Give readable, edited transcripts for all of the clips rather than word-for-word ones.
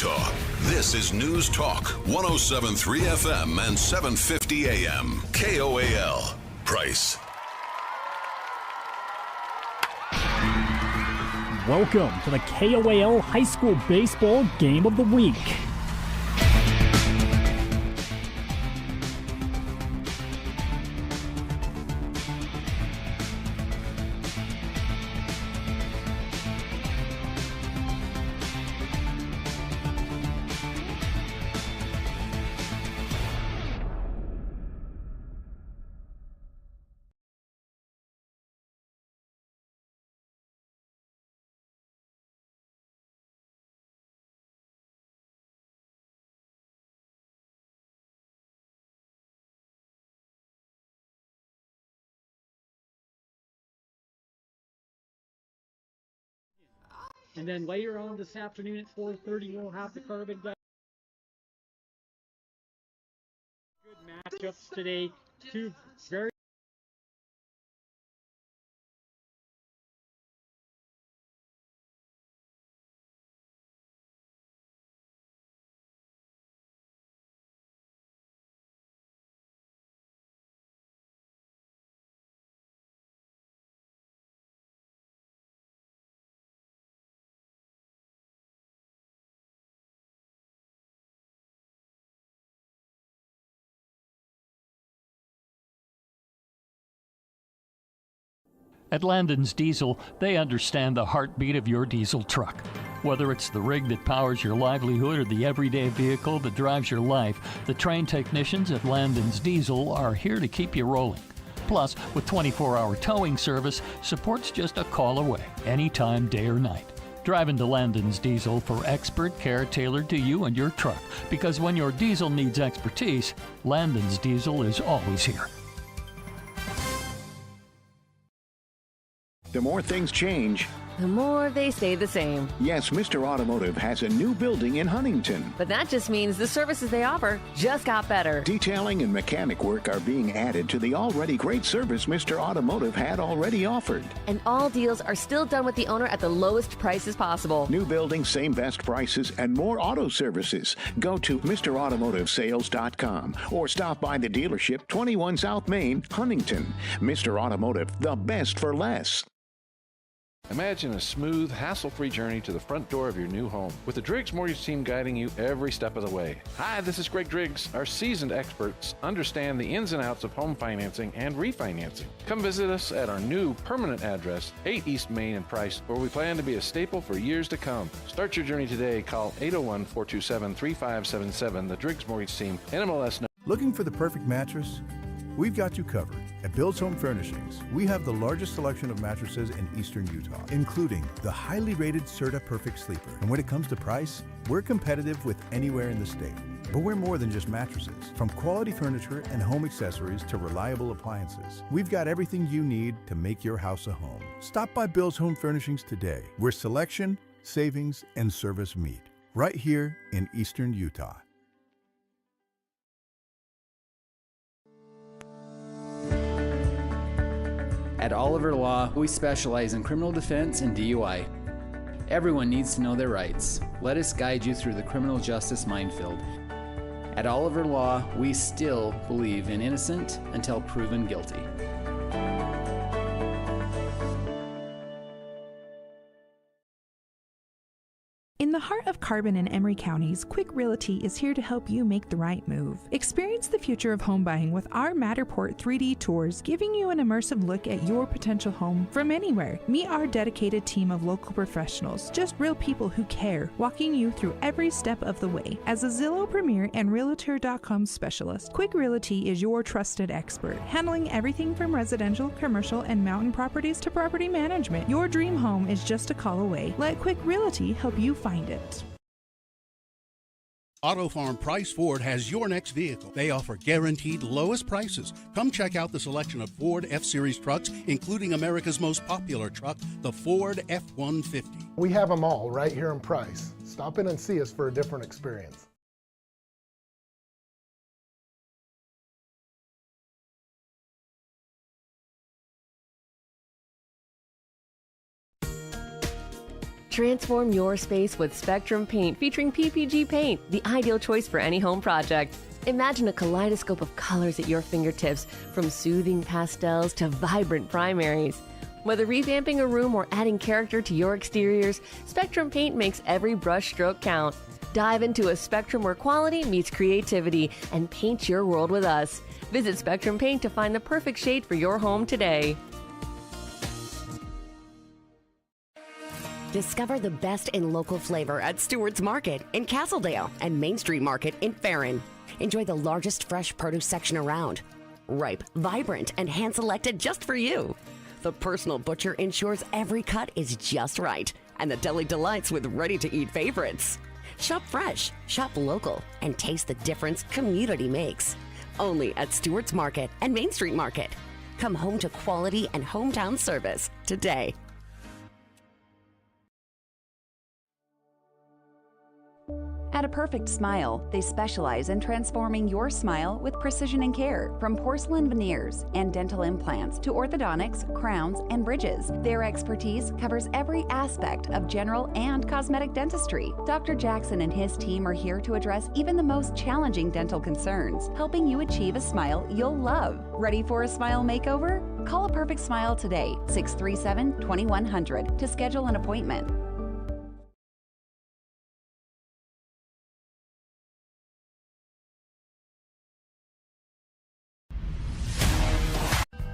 Utah. This is News Talk 107.3 FM and 750 AM. KOAL. Price. Welcome to the KOAL High School Baseball Game of the Week. And then later on this afternoon at 4:30, we'll have the Carbon Good matchups today. Two very At Landon's Diesel, they understand the heartbeat of your diesel truck. Whether it's the rig that powers your livelihood or the everyday vehicle that drives your life, the trained technicians at Landon's Diesel are here to keep you rolling. Plus, with 24-hour towing service, support's just a call away, anytime, day or night. Drive into Landon's Diesel for expert care tailored to you and your truck, because when your diesel needs expertise, Landon's Diesel is always here. The more things change, the more they stay the same. Yes, Mr. Automotive has a new building in Huntington. But that just means the services they offer just got better. Detailing and mechanic work are being added to the already great service Mr. Automotive had already offered. And all deals are still done with the owner at the lowest prices possible. New building, same best prices, and more auto services. Go to MrAutomotiveSales.com or stop by the dealership, 21 South Main, Huntington. Mr. Automotive, the best for less. Imagine a smooth, hassle-free journey to the front door of your new home with the Driggs Mortgage Team guiding you every step of the way. Hi, this is Greg Driggs. Our seasoned experts understand the ins and outs of home financing and refinancing. Come visit us at our new permanent address, 8 East Main in Price, where we plan to be a staple for years to come. Start your journey today. Call 801-427-3577, the Driggs Mortgage Team, NMLS. Looking for the perfect mattress? We've got you covered. At Bill's Home Furnishings, we have the largest selection of mattresses in eastern Utah, including the highly rated Serta Perfect Sleeper. And when it comes to price, we're competitive with anywhere in the state. But we're more than just mattresses. From quality furniture and home accessories to reliable appliances, we've got everything you need to make your house a home. Stop by Bill's Home Furnishings today, where selection, savings, and service meet. Right here in eastern Utah. At Oliver Law, we specialize in criminal defense and DUI. Everyone needs to know their rights. Let us guide you through the criminal justice minefield. At Oliver Law, we still believe in innocent until proven guilty. In the heart of Carbon and Emery counties, Quick Realty is here to help you make the right move. Experience the future of home buying with our Matterport 3D tours, giving you an immersive look at your potential home from anywhere. Meet our dedicated team of local professionals, just real people who care, walking you through every step of the way. As a Zillow Premier and Realtor.com specialist, Quick Realty is your trusted expert, handling everything from residential, commercial, and mountain properties to property management. Your dream home is just a call away. Let Quick Realty help you find it. Auto Farm Price Ford has your next vehicle. They offer guaranteed lowest prices. Come check out the selection of Ford F-Series trucks, including America's most popular truck, the Ford F-150. We have them all right here in Price. Stop in and see us for a different experience. Transform your space with Spectrum Paint featuring PPG paint, the ideal choice for any home project. Imagine a kaleidoscope of colors at your fingertips, from soothing pastels to vibrant primaries. Whether revamping a room or adding character to your exteriors, Spectrum Paint makes every brush stroke count. Dive into a spectrum where quality meets creativity and paint your world with us. Visit Spectrum Paint to find the perfect shade for your home today. Discover the best in local flavor at Stewart's Market in Castledale and Main Street Market in Farron. Enjoy the largest fresh produce section around. Ripe, vibrant, and hand-selected just for you. The personal butcher ensures every cut is just right, and the deli delights with ready-to-eat favorites. Shop fresh, shop local, and taste the difference community makes. Only at Stewart's Market and Main Street Market. Come home to quality and hometown service today. At A Perfect Smile, they specialize in transforming your smile with precision and care. From porcelain veneers and dental implants to orthodontics, crowns, and bridges, their expertise covers every aspect of general and cosmetic dentistry. Dr. Jackson and his team are here to address even the most challenging dental concerns, helping you achieve a smile you'll love. Ready for a smile makeover? Call A Perfect Smile today, 637-2100, to schedule an appointment.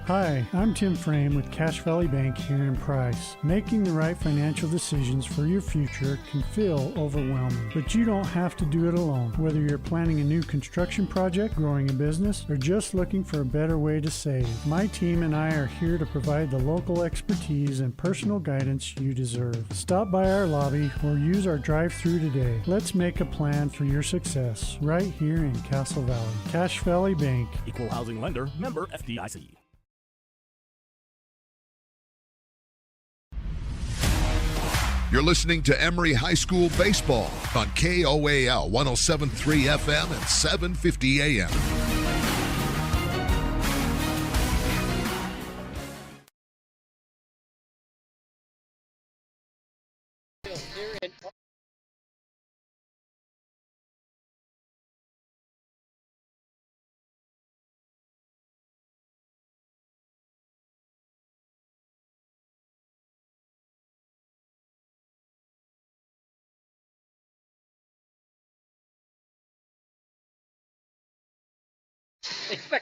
Hi, I'm Tim Frame with Cache Valley Bank here in Price. Making the right financial decisions for your future can feel overwhelming, but you don't have to do it alone. Whether you're planning a new construction project, growing a business, or just looking for a better way to save, my team and I are here to provide the local expertise and personal guidance you deserve. Stop by our lobby or use our drive-thru today. Let's make a plan for your success right here in Castle Valley. Cache Valley Bank. Equal housing lender, member FDIC. You're listening to Emery High School Baseball on KOAL 107.3 FM and 750 AM.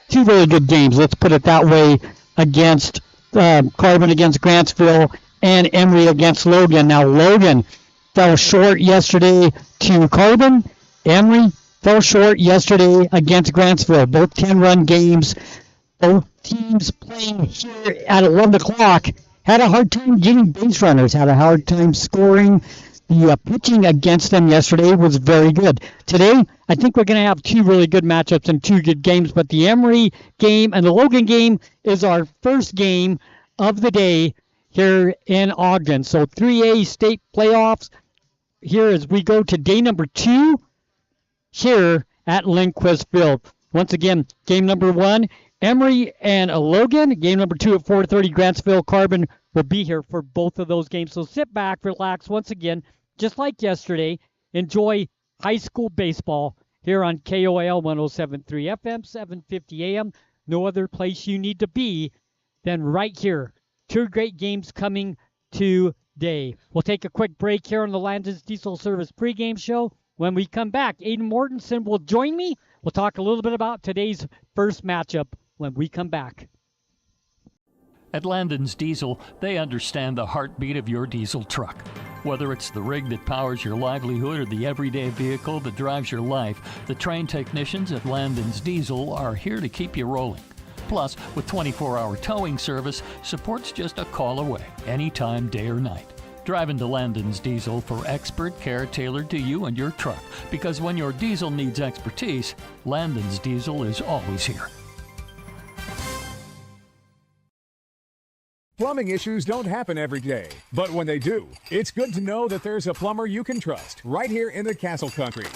Two really good games, let's put it that way, against Carbon against Grantsville and Emery against Logan. Now, Logan fell short yesterday to Carbon. Emery fell short yesterday against Grantsville. Both 10-run games. Both teams playing here at 11 o'clock had a hard time getting base runners, had a hard time scoring. The pitching against them yesterday was very good. Today, I think we're going to have two really good matchups and two good games, but the Emery game and the Logan game is our first game of the day here in Ogden. So 3A state playoffs here as we go to day number 2 here at Lindquist Field. Once again, game number 1, Emery and Logan. Game number 2 at 4:30, Grantsville Carbon will be here for both of those games. So sit back, relax once again. Just like yesterday, enjoy high school baseball here on KOAL 107.3 FM, 750 AM. No other place you need to be than right here. Two great games coming today. We'll take a quick break here on the Landon's Diesel Service pregame show. When we come back, Aiden Mortensen will join me. We'll talk a little bit about today's first matchup when we come back. At Landon's Diesel, they understand the heartbeat of your diesel truck. Whether it's the rig that powers your livelihood or the everyday vehicle that drives your life, the trained technicians at Landon's Diesel are here to keep you rolling. Plus, with 24-hour towing service, support's just a call away, anytime, day or night. Drive into Landon's Diesel for expert care tailored to you and your truck, because when your diesel needs expertise, Landon's Diesel is always here. Plumbing issues don't happen every day, but when they do, it's good to know that there's a plumber you can trust right here in the Castle Country.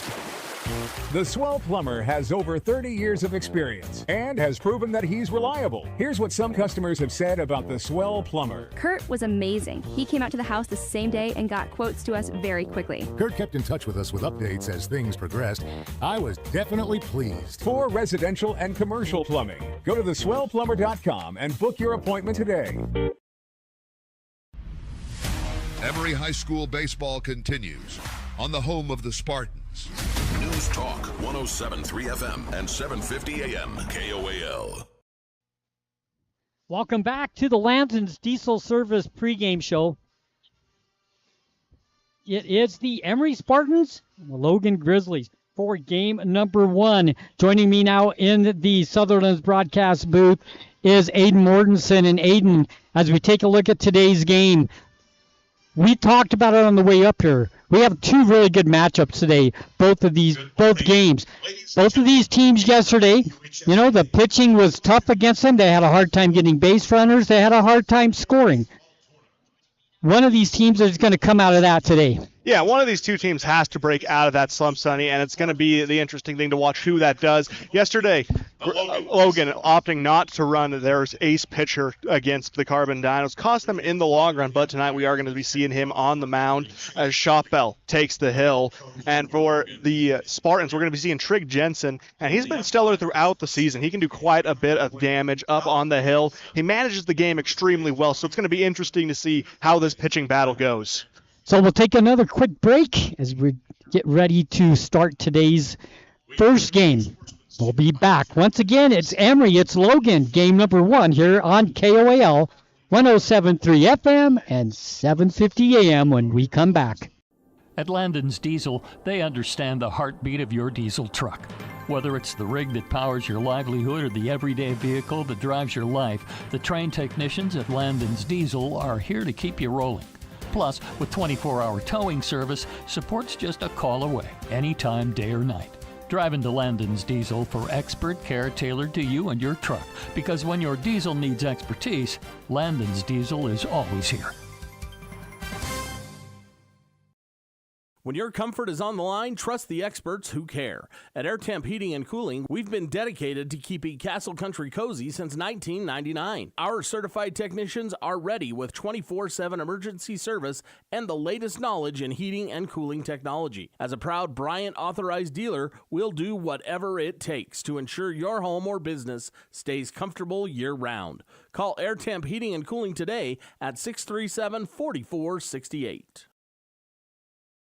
The Swell Plumber has over 30 years of experience and has proven that he's reliable. Here's what some customers have said about the Swell Plumber. Kurt was amazing. He came out to the house the same day and got quotes to us very quickly. Kurt kept in touch with us with updates as things progressed. I was definitely pleased. For residential and commercial plumbing, go to theswellplumber.com and book your appointment today. Emery High School baseball continues on the home of the Spartans. News Talk 107.3 FM and 750 AM KOAL. Welcome back to the Landon's Diesel Service pregame show. It is the Emery Spartans and the Logan Grizzlies for game number 1. Joining me now in the Sutherland's broadcast booth is Aiden Mortensen. And Aiden, as we take a look at today's game, we talked about it on the way up here. We have two really good matchups today, both games. Both of these teams yesterday, the pitching was tough against them. They had a hard time getting base runners. They had a hard time scoring. One of these teams is going to come out of that today. Yeah, one of these two teams has to break out of that slump, Sonny, and it's going to be the interesting thing to watch who that does. Yesterday, Logan opting not to run their ace pitcher against the Carbon Dinos cost them in the long run, but tonight we are going to be seeing him on the mound as Shopbell takes the hill. And for the Spartans, we're going to be seeing Trig Jensen, and he's been stellar throughout the season. He can do quite a bit of damage up on the hill. He manages the game extremely well, so it's going to be interesting to see how this pitching battle goes. So we'll take another quick break as we get ready to start today's first game. We'll be back. Once again, it's Emery, it's Logan, game number 1 here on KOAL 107.3 FM and 750 AM when we come back. At Landon's Diesel, they understand the heartbeat of your diesel truck. Whether it's the rig that powers your livelihood or the everyday vehicle that drives your life, the trained technicians at Landon's Diesel are here to keep you rolling. Plus, with 24-hour towing service, support's just a call away, anytime, day or night. Drive into Landon's Diesel for expert care tailored to you and your truck, because when your diesel needs expertise, Landon's Diesel is always here. When your comfort is on the line, trust the experts who care. At Air Temp Heating and Cooling, we've been dedicated to keeping Castle Country cozy since 1999. Our certified technicians are ready with 24/7 emergency service and the latest knowledge in heating and cooling technology. As a proud Bryant authorized dealer, we'll do whatever it takes to ensure your home or business stays comfortable year-round. Call Air Temp Heating and Cooling today at 637-4468.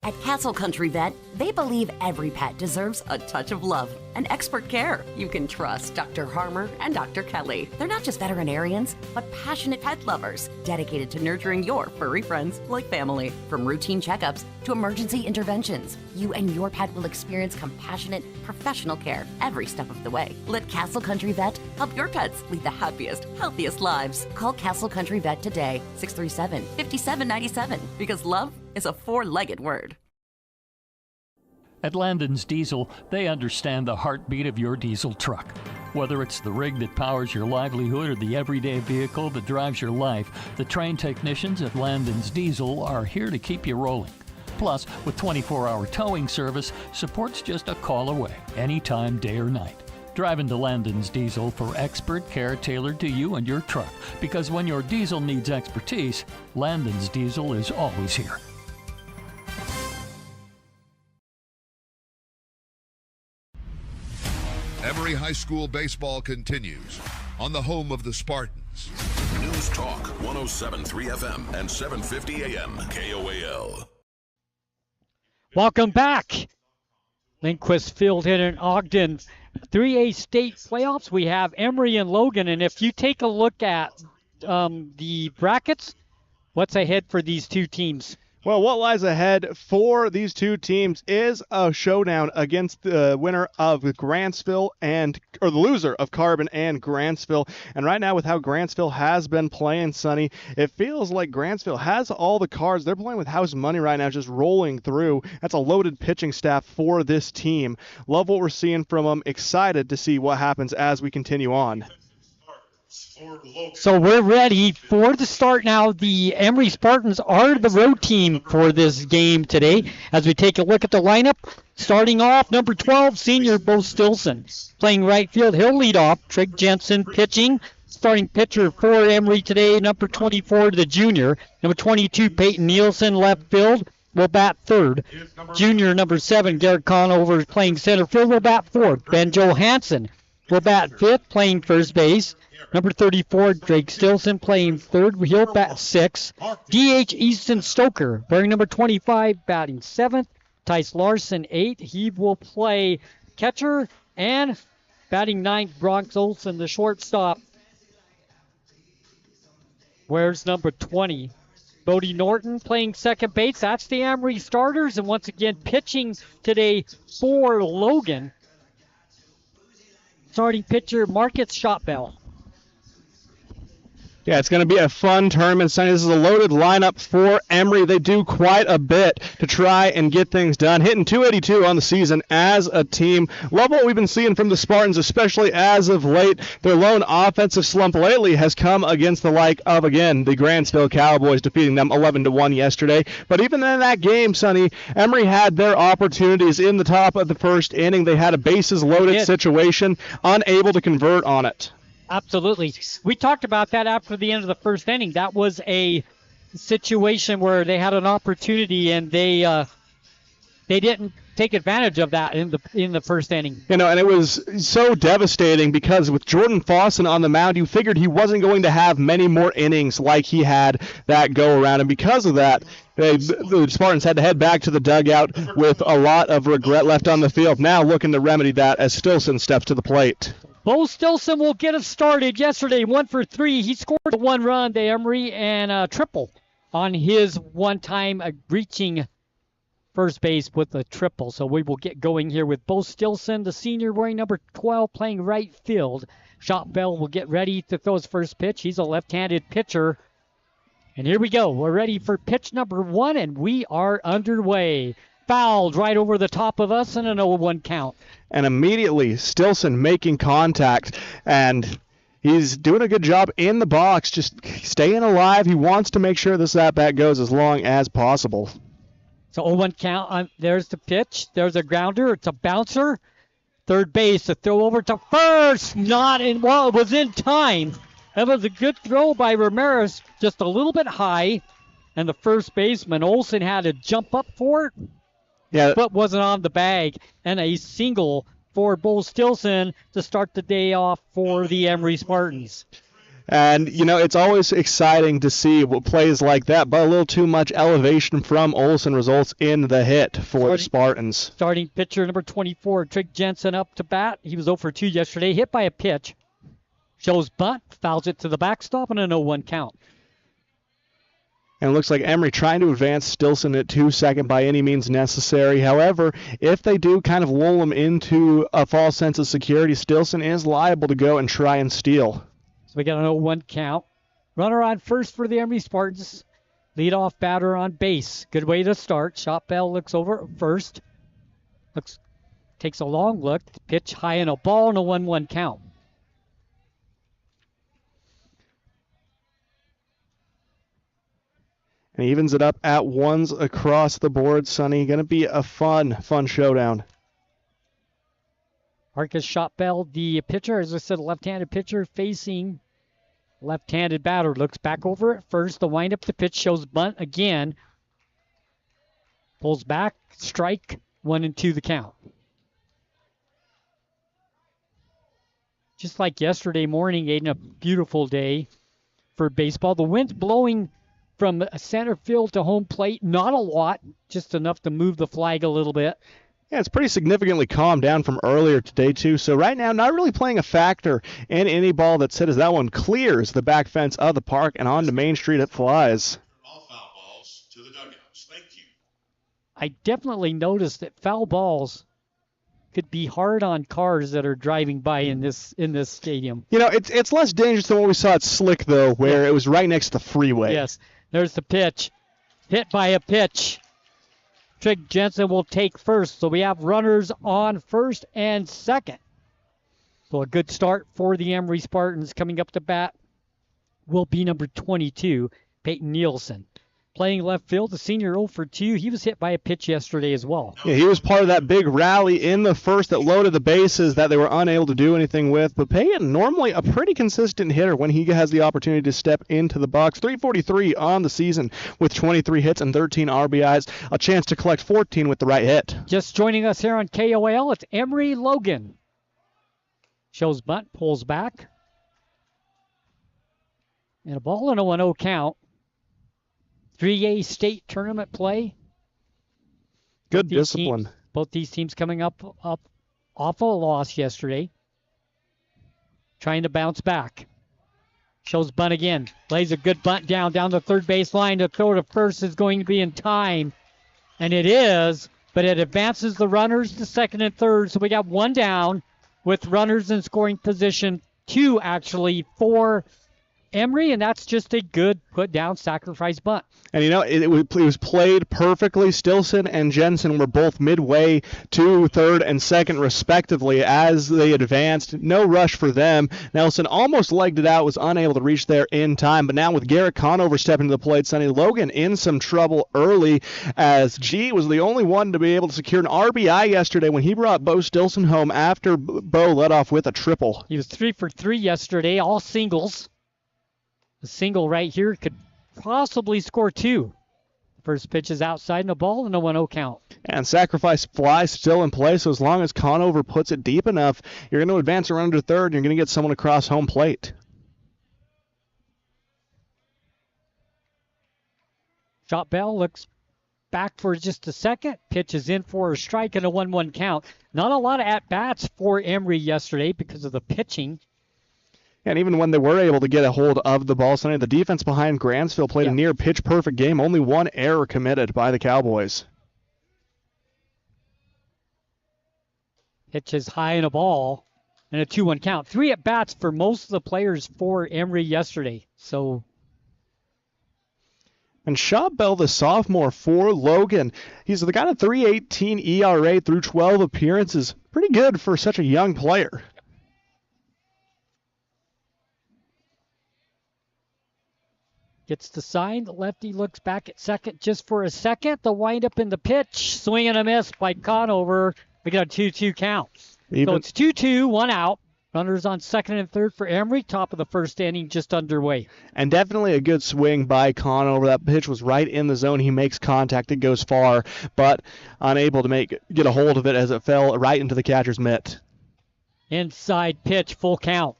At Castle Country Vet, they believe every pet deserves a touch of love and expert care. You can trust Dr. Harmer and Dr. Kelly. They're not just veterinarians, but passionate pet lovers, dedicated to nurturing your furry friends like family. From routine checkups to emergency interventions, you and your pet will experience compassionate, professional care every step of the way. Let Castle Country Vet help your pets lead the happiest, healthiest lives. Call Castle Country Vet today, 637-5797, because love is a four-legged word. At Landon's Diesel, they understand the heartbeat of your diesel truck. Whether it's the rig that powers your livelihood or the everyday vehicle that drives your life, the trained technicians at Landon's Diesel are here to keep you rolling. Plus, with 24-hour towing service, support's just a call away, anytime, day or night. Drive into Landon's Diesel for expert care tailored to you and your truck, because when your diesel needs expertise, Landon's Diesel is always here. Emery High School baseball continues on the home of the Spartans. News Talk 107.3 FM and 750 AM KOAL. Welcome back. Lindquist Field here in Ogden. 3A state playoffs. We have Emery and Logan. And if you take a look at the brackets, what's ahead for these two teams? Well, what lies ahead for these two teams is a showdown against the winner of Grantsville or the loser of Carbon and Grantsville. And right now, with how Grantsville has been playing, Sonny, it feels like Grantsville has all the cards. They're playing with house money right now, just rolling through. That's a loaded pitching staff for this team. Love what we're seeing from them. Excited to see what happens as we continue on. So we're ready for the start now. The Emery Spartans are the road team for this game today. As we take a look at the lineup, Starting off, number 12, senior Bo Stilson. Playing right field, he'll lead off. Trig Jensen pitching. Starting pitcher for Emery today, number 24, the junior. Number 22, Peyton Nielsen, left field, will bat third. Junior, number 7, Garrett Conover, playing center field, will bat fourth. Ben Johansson will bat fifth, playing first base. Number 34, Drake Stilson, playing third. He'll bat sixth. DH Easton Stoker, wearing number 25, batting seventh. Tice Larson, 8. He will play catcher. And batting ninth, Bronx Olson, the shortstop. Where's number 20? Bodie Norton playing second base. That's the Emery starters. And once again, pitching today for Logan. Starting pitcher, Marcus Shotbell. Yeah, it's going to be a fun tournament. Sonny, this is a loaded lineup for Emery. They do quite a bit to try and get things done. Hitting .282 on the season as a team. Love what we've been seeing from the Spartans, especially as of late. Their lone offensive slump lately has come against the like of, again, the Grantsville Cowboys, defeating them 11-1 yesterday. But even in that game, Sonny, Emery had their opportunities in the top of the first inning. They had a bases-loaded situation, unable to convert on it. Absolutely. We talked about that after the end of the first inning. That was a situation where they had an opportunity and they didn't take advantage of that in the first inning. You know, and it was so devastating because with Jordan Fawson on the mound, you figured he wasn't going to have many more innings like he had that go around, and because of that, the Spartans had to head back to the dugout with a lot of regret left on the field. Now looking to remedy that as Stilson steps to the plate. Bo Stilson will get us started. Yesterday, 1 for 3. He scored a 1-run to Emery and a triple on his one-time reaching first base with a triple. So we will get going here with Bo Stilson, the senior, wearing number 12, playing right field. Shotbell will get ready to throw his first pitch. He's a left-handed pitcher. And here we go. We're ready for pitch number 1, and we are underway. Fouled right over the top of us and an 0-1 count. And immediately Stilson making contact, and he's doing a good job in the box, just staying alive. He wants to make sure this at-bat goes as long as possible. So 0-1 count. There's the pitch. There's a grounder. It's a bouncer. Third base, the throw over to first. Not in, well, it was in time. That was a good throw by Ramirez, just a little bit high. And the first baseman, Olson, had to jump up for it. Yeah, but wasn't on the bag, and a single for Bo Stilson to start the day off for the Emery Spartans. And, you know, it's always exciting to see what plays like that, but a little too much elevation from Olson results in the hit for the Spartans. Starting pitcher number 24, Trig Jensen, up to bat. He was 0 for 2 yesterday, hit by a pitch. Shows bunt, fouls it to the backstop, and a 0-1 count. And it looks like Emery trying to advance Stilson at 2-2 by any means necessary. However, if they do kind of lull him into a false sense of security, Stilson is liable to go and try and steal. So we got an 0-1 count. Runner on first for the Emery Spartans. Leadoff batter on base. Good way to start. Shotbell looks over at first. Takes a long look. Pitch high and a ball and a 1-1 count. And he evens it up at ones across the board, Sonny. Going to be a fun showdown. Marcus Shotbell, the pitcher, as I said, a left-handed pitcher facing left-handed batter. Looks back over at first. The windup, the pitch shows bunt again. Pulls back, strike, 1-2 the count. Just like yesterday morning, Aiden, a beautiful day for baseball. The wind's blowing from center field to home plate, not a lot, just enough to move the flag a little bit. Yeah, it's pretty significantly calmed down from earlier today, too. So right now, not really playing a factor in any ball that's hit as that one clears the back fence of the park and onto Main Street it flies. All foul balls to the dugouts. Thank you. I definitely noticed that foul balls could be hard on cars that are driving by in this stadium. You know, it's less dangerous than what we saw at Slick, though, where it was right next to the freeway. Yes. There's the pitch. Hit by a pitch. Trig Jensen will take first. So we have runners on first and second. So a good start for the Emery Spartans. Coming up to bat will be number 22, Peyton Nielsen. playing left field. The senior 0 for 2. He was hit by a pitch yesterday as well. Yeah, he was part of that big rally in the first that loaded the bases that they were unable to do anything with. But Payton, normally a pretty consistent hitter when he has the opportunity to step into the box. 343 on the season with 23 hits and 13 RBIs. A chance to collect 14 with the right hit. Just joining us here on KOAL, it's Emery Logan. Shows bunt, pulls back. And a ball and a 1-0 count. 3A state tournament play. Good discipline. Both these teams coming up off a loss yesterday. Trying to bounce back. Shows bunt again. Lays a good bunt down the third base line. The throw to first is going to be in time. And it is, but it advances the runners to second and third. So we got one down with runners in scoring position. 2 actually for Emery, and that's just a good put-down sacrifice bunt. And, it was played perfectly. Stilson and Jensen were both midway to third and second, respectively, as they advanced. No rush for them. Nelson almost legged it out, was unable to reach there in time. But now with Garrett Conover stepping to the plate, Sonny Logan in some trouble early, as G was the only one to be able to secure an RBI yesterday when he brought Bo Stilson home after Bo led off with a triple. He was 3 for 3 yesterday, all singles. The single right here could possibly score 2. First pitch is outside and a ball and a 1-0 count. And sacrifice fly still in play, so as long as Conover puts it deep enough, you're going to advance around to third and you're going to get someone across home plate. Shot Bell looks back for just a second. Pitch is in for a strike and a 1-1 count. Not a lot of at-bats for Emery yesterday because of the pitching. And even when they were able to get a hold of the ball, Sonny, the defense behind Grantsville played a near pitch-perfect game. Only one error committed by the Cowboys. Pitch is high in a ball and a 2-1 count. 3 at-bats for most of the players for Emery yesterday. And Shaw Bell, the sophomore for Logan, he's got a 3.18 ERA through 12 appearances. Pretty good for such a young player. Gets the sign. The lefty looks back at second just for a second. The windup in the pitch. Swing and a miss by Conover. We got a 2-2 count. So it's 2-2, 1 out. Runners on second and third for Emery. Top of the first inning just underway. And definitely a good swing by Conover. That pitch was right in the zone. He makes contact. It goes far, but unable to get a hold of it as it fell right into the catcher's mitt. Inside pitch, full count.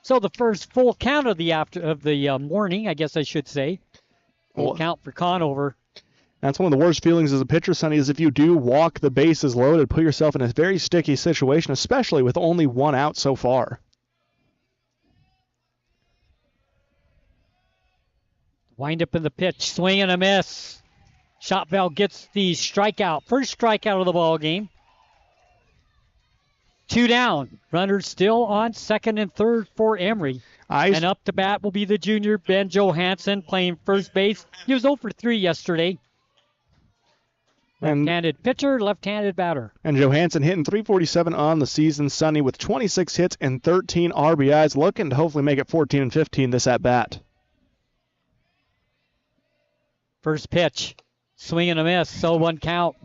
So the first full count of the morning, I guess I should say. Full count for Conover. That's one of the worst feelings as a pitcher, Sonny, is if you do walk the bases loaded, put yourself in a very sticky situation, especially with only 1 out so far. Wind up in the pitch, swing and a miss. Shot Bell gets the strikeout. First strikeout of the ball game. 2 down. Runners still on second and third for Emery. And up to bat will be the junior Ben Johansson playing first base. He was 0 for 3 yesterday. Left-handed pitcher, left-handed batter. And Johansson hitting .347 on the season, Sonny, with 26 hits and 13 RBIs, looking to hopefully make it 14 and 15 this at-bat. First pitch, swing and a miss, so 1 count.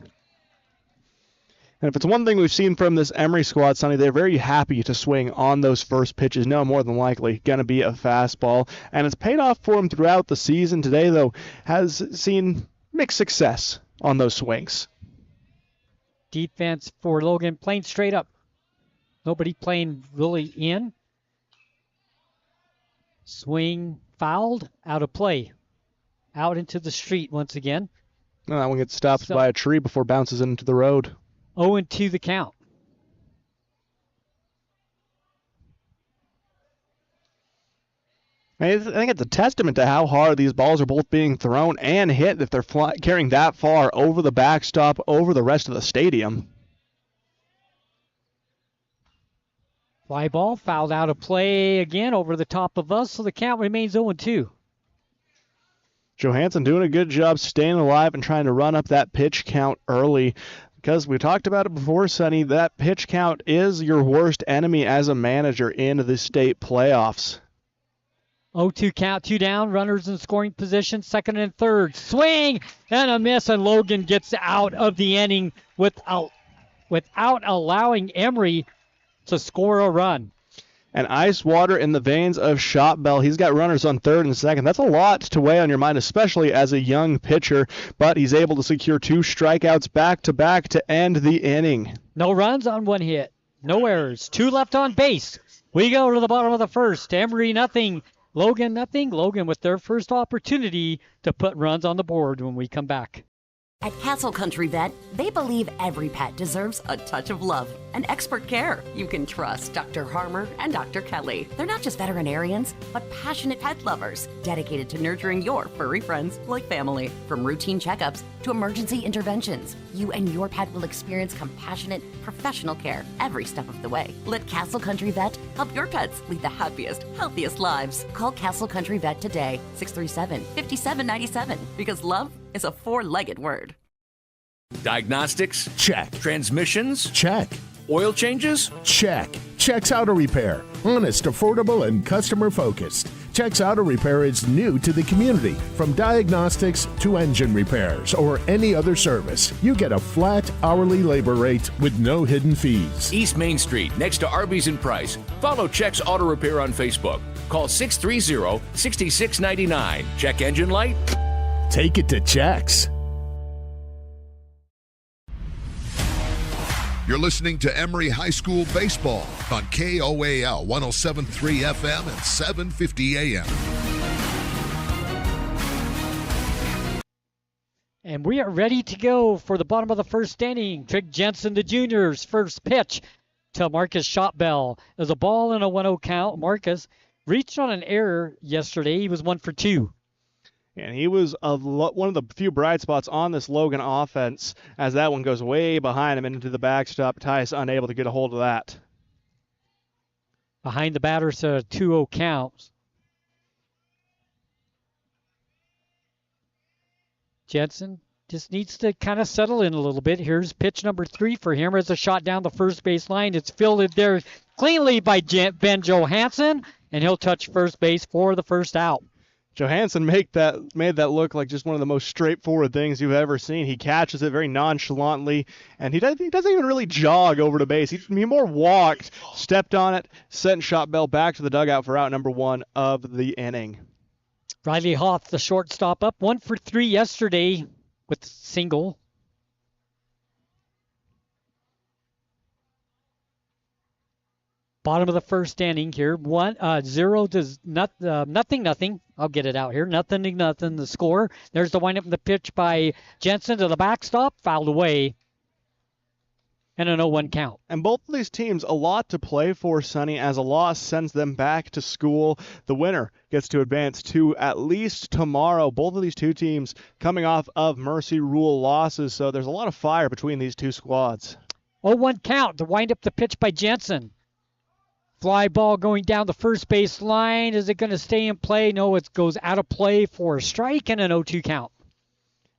And if it's one thing we've seen from this Emery squad, Sonny, they're very happy to swing on those first pitches. No, more than likely going to be a fastball. And it's paid off for them throughout the season. Today, though, has seen mixed success on those swings. Defense for Logan playing straight up. Nobody playing really in. Swing fouled, out of play. Out into the street once again. No, that one gets stopped by a tree before it bounces into the road. 0-2 the count. I think it's a testament to how hard these balls are both being thrown and hit if they're carrying that far over the backstop, over the rest of the stadium. Fly ball fouled out of play again over the top of us, so the count remains 0-2. Johansson doing a good job staying alive and trying to run up that pitch count early. Because we talked about it before, Sonny, that pitch count is your worst enemy as a manager in the state playoffs. 0-2 count, 2 down, runners in scoring position, second and third. Swing and a miss, and Logan gets out of the inning without allowing Emery to score a run. And ice water in the veins of Shot Bell. He's got runners on third and second. That's a lot to weigh on your mind, especially as a young pitcher. But he's able to secure 2 strikeouts back-to-back to end the inning. No runs on 1 hit. No errors. 2 left on base. We go to the bottom of the first. Emery nothing. Logan nothing. Logan with their first opportunity to put runs on the board when we come back. At Castle Country Vet, they believe every pet deserves a touch of love and expert care. You can trust Dr. Harmer and Dr. Kelly. They're not just veterinarians, but passionate pet lovers, dedicated to nurturing your furry friends like family. From routine checkups to emergency interventions, you and your pet will experience compassionate, professional care every step of the way. Let Castle Country Vet help your pets lead the happiest, healthiest lives. Call Castle Country Vet today, 637-5797, because love is a 4-legged word. Diagnostics? Check. Transmissions? Check. Oil changes? Check. Check's Auto Repair. Honest, affordable, and customer-focused. Check's Auto Repair is new to the community. From diagnostics to engine repairs or any other service, you get a flat hourly labor rate with no hidden fees. East Main Street, next to Arby's and Price. Follow Check's Auto Repair on Facebook. Call 630-6699. Check engine light? Take it to Check's. You're listening to Emery High School Baseball on KOAL 107.3 FM and 750 AM. And we are ready to go for the bottom of the first inning. Trig Jensen, the juniors, first pitch to Marcus Shotbell. There's a ball and a 1-0 count. Marcus reached on an error yesterday. He was 1 for 2. And he was one of the few bright spots on this Logan offense, as that one goes way behind him into the backstop. Tice unable to get a hold of that. Behind the batter, so 2-0 count. Jensen just needs to kind of settle in a little bit. Here's pitch number 3 for him. There's a shot down the first base line. It's fielded there cleanly by Ben Johansson, and he'll touch first base for the first out. Johansson made that look like just one of the most straightforward things you've ever seen. He catches it very nonchalantly, and he doesn't even really jog over to base. He more walked, stepped on it, sent Shotbell back to the dugout for out number 1 of the inning. Riley Hoff, the shortstop, up 1 for 3 yesterday with a single. Bottom of the first inning here. 0 to nothing. I'll get it out here. Nothing. The score. There's the windup in the pitch by Jensen to the backstop. Fouled away. And an 0-1 count. And both of these teams, a lot to play for, Sonny, as a loss sends them back to school. The winner gets to advance to at least tomorrow. Both of these two teams coming off of Mercy Rule losses, so there's a lot of fire between these two squads. 0-1 count. The windup the pitch by Jensen. Fly ball going down the first base line. Is it going to stay in play? No, it goes out of play for a strike and an 0-2 count.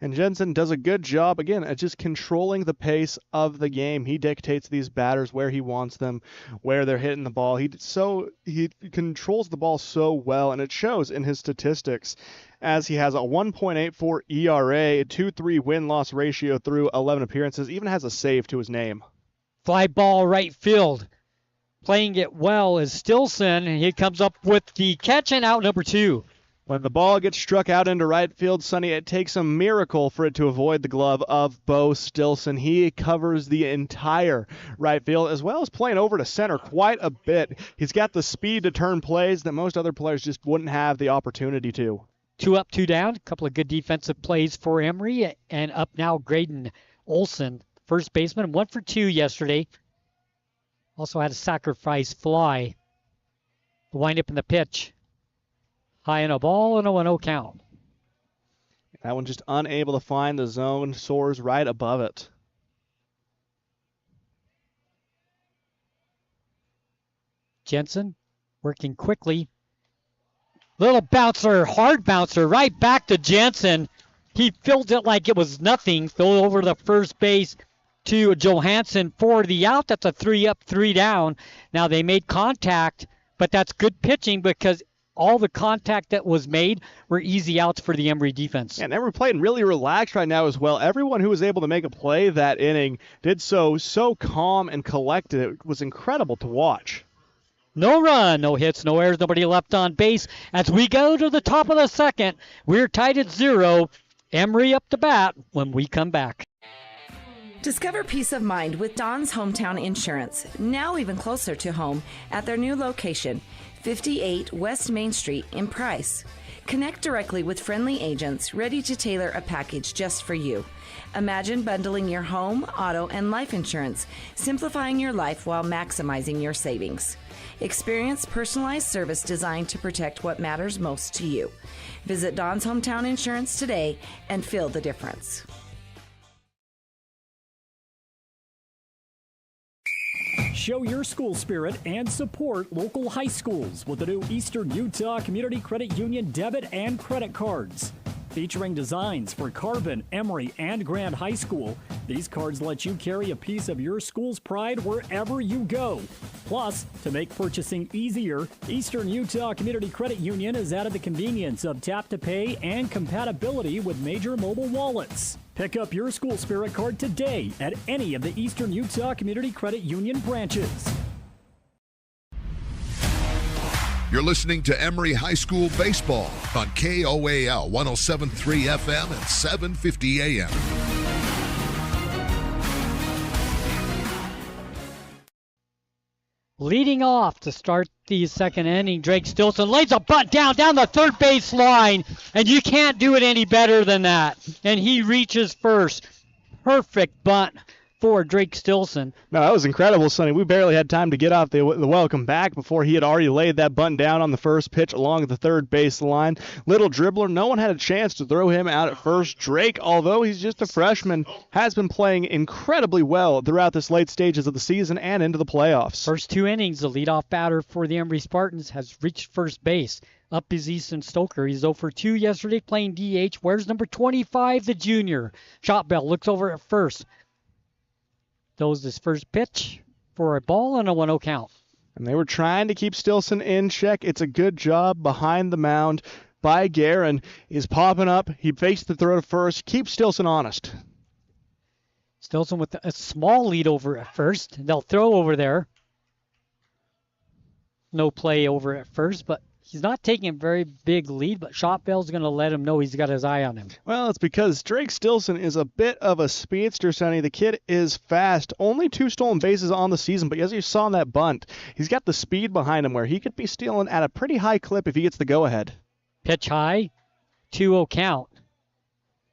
And Jensen does a good job, again, at just controlling the pace of the game. He dictates these batters where he wants them, where they're hitting the ball. He controls the ball so well, and it shows in his statistics, as he has a 1.84 ERA, a 2.3 win-loss ratio through 11 appearances, even has a save to his name. Fly ball right field. Playing it well is Stilson, and he comes up with the catch and out number 2. When the ball gets struck out into right field, Sonny, it takes a miracle for it to avoid the glove of Bo Stilson. He covers the entire right field, as well as playing over to center quite a bit. He's got the speed to turn plays that most other players just wouldn't have the opportunity to. 2 up, 2 down. A couple of good defensive plays for Emery. And up now, Graydon Olson, first baseman, 1 for 2 yesterday. Also had a sacrifice fly. The windup in the pitch. High in a ball and a 1-0 count. That one just unable to find the zone. Soars right above it. Jensen working quickly. Little bouncer, hard bouncer, right back to Jensen. He filled it like it was nothing. Throw over the first base to Johansson for the out. That's a 3 up, 3 down. Now they made contact, but that's good pitching because all the contact that was made were easy outs for the Emery defense. And Emery playing really relaxed right now as well. Everyone who was able to make a play that inning did so calm and collected. It was incredible to watch. No run, no hits, no errors, nobody left on base. As we go to the top of the second, we're tied at 0. Emery up to bat when we come back. Discover peace of mind with Don's Hometown Insurance, now even closer to home at their new location, 58 West Main Street in Price. Connect directly with friendly agents ready to tailor a package just for you. Imagine bundling your home, auto, and life insurance, simplifying your life while maximizing your savings. Experience personalized service designed to protect what matters most to you. Visit Don's Hometown Insurance today and feel the difference. Show your school spirit and support local high schools with the new Eastern Utah Community Credit Union debit and credit cards. Featuring designs for Carbon, Emery, and Grand High School, these cards let you carry a piece of your school's pride wherever you go. Plus, to make purchasing easier, Eastern Utah Community Credit Union has added the convenience of tap-to-pay and compatibility with major mobile wallets. Pick up your school spirit card today at any of the Eastern Utah Community Credit Union branches. You're listening to Emery High School Baseball on KOAL 107.3 FM and 750 AM. Leading off to start the second inning, Drake Stilson lays a bunt down the third base line, and you can't do it any better than that. And he reaches first. Perfect bunt for Drake Stilson. No, that was incredible, Sonny. We barely had time to get off the welcome back before he had already laid that bunt down on the first pitch along the third base line. Little dribbler. No one had a chance to throw him out at first. Drake, although he's just a freshman, has been playing incredibly well throughout this late stages of the season and into the playoffs. First 2 innings, the leadoff batter for the Emery Spartans has reached first base. Up is Easton Stoker. He's 0 for 2 yesterday playing DH. Where's number 25, the junior? Shotbell looks over at first. Throws his first pitch for a ball and a 1-0 count. And they were trying to keep Stilson in check. It's a good job behind the mound by Guerin. He's popping up. He faked the throw to first. Keep Stilson honest. Stilson with a small lead over at first. They'll throw over there. No play over at first, but he's not taking a very big lead, but Shotbell's going to let him know he's got his eye on him. Well, it's because Drake Stilson is a bit of a speedster, Sonny. The kid is fast. Only 2 stolen bases on the season, but as you saw in that bunt, he's got the speed behind him where he could be stealing at a pretty high clip if he gets the go-ahead. Pitch high, 2-0 count.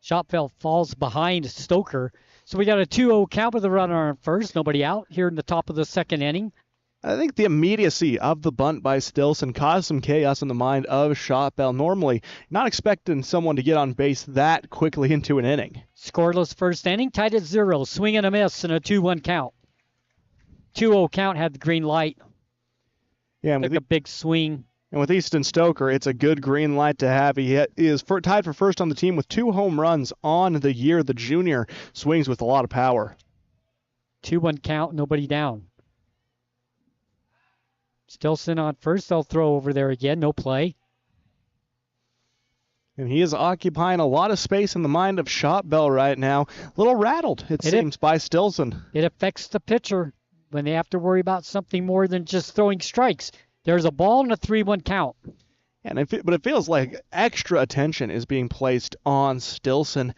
Shotbell falls behind Stoker. So we got a 2-0 count with a runner on first. Nobody out here in the top of the second inning. I think the immediacy of the bunt by Stilson caused some chaos in the mind of Shotbell. Normally, not expecting someone to get on base that quickly into an inning. Scoreless first inning, tied at 0. Swing and a miss and a 2-1 count. 2-0 count had the green light. Yeah, took a big swing. And with Easton Stoker, it's a good green light to have. He is tied for first on the team with 2 home runs on the year. The junior swings with a lot of power. 2-1 count, nobody down. Stilson on first. They'll throw over there again. No play. And he is occupying a lot of space in the mind of Shotbell right now. A little rattled, it seems, by Stilson. It affects the pitcher when they have to worry about something more than just throwing strikes. There's a ball and a 3-1 count. But it feels like extra attention is being placed on Stilson.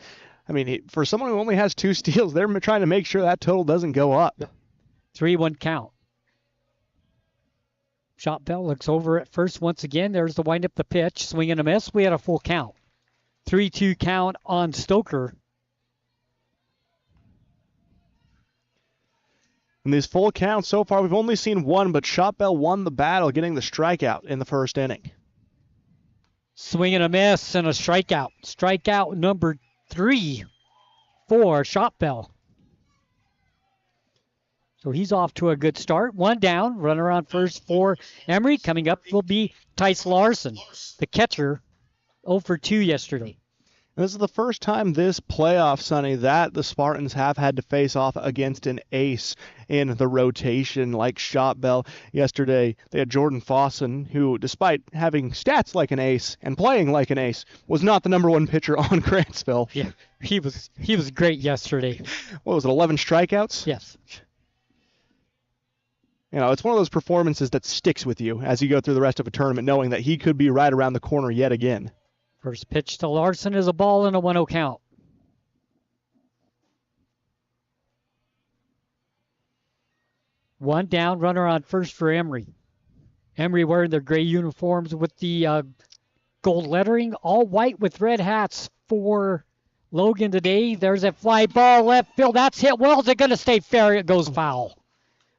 I mean, for someone who only has 2 steals, they're trying to make sure that total doesn't go up. 3-1 count. Shotbell looks over at first once again. There's the wind up the pitch. Swing and a miss. We had a full count. 3-2 count on Stoker. In these full counts so far, we've only seen 1, but Shotbell won the battle, getting the strikeout in the first inning. Swing and a miss and a strikeout. Strikeout number 3 for Shotbell. So he's off to a good start. 1 down. Runner on first for Emery. Coming up will be Tice Larson, the catcher, 0 for 2 yesterday. This is the first time this playoff, Sonny, that the Spartans have had to face off against an ace in the rotation like Shot Bell. Yesterday, they had Jordan Fawson, who, despite having stats like an ace and playing like an ace, was not the number one pitcher on Grantsville. Yeah, he was great yesterday. What was it, 11 strikeouts? Yes. You know, it's one of those performances that sticks with you as you go through the rest of a tournament, knowing that he could be right around the corner yet again. First pitch to Larson is a ball and a 1-0 count. One down, runner on first for Emery. Emery wearing their gray uniforms with the gold lettering, all white with red hats for Logan today. There's a fly ball left field. That's hit well. Is it going to stay fair? It goes foul.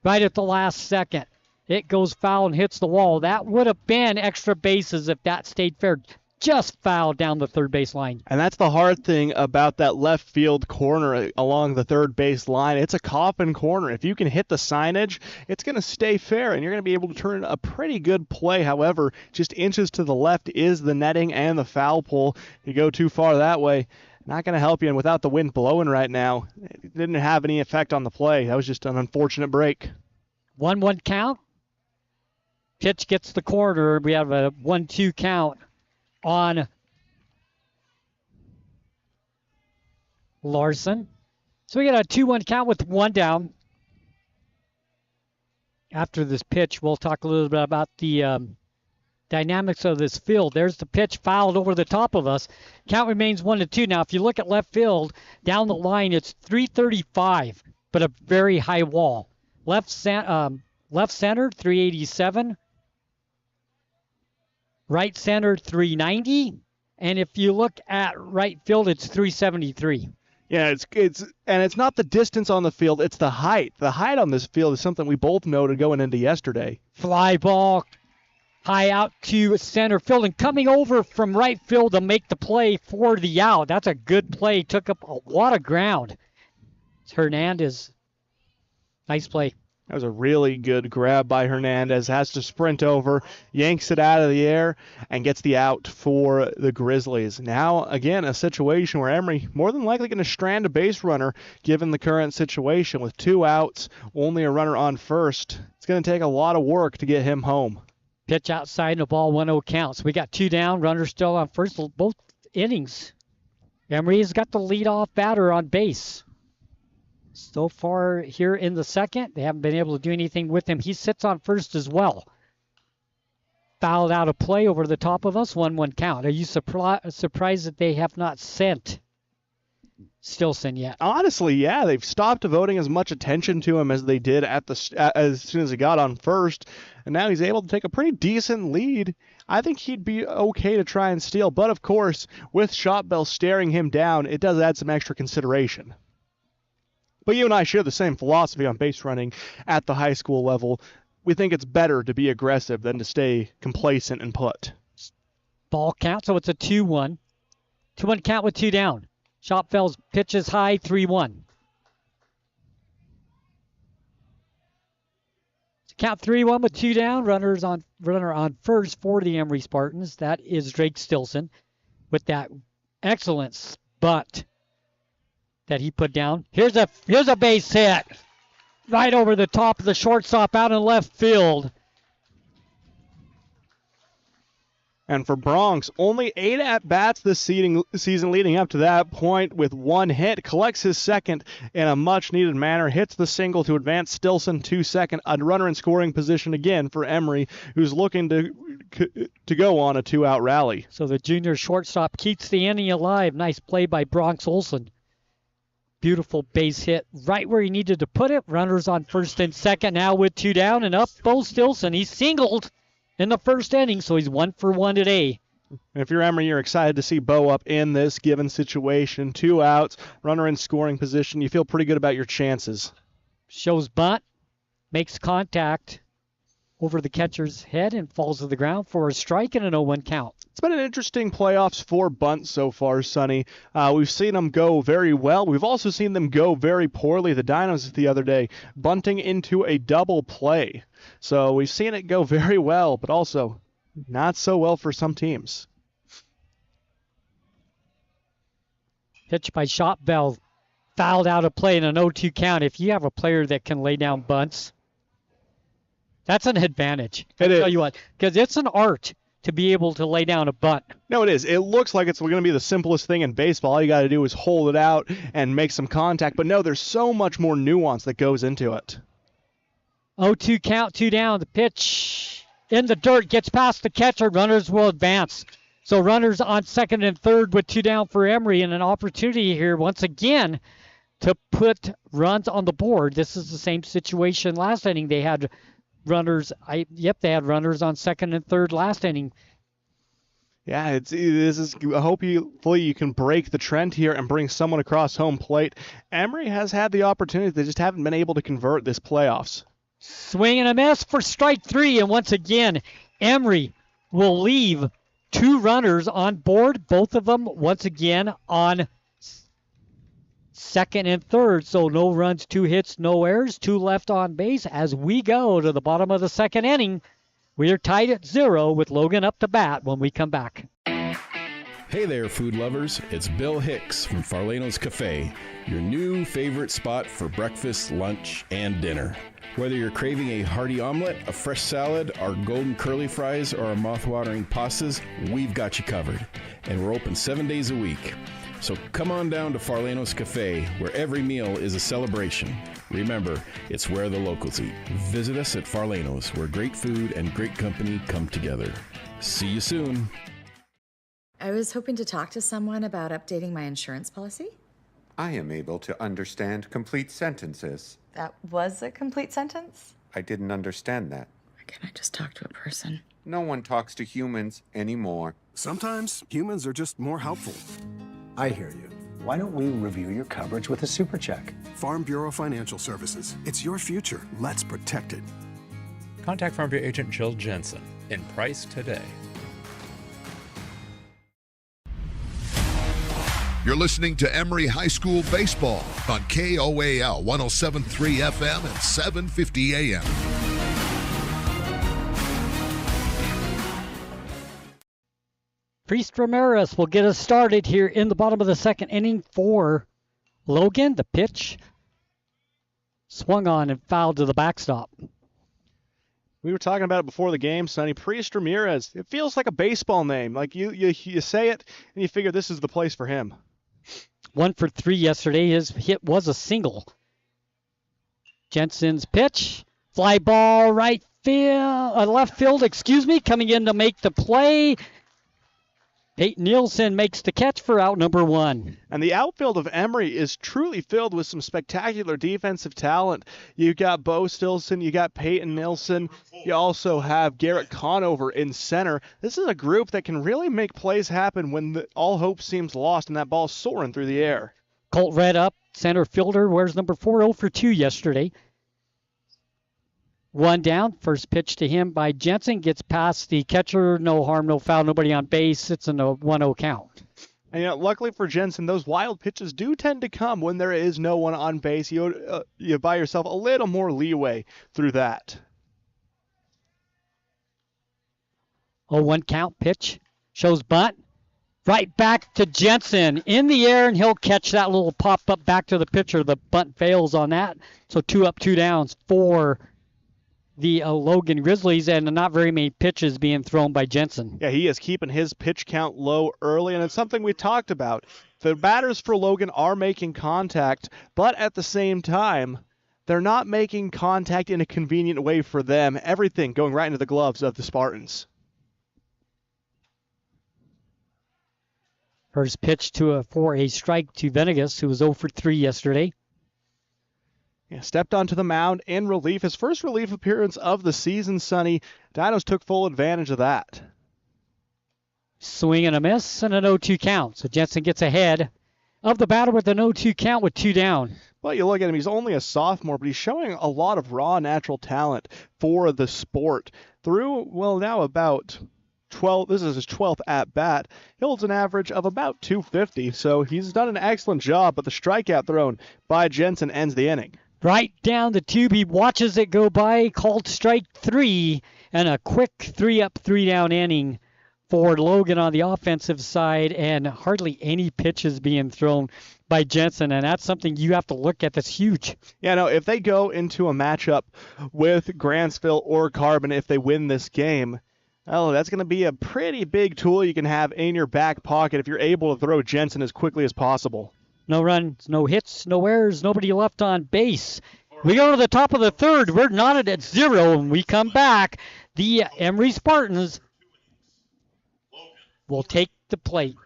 Right at the last second. It goes foul and hits the wall. That would have been extra bases if that stayed fair. Just fouled down the third base line. And that's the hard thing about that left field corner along the third base line. It's a coffin corner. If you can hit the signage, it's going to stay fair, and you're going to be able to turn a pretty good play. However, just inches to the left is the netting and the foul pole. If you go too far that way, not going to help you. And without the wind blowing right now, it didn't have any effect on the play. That was just an unfortunate break. 1-1 count. Pitch gets the corner. We have a 1-2 count on Larson. So we got a 2-1 count with one down. After this pitch, we'll talk a little bit about the dynamics of this field. There's the pitch fouled over the top of us. Count remains 1-2. Now, if you look at left field, down the line, it's 335, but a very high wall. Left center, 387. Right center, 390. And if you look at right field, it's 373. Yeah, it's not the distance on the field, it's the height. The height on this field is something we both noted going into yesterday. Fly ball high out to center field, and coming over from right field to make the play for the out. That's a good play. Took up a lot of ground. It's Hernandez. Nice play. That was a really good grab by Hernandez. Has to sprint over, yanks it out of the air, and gets the out for the Grizzlies. Now, again, a situation where Emery more than likely going to strand a base runner given the current situation. With 2 outs, only a runner on first. It's going to take a lot of work to get him home. Pitch outside and a ball, 1-0 counts. We got 2 down, runner still on first, both innings. Emery's got the leadoff batter on base. So far here in the second, they haven't been able to do anything with him. He sits on first as well. Fouled out of play over the top of us, 1-1 count. Are you surprised that they have not sent Stilson yet? Honestly, yeah. They've stopped devoting as much attention to him as they did as soon as he got on first. And now he's able to take a pretty decent lead. I think he'd be okay to try and steal. But, of course, with Shot Bell staring him down, it does add some extra consideration. But you and I share the same philosophy on base running at the high school level. We think it's better to be aggressive than to stay complacent and put. Ball count, so it's a 2-1. 2-1 count with 2 down. Shopfell's pitches high, 3-1. Count 3-1 with 2 down. Runner on first for the Emery Spartans. That is Drake Stilson with that excellent bunt that he put down. Here's a base hit right over the top of the shortstop out in left field. And for Bronx, only 8 at-bats this season leading up to that point with 1 hit. Collects his second in a much-needed manner. Hits the single to advance Stilson to second. A runner in scoring position again for Emery, who's looking to go on a 2-out rally. So the junior shortstop keeps the inning alive. Nice play by Bronx Olson. Beautiful base hit right where he needed to put it. Runners on first and second now with 2 down, and up Bo Stilson. He singled in the first inning, so he's 1 for 1 today. If you're Emery, you're excited to see Bo up in this given situation. 2 outs, runner in scoring position. You feel pretty good about your chances. Shows bunt, makes contact over the catcher's head and falls to the ground for a strike and an 0-1 count. It's been an interesting playoffs for bunt so far, Sonny. We've seen them go very well. We've also seen them go very poorly. The Dinos the other day bunting into a double play. So we've seen it go very well, but also not so well for some teams. Pitch by Shotbell. Fouled out of play in an 0-2 count. If you have a player that can lay down bunts, that's an advantage. I'll tell you what, because it's an art to be able to lay down a bunt. No, it is. It looks like it's going to be the simplest thing in baseball. All you got to do is hold it out and make some contact. But no, there's so much more nuance that goes into it. 0-2 count, 2 down. The pitch in the dirt gets past the catcher. Runners will advance. So runners on second and third with 2 down for Emery, and an opportunity here once again to put runs on the board. This is the same situation last inning. They had runners. They had runners on second and third last inning. Yeah, hopefully you can break the trend here and bring someone across home plate. Emery has had the opportunity. They just haven't been able to convert this playoffs. Swing and a miss for strike 3, and once again, Emery will leave 2 runners on board, both of them once again on second and third. So no runs, 2 hits, no errors, 2 left on base as we go to the bottom of the second inning. We are tied at 0 with Logan up to bat when we come back. Hey there, food lovers. It's Bill Hicks from Farlano's Cafe, your new favorite spot for breakfast, lunch, and dinner. Whether you're craving a hearty omelet, a fresh salad, our golden curly fries, or our mouth-watering pastas, we've got you covered. And we're open 7 days a week. So come on down to Farlano's Cafe, where every meal is a celebration. Remember, it's where the locals eat. Visit us at Farlano's, where great food and great company come together. See you soon. I was hoping to talk to someone about updating my insurance policy. I am able to understand complete sentences. That was a complete sentence? I didn't understand that. Why can't I just talk to a person? No one talks to humans anymore. Sometimes humans are just more helpful. I hear you. Why don't we review your coverage with a super check? Farm Bureau Financial Services. It's your future. Let's protect it. Contact Farm Bureau agent Jill Jensen in Price today. You're listening to Emery High School Baseball on KOAL 107.3 FM and 750 AM. Priest Ramirez will get us started here in the bottom of the second inning for Logan. The pitch swung on and fouled to the backstop. We were talking about it before the game, Sonny. Priest Ramirez. It feels like a baseball name. Like you say it and you figure this is the place for him. 1 for 3 yesterday. His hit was a single. Jensen's pitch. Fly ball left field, coming in to make the play. Peyton Nielsen makes the catch for out number 1. And the outfield of Emery is truly filled with some spectacular defensive talent. You got Bo Stilson, you got Peyton Nielsen, you also have Garrett Conover in center. This is a group that can really make plays happen when all hope seems lost and that ball's soaring through the air. Colt Red up, center fielder, wears number 4, 0 for 2 yesterday. 1 down, first pitch to him by Jensen, gets past the catcher, no harm, no foul, nobody on base, it's in a 1-0 count. And luckily for Jensen, those wild pitches do tend to come when there is no one on base. You buy yourself a little more leeway through that. 0-1 count, pitch, shows bunt, right back to Jensen, in the air, and he'll catch that little pop-up back to the pitcher. The bunt fails on that, so 2 up, 2 downs for the Logan Grizzlies, and not very many pitches being thrown by Jensen. Yeah, he is keeping his pitch count low early, and it's something we talked about. The batters for Logan are making contact, but at the same time, they're not making contact in a convenient way for them. Everything going right into the gloves of the Spartans. First pitch for a strike to Venegas, who was 0 for 3 yesterday. Yeah, stepped onto the mound in relief. His first relief appearance of the season, Sonny. Dinos took full advantage of that. Swing and a miss and an 0-2 count. So Jensen gets ahead of the batter with an 0-2 count with 2 down. Well, you look at him, he's only a sophomore, but he's showing a lot of raw natural talent for the sport. Through, now about 12, this is his 12th at-bat. He holds an average of about 250, so he's done an excellent job, but the strikeout thrown by Jensen ends the inning. Right down the tube, he watches it go by, called strike 3, and a quick 3 up, 3 down inning for Logan on the offensive side, and hardly any pitches being thrown by Jensen, and that's something you have to look at that's huge. Yeah, no, if they go into a matchup with Grantsville or Carbon, if they win this game, oh, that's going to be a pretty big tool you can have in your back pocket if you're able to throw Jensen as quickly as possible. No runs, no hits, no errors, nobody left on base. We go to the top of the third. We're knotted at 0, and we come back. The Emery Spartans will take the plate.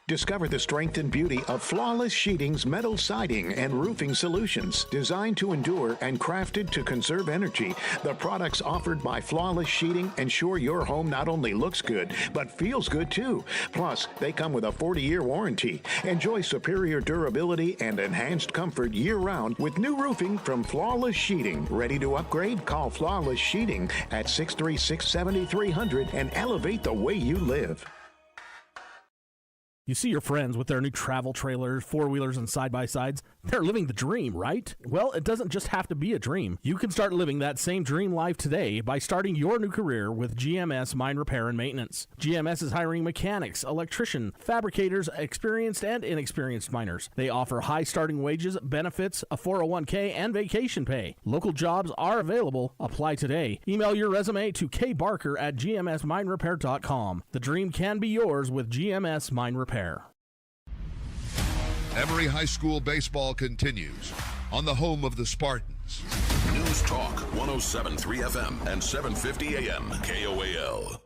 Discover the strength and beauty of Flawless Sheeting's metal siding and roofing solutions. Designed to endure and crafted to conserve energy, the products offered by Flawless Sheeting ensure your home not only looks good, but feels good too. Plus, they come with a 40-year warranty. Enjoy superior durability and enhanced comfort year-round with new roofing from Flawless Sheeting. Ready to upgrade? Call Flawless Sheeting at 636-7300 and elevate the way you live. You see your friends with their new travel trailers, four-wheelers, and side-by-sides. They're living the dream, right? Well, it doesn't just have to be a dream. You can start living that same dream life today by starting your new career with GMS Mine Repair and Maintenance. GMS is hiring mechanics, electricians, fabricators, experienced and inexperienced miners. They offer high starting wages, benefits, a 401k, and vacation pay. Local jobs are available. Apply today. Email your resume to kbarker@gmsminerepair.com. The dream can be yours with GMS Mine Repair. Emery High School baseball continues on the home of the Spartans. News Talk 107.3 FM and 750 AM KOAL.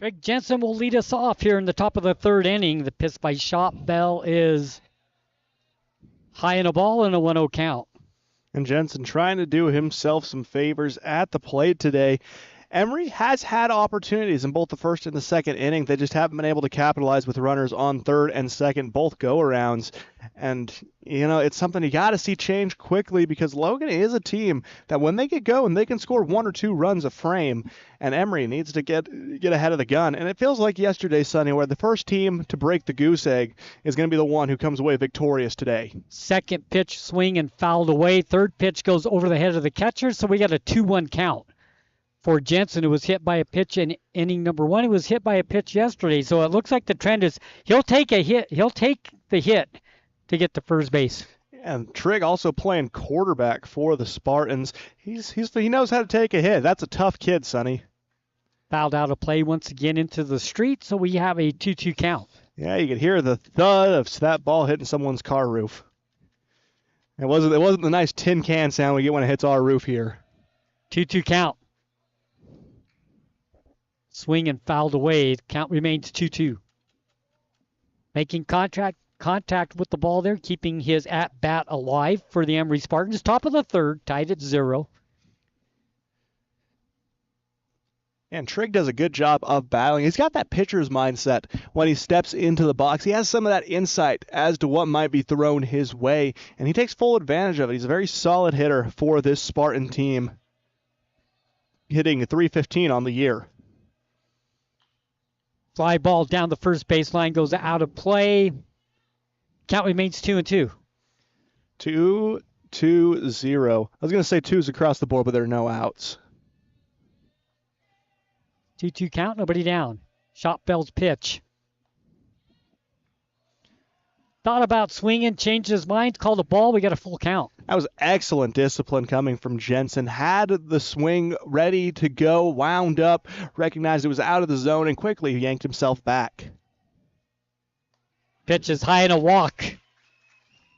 Greg Jensen will lead us off here in the top of the third inning. The pitch by Shop Bell is high in a ball and a 1-0 count. And Jensen trying to do himself some favors at the plate today. Emery has had opportunities in both the first and the second inning. They just haven't been able to capitalize with runners on third and second, both go-arounds. And, you know, it's something you got to see change quickly because Logan is a team that when they get going, they can score 1 or 2 runs a frame. And Emery needs to get ahead of the gun. And it feels like yesterday, Sonny, where the first team to break the goose egg is going to be the one who comes away victorious today. Second pitch swing and fouled away. Third pitch goes over the head of the catcher, so we got a 2-1 count. For Jensen, who was hit by a pitch in inning number 1, he was hit by a pitch yesterday. So it looks like the trend is he'll take a hit. He'll take the hit to get to first base. And Trigg also playing quarterback for the Spartans. He knows how to take a hit. That's a tough kid, Sonny. Fouled out of play once again into the street, so we have a 2-2 count. Yeah, you could hear the thud of that ball hitting someone's car roof. It wasn't the nice tin can sound we get when it hits our roof here. 2-2 count. Swing and fouled away. Count remains 2-2. Making contact with the ball there, keeping his at-bat alive for the Emery Spartans. Top of the third, tied at 0. And Trigg does a good job of battling. He's got that pitcher's mindset when he steps into the box. He has some of that insight as to what might be thrown his way, and he takes full advantage of it. He's a very solid hitter for this Spartan team, hitting .315 on the year. Fly ball down the first baseline, goes out of play. Count remains 2-2. 2-0. I was going to say 2s across the board, but there are no outs. 2-2 count, nobody down. Shop Bell's pitch. Thought about swinging, changed his mind, called a ball. We got a full count. That was excellent discipline coming from Jensen. Had the swing ready to go, wound up, recognized it was out of the zone, and quickly yanked himself back. Pitch is high and a walk.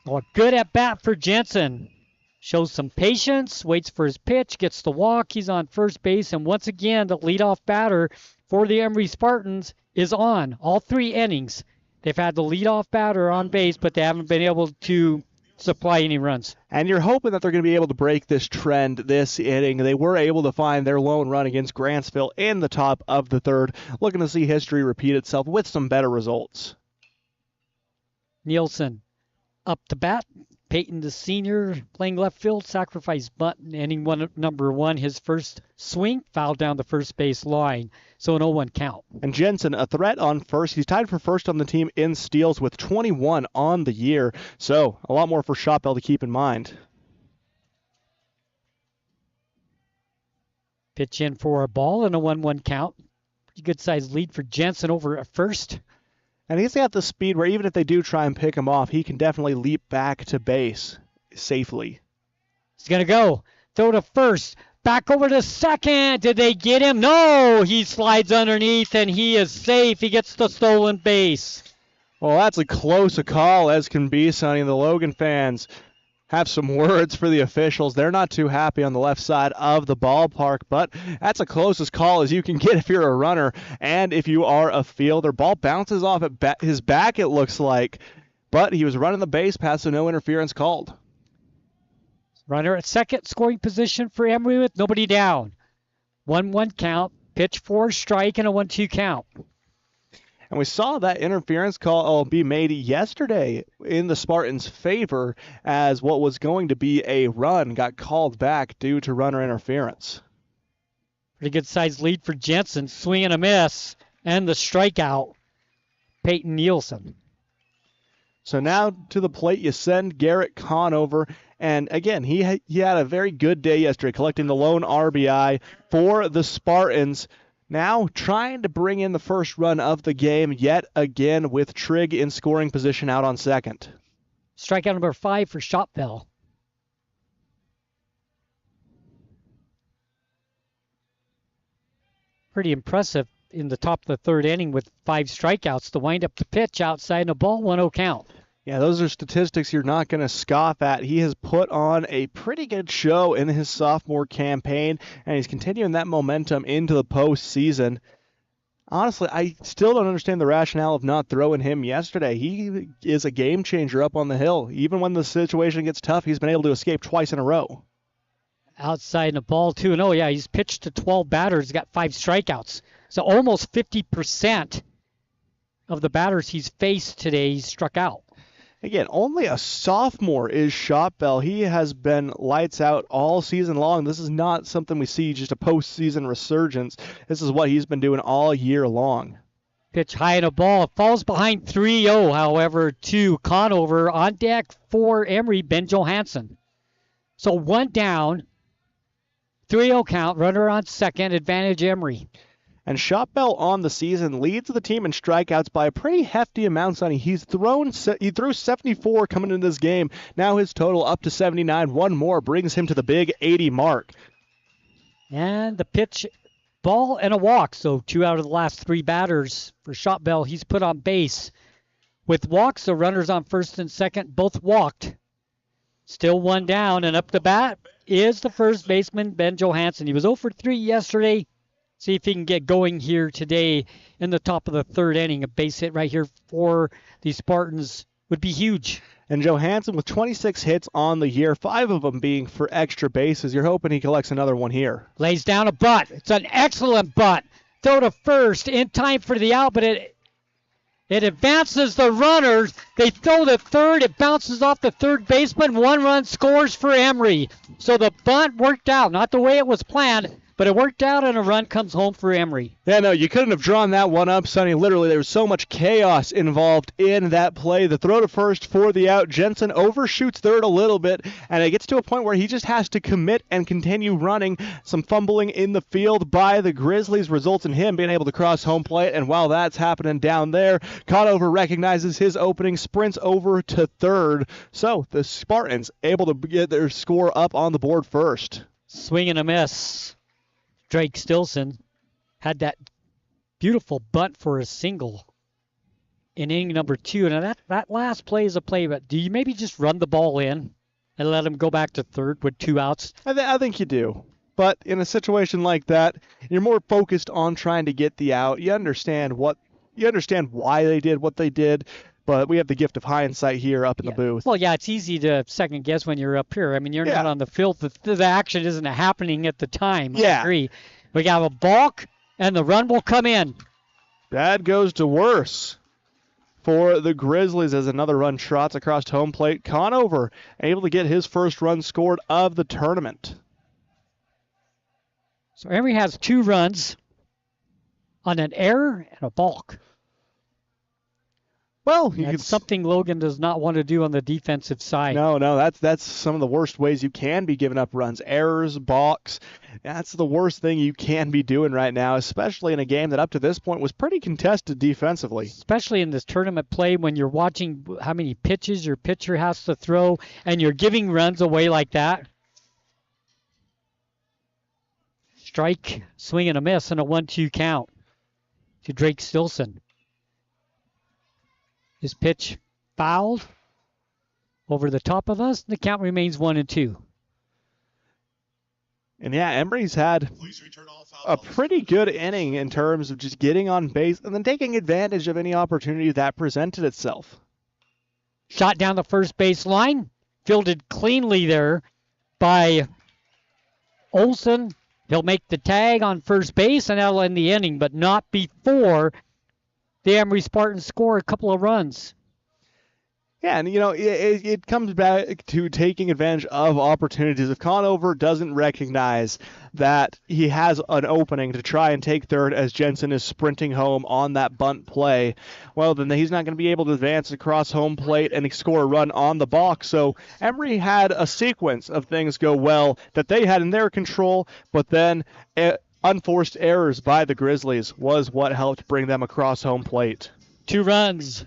Well, good at bat for Jensen. Shows some patience, waits for his pitch, gets the walk. He's on first base, and once again, the leadoff batter for the Emery Spartans is on all 3 innings. They've had the leadoff batter on base, but they haven't been able to supply any runs. And you're hoping that they're going to be able to break this trend this inning. They were able to find their lone run against Grantsville in the top of the third. Looking to see history repeat itself with some better results. Nielsen up to bat. Peyton, the senior, playing left field, sacrifice bunt, inning number 1. His first swing, fouled down the first base line. So an 0-1 count. And Jensen, a threat on first. He's tied for first on the team in steals with 21 on the year. So a lot more for Shop Bell to keep in mind. Pitch in for a ball and a 1-1 count. Good sized lead for Jensen over at first. And he's got the speed where even if they do try and pick him off, he can definitely leap back to base safely. He's going to go. Throw to first. Back over to second. Did they get him? No. He slides underneath, and he is safe. He gets the stolen base. Well, that's as close a call as can be, Sonny. The Logan fans have some words for the officials. They're not too happy on the left side of the ballpark, but that's the closest call as you can get if you're a runner and if you are a fielder. Ball bounces off at his back, it looks like, but he was running the base path, so no interference called. Runner at second, scoring position for Emery with nobody down. 1-1 count, pitch for strike, and a 1-2 count. And we saw that interference call be made yesterday in the Spartans' favor as what was going to be a run got called back due to runner interference. Pretty good sized lead for Jensen. Swing and a miss. And the strikeout, Peyton Nielsen. So now to the plate you send Garrett Conover. And again, he had a very good day yesterday, collecting the lone RBI for the Spartans. Now trying to bring in the first run of the game yet again with Trigg in scoring position out on second. Strikeout number 5 for Shopville. Pretty impressive in the top of the third inning with 5 strikeouts to wind up the pitch outside and a ball, 1-0 count. Yeah, those are statistics you're not going to scoff at. He has put on a pretty good show in his sophomore campaign, and he's continuing that momentum into the postseason. Honestly, I still don't understand the rationale of not throwing him yesterday. He is a game changer up on the hill. Even when the situation gets tough, he's been able to escape twice in a row. Outside and a ball, 2-0. Yeah, he's pitched to 12 batters, got 5 strikeouts. So almost 50% of the batters he's faced today, he's struck out. Again, only a sophomore is Shopville. He has been lights out all season long. This is not something we see just a postseason resurgence. This is what he's been doing all year long. Pitch high and a ball. Falls behind 3-0, however, to Conover. On deck for Emery, Ben Johansson. So 1 down, 3-0 count. Runner on second, advantage Emery. And Shopville on the season leads the team in strikeouts by a pretty hefty amount, Sonny. He threw 74 coming into this game. Now his total up to 79. One more brings him to the big 80 mark. And the pitch, ball and a walk. So 2 out of the last 3 batters for Shopville he's put on base. With walks, the runners on first and second both walked. Still 1 down, and up the bat is the first baseman, Ben Johansson. He was 0 for 3 yesterday. See if he can get going here today in the top of the third inning. A base hit right here for the Spartans would be huge. And Johansson with 26 hits on the year, 5 of them being for extra bases. You're hoping he collects another one here. Lays down a butt. It's an excellent butt. Throw to first in time for the out, but it advances the runners. They throw to third. It bounces off the third baseman. 1 run scores for Emery. So the bunt worked out. Not the way it was planned, but it worked out, and a run comes home for Emery. Yeah, no, you couldn't have drawn that one up, Sonny. Literally, there was so much chaos involved in that play. The throw to first for the out. Jensen overshoots third a little bit, and it gets to a point where he just has to commit and continue running. Some fumbling in the field by the Grizzlies results in him being able to cross home plate, and while that's happening down there, Conover recognizes his opening, sprints over to third. So the Spartans able to get their score up on the board first. Swing and a miss. Drake Stilson had that beautiful bunt for a single in inning number 2. And that last play is a play, but do you maybe just run the ball in and let him go back to third with 2 outs? I think you do. But in a situation like that, you're more focused on trying to get the out. You understand why they did what they did. But we have the gift of hindsight here up in the booth. Well, yeah, it's easy to second guess when you're up here. I mean, you're not on the field. The action isn't happening at the time. Yeah. I agree. We have a balk, and the run will come in. Bad goes to worse for the Grizzlies as another run trots across home plate. Conover able to get his first run scored of the tournament. So Emery has 2 runs on an error and a balk. Well, that's something Logan does not want to do on the defensive side. No, that's some of the worst ways you can be giving up runs. Errors, balks. That's the worst thing you can be doing right now, especially in a game that up to this point was pretty contested defensively. Especially in this tournament play when you're watching how many pitches your pitcher has to throw and you're giving runs away like that. Strike, swing and a miss, and a 1-2 count to Drake Stilson. His pitch fouled over the top of us. The count remains 1-2. And yeah, Emery's had a pretty good inning in terms of just getting on base and then taking advantage of any opportunity that presented itself. Shot down the first base line. Fielded cleanly there by Olsen. He'll make the tag on first base and that'll end the inning, but not before the Emery Spartans score a couple of runs. Yeah, and it comes back to taking advantage of opportunities. If Conover doesn't recognize that he has an opening to try and take third as Jensen is sprinting home on that bunt play, well, then he's not going to be able to advance across home plate and score a run on the box. So Emery had a sequence of things go well that they had in their control, but then unforced errors by the Grizzlies was what helped bring them across home plate. 2 runs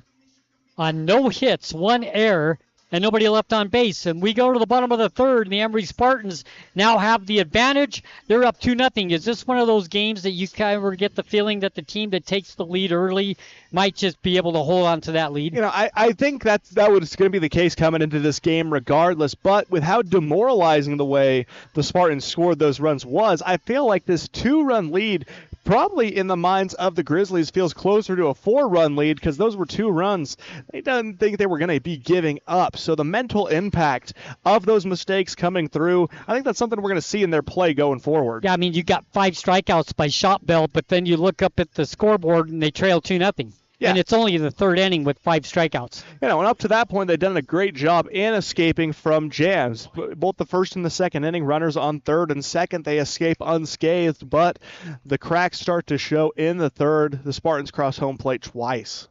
on no hits, 1 error, and nobody left on base. And we go to the bottom of the third, and the Emery Spartans now have the advantage. They're up 2-0. Is this one of those games that you kind of get the feeling that the team that takes the lead early might just be able to hold on to that lead? I think that was going to be the case coming into this game regardless, but with how demoralizing the way the Spartans scored those runs was, I feel like this 2-run lead probably in the minds of the Grizzlies feels closer to a 4-run lead because those were 2 runs they didn't think they were going to be giving up. So the mental impact of those mistakes coming through, I think that's something we're going to see in their play going forward. Yeah, I mean, you got 5 strikeouts by Shotbelt, but then you look up at the scoreboard and they trail 2-0. Yeah. And it's only the 3rd inning with 5 strikeouts. And up to that point, they've done a great job in escaping from jams. Both the 1st and the 2nd inning, runners on 3rd and 2nd, they escape unscathed, but the cracks start to show in the 3rd. The Spartans cross home plate twice.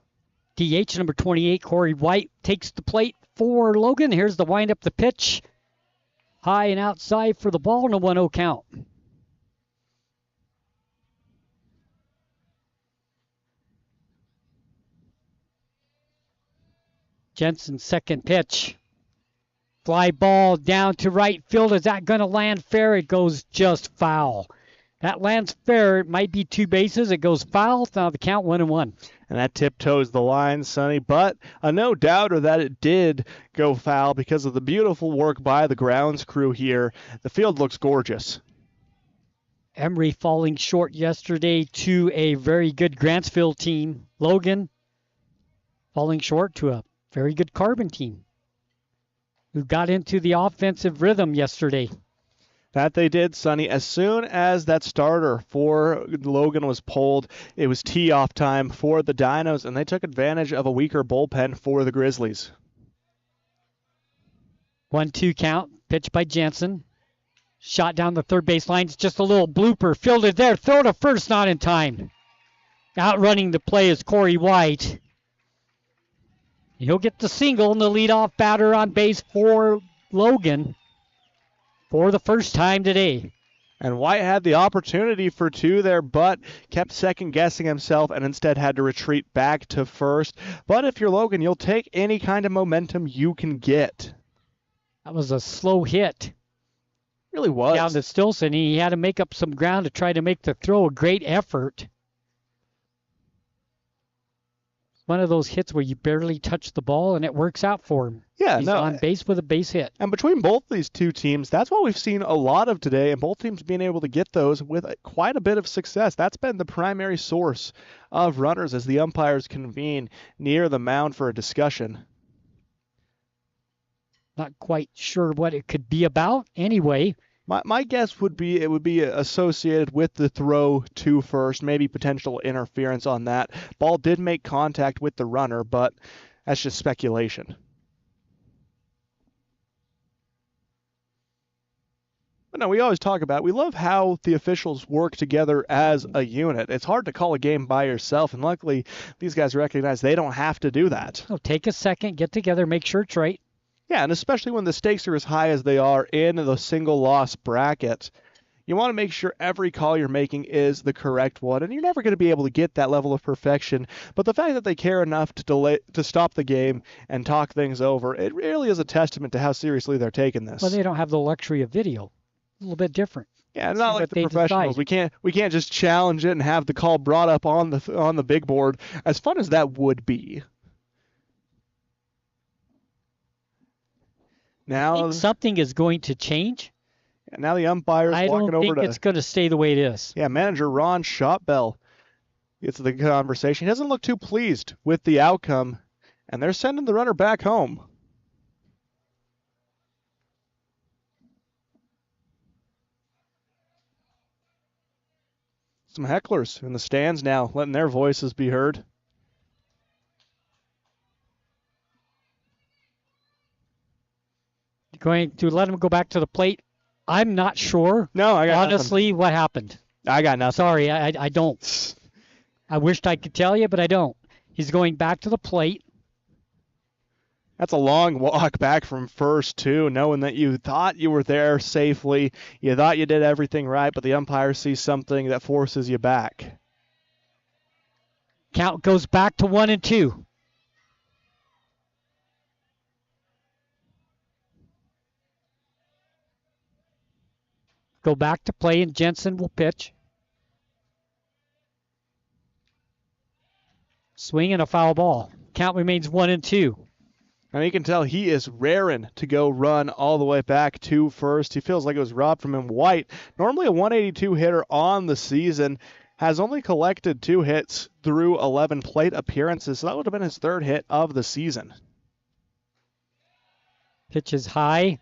DH number 28, Corey White, takes the plate for Logan. Here's the wind-up, the pitch. High and outside for the ball, and a 1-0 count. Jensen's second pitch. Fly ball down to right field. Is that going to land fair? It goes just foul. That lands fair. It might be 2 bases. It goes foul. Now the count 1-1. And that tiptoes the line, Sonny, but a no doubter that it did go foul because of the beautiful work by the grounds crew here. The field looks gorgeous. Emery falling short yesterday to a very good Grantsville team. Logan falling short to a very good Carbon team who got into the offensive rhythm yesterday. That they did, Sonny. As soon as that starter for Logan was pulled, it was tee-off time for the Dinos, and they took advantage of a weaker bullpen for the Grizzlies. 1-2 count, pitch by Jensen. Shot down the third base line. It's just a little blooper. Fielded there. Throw to first, not in time. Outrunning the play is Corey White. He'll get the single and the leadoff batter on base for Logan for the first time today. And White had the opportunity for 2 there, but kept second-guessing himself and instead had to retreat back to first. But if you're Logan, you'll take any kind of momentum you can get. That was a slow hit. Really was. Down to Stilson. He had to make up some ground to try to make the throw. A great effort. One of those hits where you barely touch the ball and it works out for him. Yeah, He's on base with a base hit. And between both these 2 teams, that's what we've seen a lot of today, and both teams being able to get those with quite a bit of success. That's been the primary source of runners as the umpires convene near the mound for a discussion. Not quite sure what it could be about. Anyway, My guess would be it would be associated with the throw to first, maybe potential interference on that. Ball did make contact with the runner, but that's just speculation. But no, we always talk about, we love how the officials work together as a unit. It's hard to call a game by yourself, and luckily these guys recognize they don't have to do that. So take a second, get together, make sure it's right. Yeah, and especially when the stakes are as high as they are in the single loss bracket, you want to make sure every call you're making is the correct one, and you're never going to be able to get that level of perfection. But the fact that they care enough to stop the game and talk things over, it really is a testament to how seriously they're taking this. Well, they don't have the luxury of video. A little bit different. Yeah, it's not like the professionals. We can't just challenge it and have the call brought up on the big board. As fun as that would be. Now I think something is going to change. And now the umpire's walking over to... I don't think it's going to stay the way it is. Yeah, manager Ron Shotbell gets the conversation. He doesn't look too pleased with the outcome, and they're sending the runner back home. Some hecklers in the stands now, letting their voices be heard. Going to let him go back to the plate? I'm not sure. No, I got honestly nothing. What happened. I got nothing. Sorry, I don't. I wished I could tell you, but I don't. He's going back to the plate. That's a long walk back from first, too, knowing that you thought you were there safely. You thought you did everything right, but the umpire sees something that forces you back. Count goes back to 1-2. Go back to play, and Jensen will pitch. Swing and a foul ball. Count remains 1-2. And you can tell he is raring to go run all the way back to first. He feels like it was robbed from him. White, normally a 182 hitter on the season, has only collected 2 hits through 11 plate appearances, so that would have been his 3rd hit of the season. Pitch is high.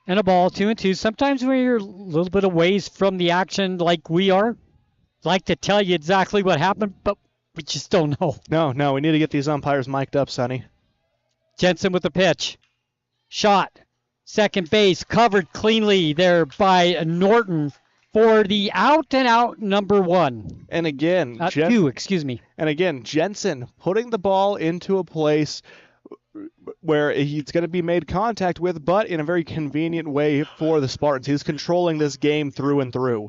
And a ball, 2-2. Sometimes when you're a little bit away from the action like we are, like to tell you exactly what happened, but we just don't know. No, we need to get these umpires mic'd up, Sonny. Jensen with the pitch. Shot. Second base, covered cleanly there by Norton for the out-and-out number 1. And again, 2, excuse me. And again, Jensen putting the ball into a place where he's going to be made contact with, but in a very convenient way for the Spartans. He's controlling this game through and through.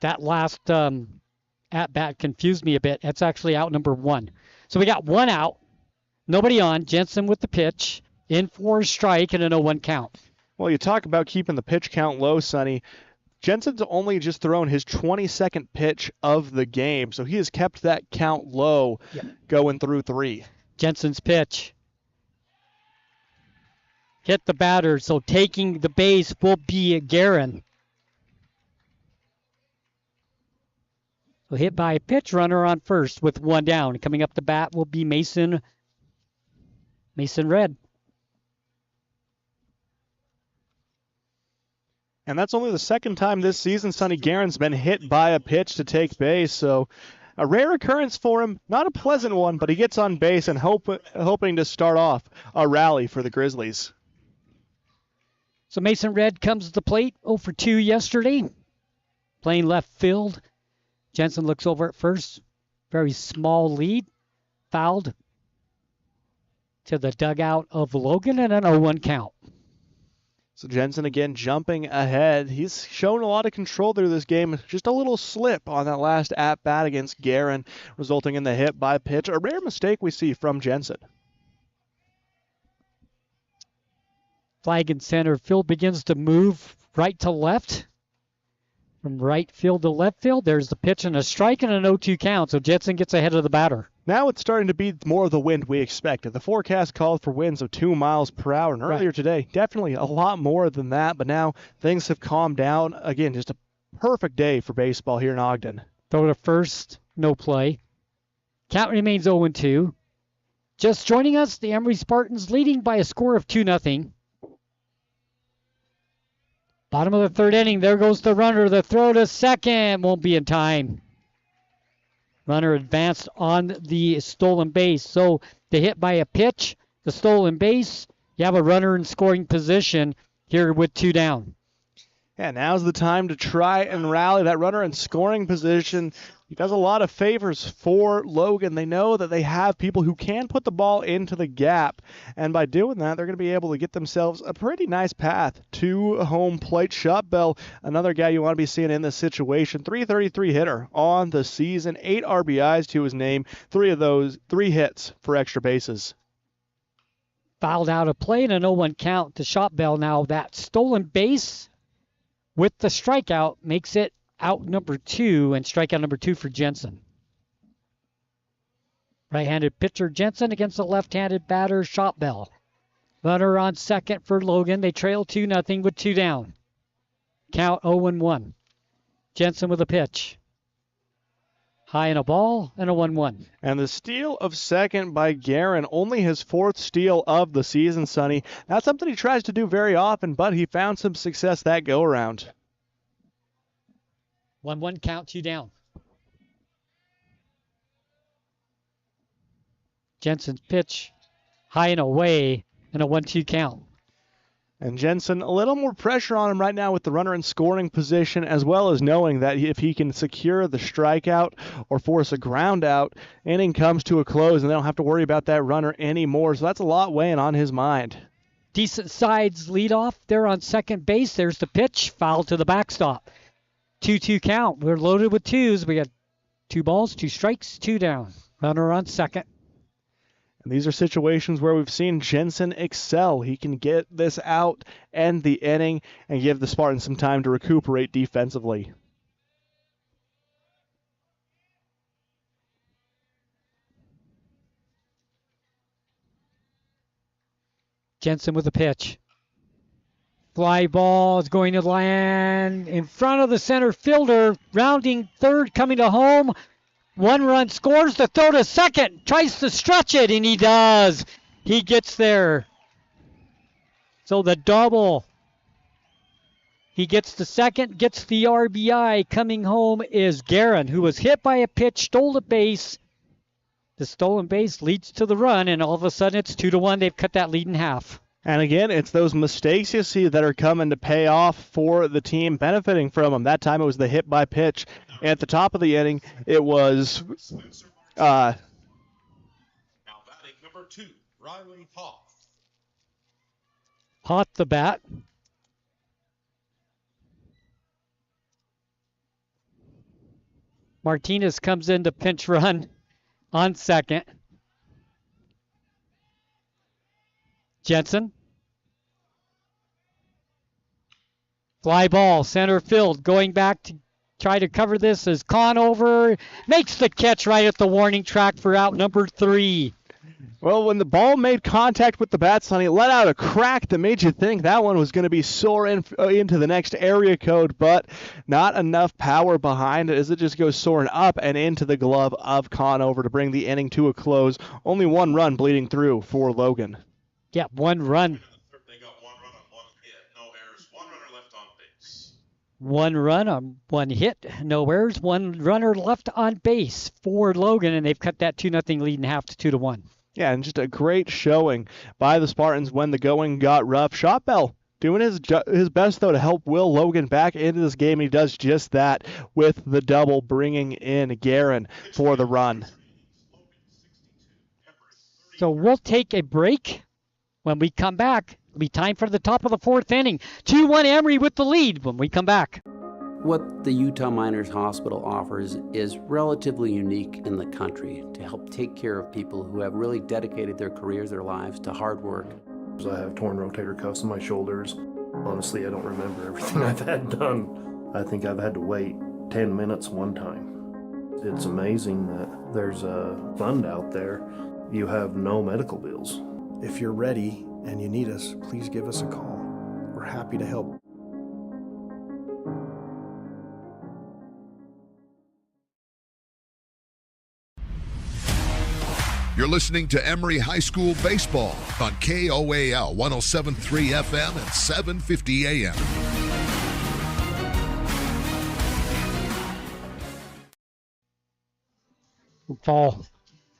That last at-bat confused me a bit. That's actually out number 1. So we got 1 out, nobody on. Jensen with the pitch, in for a strike and an 0-1 count. Well, you talk about keeping the pitch count low, Sonny. Jensen's only just thrown his 22nd pitch of the game, so he has kept that count low going through 3. Jensen's pitch. Hit the batter, so taking the base will be Guerin. So hit by a pitch runner on first with 1 down. Coming up the bat will be Mason Red. And that's only the 2nd time this season Sonny Guerin's been hit by a pitch to take base. So a rare occurrence for him. Not a pleasant one, but he gets on base and hoping to start off a rally for the Grizzlies. So Mason Red comes to the plate. 0 for 2 yesterday. Playing left field. Jensen looks over at first. Very small lead. Fouled to the dugout of Logan and an 0-1 count. So Jensen again jumping ahead. He's shown a lot of control through this game. Just a little slip on that last at-bat against Guerin, resulting in the hit by pitch. A rare mistake we see from Jensen. Flag in center field begins to move right to left. From right field to left field, there's the pitch and a strike and an 0-2 count. So Jensen gets ahead of the batter. Now it's starting to be more of the wind we expected. The forecast called for winds of 2 miles per hour. And earlier today, definitely a lot more than that. But now things have calmed down. Again, just a perfect day for baseball here in Ogden. Throw to first, no play. Count remains 0-2. Just joining us, the Emery Spartans leading by a score of 2-0. Bottom of the 3rd inning, there goes the runner. The throw to second won't be in time. Runner advanced on the stolen base. So the hit by a pitch, the stolen base, you You have a runner in scoring position here with 2 down. Yeah, now's the time to try and rally that runner in scoring position. He does a lot of favors for Logan. They know that they have people who can put the ball into the gap, and by doing that, they're going to be able to get themselves a pretty nice path to home plate. Shotbell, another guy you want to be seeing in this situation. 333 hitter on the season, 8 RBIs to his name, 3 of those, 3 hits for extra bases. Fouled out of play and a 0-1 count to Shotbell. Now that stolen base with the strikeout makes it out number 2 and strikeout number 2 for Jensen. Right-handed pitcher Jensen against the left-handed batter Shotbell. Runner on second for Logan. They trail 2-0 with 2 down. Count 0-1. Jensen with a pitch. High in a ball and a 1-1. And the steal of second by Guerin, only his 4th steal of the season, Sonny. Not something he tries to do very often, but he found some success that go-around. 1-1 count, 2 down. Jensen's pitch, high and away, and a 1-2 count. And Jensen, a little more pressure on him right now with the runner in scoring position, as well as knowing that if he can secure the strikeout or force a ground out, inning comes to a close, and they don't have to worry about that runner anymore. So that's a lot weighing on his mind. Decent sides lead off. They're on second base. There's the pitch, foul to the backstop. 2-2 count. We're loaded with 2s. We got 2 balls, 2 strikes, 2 down. Runner on second. And these are situations where we've seen Jensen excel. He can get this out, end the inning, and give the Spartans some time to recuperate defensively. Jensen with a pitch. Fly ball is going to land in front of the center fielder. Rounding third, coming to home. 1 run scores, the throw to second, tries to stretch it, and he does. He gets there. So the double. He gets the second, gets the RBI. Coming home is Guerin, who was hit by a pitch, stole the base. The stolen base leads to the run, and all of a sudden it's 2-1. They've cut that lead in half. And again, it's those mistakes you see that are coming to pay off for the team, benefiting from them. That time it was the hit by pitch. At the top of the inning, it was now batting number 2, Riley Hoff. Hoff the bat. Martinez comes in to pinch run on second. Jensen. Fly ball, center field, going back to try to cover this as Conover makes the catch right at the warning track for out number 3. Well, when the ball made contact with the bat, Sonny, it let out a crack that made you think that one was going to be soaring into the next area code, but not enough power behind it as it just goes soaring up and into the glove of Conover to bring the inning to a close. Only 1 run bleeding through for Logan. Yeah, 1 run. They got 1 run on 1 hit, no errors, 1 runner left on base. 1 run on 1 hit, no errors, 1 runner left on base for Logan, and they've cut that 2-0 lead in half to 2-1. Yeah, and just a great showing by the Spartans when the going got rough. Shotbell doing his best, though, to help will Logan back into this game. He does just that with the double, bringing in Guerin for the run. So we'll take a break. When we come back, it'll be time for the top of the 4th inning. 2-1 Emery with the lead when we come back. What the Utah Miners Hospital offers is relatively unique in the country to help take care of people who have really dedicated their careers, their lives to hard work. I have torn rotator cuffs in my shoulders. Honestly, I don't remember everything I've had done. I think I've had to wait 10 minutes one time. It's amazing that there's a fund out there. You have no medical bills. If you're ready and you need us, please give us a call. We're happy to help. You're listening to Emery High School Baseball on KOAL 107.3 FM and 750 AM. Fall.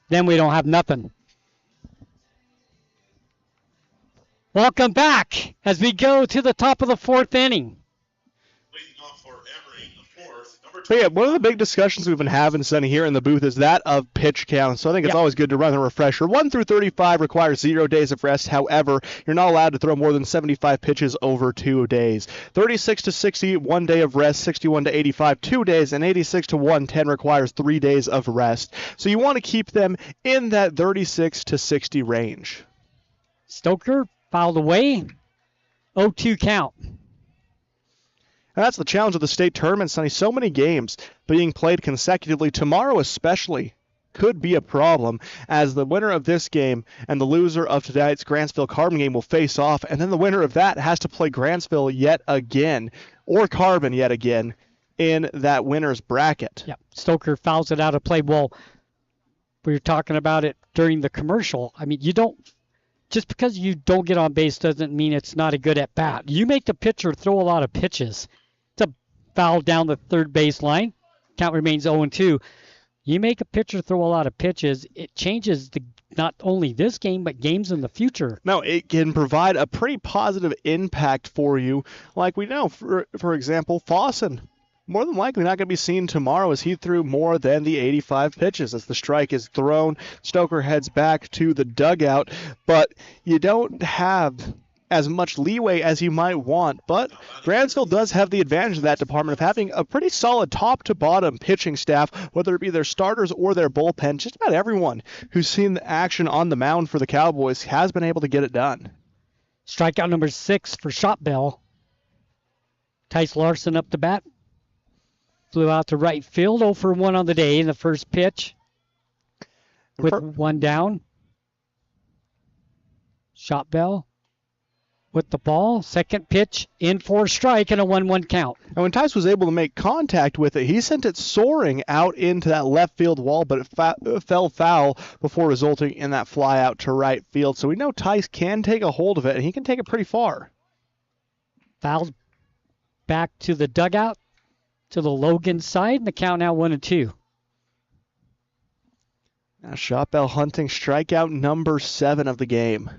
Then we don't have nothing. Welcome back as we go to the top of the fourth inning. So yeah, one of the big discussions we've been having, Sonny, here in the booth is that of pitch count. So I think it's always good to run a refresher. 1 through 35 requires 0 days of rest. However, you're not allowed to throw more than 75 pitches over 2 days. 36 to 60, 1 day of rest. 61 to 85, 2 days. And 86 to 110 requires 3 days of rest. So you want to keep them in that 36 to 60 range. Stoker fouled away. 0-2 count. And that's the challenge of the state tournament, Sonny. So many games being played consecutively. Tomorrow especially could be a problem, as the winner of this game and the loser of tonight's Grantsville-Carbon game will face off, and then the winner of that has to play Grantsville yet again, or Carbon yet again, in that winner's bracket. Yeah, Stoker fouls it out of play. Well, we were talking about it during the commercial. I mean, just because you don't get on base doesn't mean it's not a good at bat. You make the pitcher throw a lot of pitches. It's a foul down the third baseline. Count remains 0-2. You make a pitcher throw a lot of pitches, it changes not only this game, but games in the future. No, it can provide a pretty positive impact for you. Like we know, for example, Fawson, more than likely not going to be seen tomorrow as he threw more than the 85 pitches. As the strike is thrown, Stoker heads back to the dugout, but you don't have as much leeway as you might want. But Grantsville does have the advantage of that department of having a pretty solid top-to-bottom pitching staff, whether it be their starters or their bullpen. Just about everyone who's seen the action on the mound for the Cowboys has been able to get it done. Strikeout number 6 for Shotbell. Tice Larson up to bat. Flew out to right field, 0 for 1 on the day in the first pitch. With 1 down. Shotbell with the ball. Second pitch in for a strike and a 1-1 count. And when Tice was able to make contact with it, he sent it soaring out into that left field wall, but it fell foul before resulting in that fly out to right field. So we know Tice can take a hold of it, and he can take it pretty far. Fouls back to the dugout, to the Logan side, and the count now 1-2. Now Shotbell hunting strikeout number 7 of the game.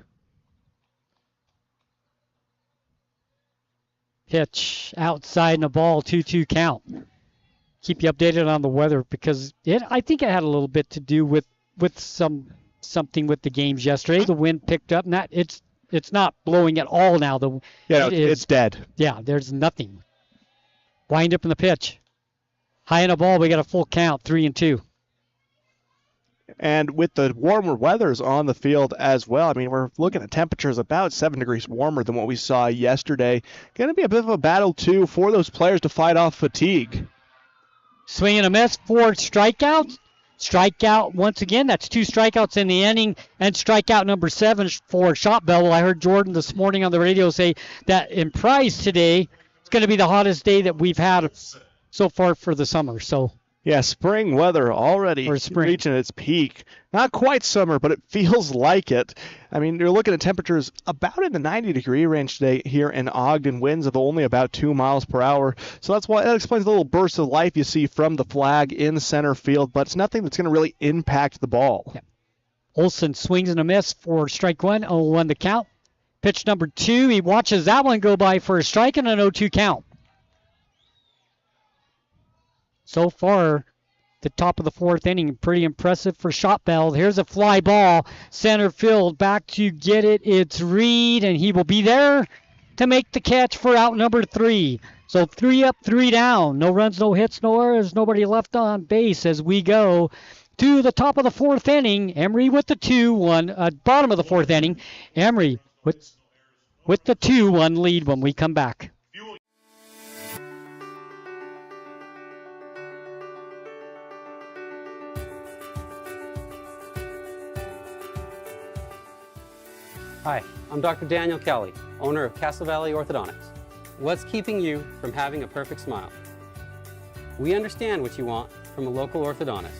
Pitch outside and a ball, 2-2 count. Keep you updated on the weather because I think it had a little bit to do with something with the games yesterday. The wind picked up, and it's not blowing at all now. It's dead. Yeah, there's nothing. Wind up in the pitch. High in a ball, we got a full count, 3-2. And with the warmer weathers on the field as well, I mean, we're looking at temperatures about 7 degrees warmer than what we saw yesterday. Going to be a bit of a battle, too, for those players to fight off fatigue. Swing and a miss for strikeouts. Strikeout once again. That's 2 strikeouts in the inning. And strikeout number 7 for Shotbell. Well, I heard Jordan this morning on the radio say that in Price today, it's going to be the hottest day that we've had so far for the summer. So. Yeah, spring weather already reaching its peak. Not quite summer, but it feels like it. I mean, you're looking at temperatures about in the 90-degree range today here in Ogden. Winds of only about 2 miles per hour. So that explains the little burst of life you see from the flag in center field, but it's nothing that's going to really impact the ball. Yeah. Olson swings and a miss for strike 1, 0-1 the count. Pitch number 2, he watches that one go by for a strike and an 0-2 count. So far, the top of the 4th inning, pretty impressive for Shotbell. Here's a fly ball, center field, back to get it. It's Reed, and he will be there to make the catch for out number 3. So 3 up, 3 down. No runs, no hits, no errors, nobody left on base as we go to the top of the 4th inning. Emery with the 2-1, bottom of the 4th inning. Emery with the 2-1 lead when we come back. Hi, I'm Dr. Daniel Kelly, owner of Castle Valley Orthodontics. What's keeping you from having a perfect smile? We understand what you want from a local orthodontist.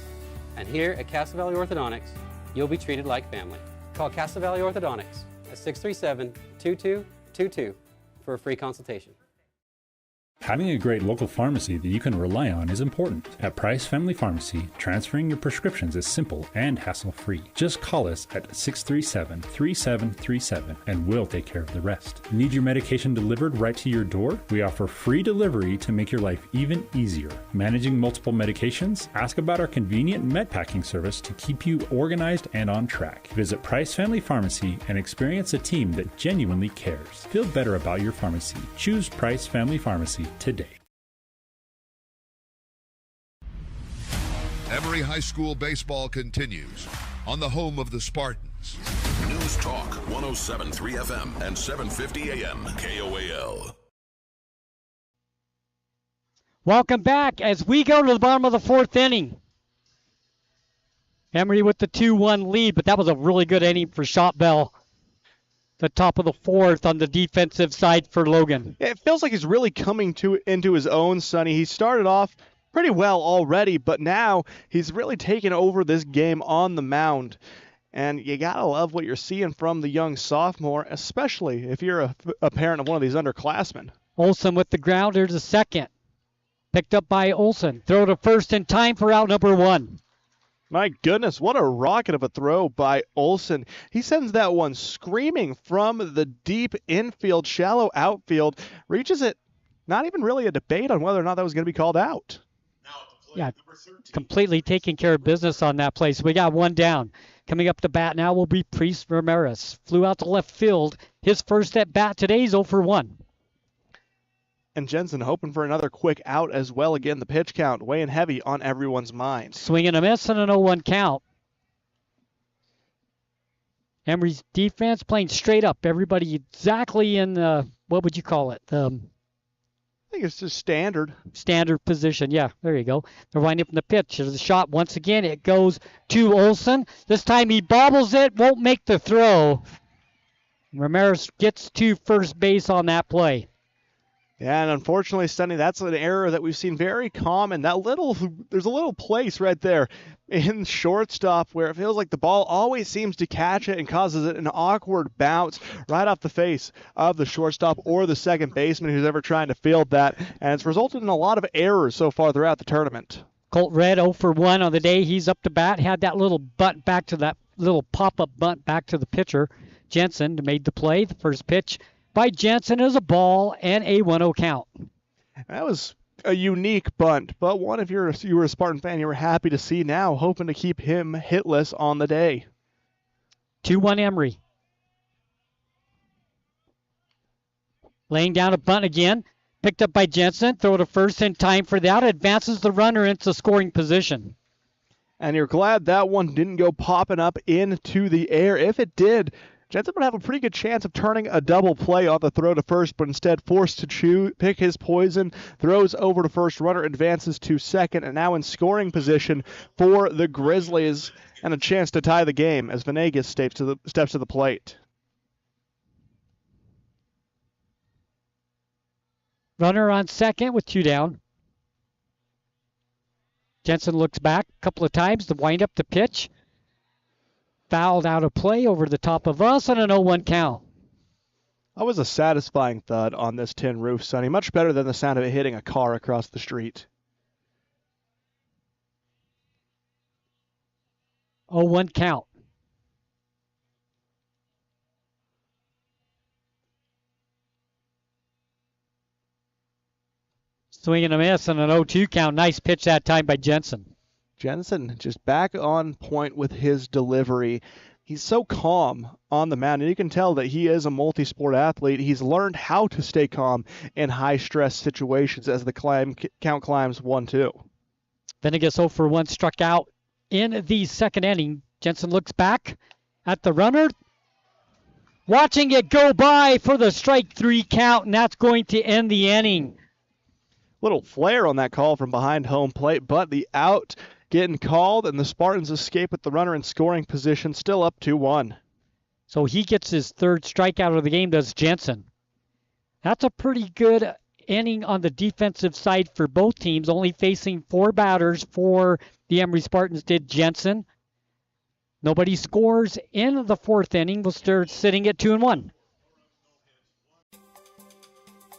And here at Castle Valley Orthodontics, you'll be treated like family. Call Castle Valley Orthodontics at 637-2222 for a free consultation. Having a great local pharmacy that you can rely on is important. At Price Family Pharmacy, transferring your prescriptions is simple and hassle-free. Just call us at 637-3737 and we'll take care of the rest. Need your medication delivered right to your door? We offer free delivery to make your life even easier. Managing multiple medications? Ask about our convenient med packing service to keep you organized and on track. Visit Price Family Pharmacy and experience a team that genuinely cares. Feel better about your pharmacy. Choose Price Family Pharmacy today. Emery High School baseball continues on the home of the Spartans. News Talk 107.3 FM and 750 AM KOAL. Welcome back as we go to the bottom of the fourth inning. Emery with the 2-1 lead, but that was a really good inning for Shot Bell. The top of the fourth on the defensive side for Logan. It feels like he's really coming into his own, Sonny. He started off pretty well already, but now he's really taken over this game on the mound. And you got to love what you're seeing from the young sophomore, especially if you're a parent of one of these underclassmen. Olsen with the grounder to second. Picked up by Olsen. Throw to first in time for out number 1. My goodness, what a rocket of a throw by Olsen. He sends that one screaming from the deep infield, shallow outfield, reaches it. Not even really a debate on whether or not that was going to be called out. Yeah, completely taking care of business on that play. So we got one down. Coming up to bat now will be Priest Ramirez. Flew out to left field. His first at bat today is 0 for 1. And Jensen hoping for another quick out as well. Again, the pitch count weighing heavy on everyone's mind. Swing and a miss and an 0-1 count. Emery's defense playing straight up. Everybody exactly in the, what would you call it? I think it's just standard. Standard position. Yeah, there you go. They're winding up in the pitch. There's a shot once again. It goes to Olsen. This time he bobbles it, won't make the throw. Ramirez gets to first base on that play. Yeah, and unfortunately, Sonny, that's an error that we've seen very common. There's a little place right there in shortstop where it feels like the ball always seems to catch it and causes it an awkward bounce right off the face of the shortstop or the second baseman who's ever trying to field that. And it's resulted in a lot of errors so far throughout the tournament. Colt Red 0 for 1 on the day. He's up to bat. Had that little bunt back to that little pop-up bunt back to the pitcher. Jensen made the play. The first pitch by Jensen is a ball and a 1-0 count. That was a unique bunt, but one if you were a Spartan fan, you were happy to see now, hoping to keep him hitless on the day. 2-1 Emery. Laying down a bunt again. Picked up by Jensen. Throw to first in time for that. Advances the runner into scoring position. And you're glad that one didn't go popping up into the air. If it did, Jensen would have a pretty good chance of turning a double play on the throw to first, but instead forced to pick his poison, throws over to first, runner advances to second, and now in scoring position for the Grizzlies, and a chance to tie the game as Venegas steps to the plate. Runner on second with 2 down. Jensen looks back a couple of times to wind up the pitch. Fouled out of play over the top of us and an 0-1 count. That was a satisfying thud on this tin roof, Sonny. Much better than the sound of it hitting a car across the street. 0-1 count. Swing and a miss and an 0-2 count. Nice pitch that time by Jensen. Jensen just back on point with his delivery. He's so calm on the mound, and you can tell that he is a multi-sport athlete. He's learned how to stay calm in high-stress situations as the count climbs 1-2. Venegas 0 for 1 struck out in the second inning. Jensen looks back at the runner. Watching it go by for the strike 3 count, and that's going to end the inning. Little flare on that call from behind home plate, but the out getting called, and the Spartans escape with the runner in scoring position, still up 2-1. So he gets his third strikeout of the game, does Jensen. That's a pretty good inning on the defensive side for both teams, only facing 4 batters for the Emery Spartans did Jensen. Nobody scores in the fourth inning. We'll start sitting at 2-1.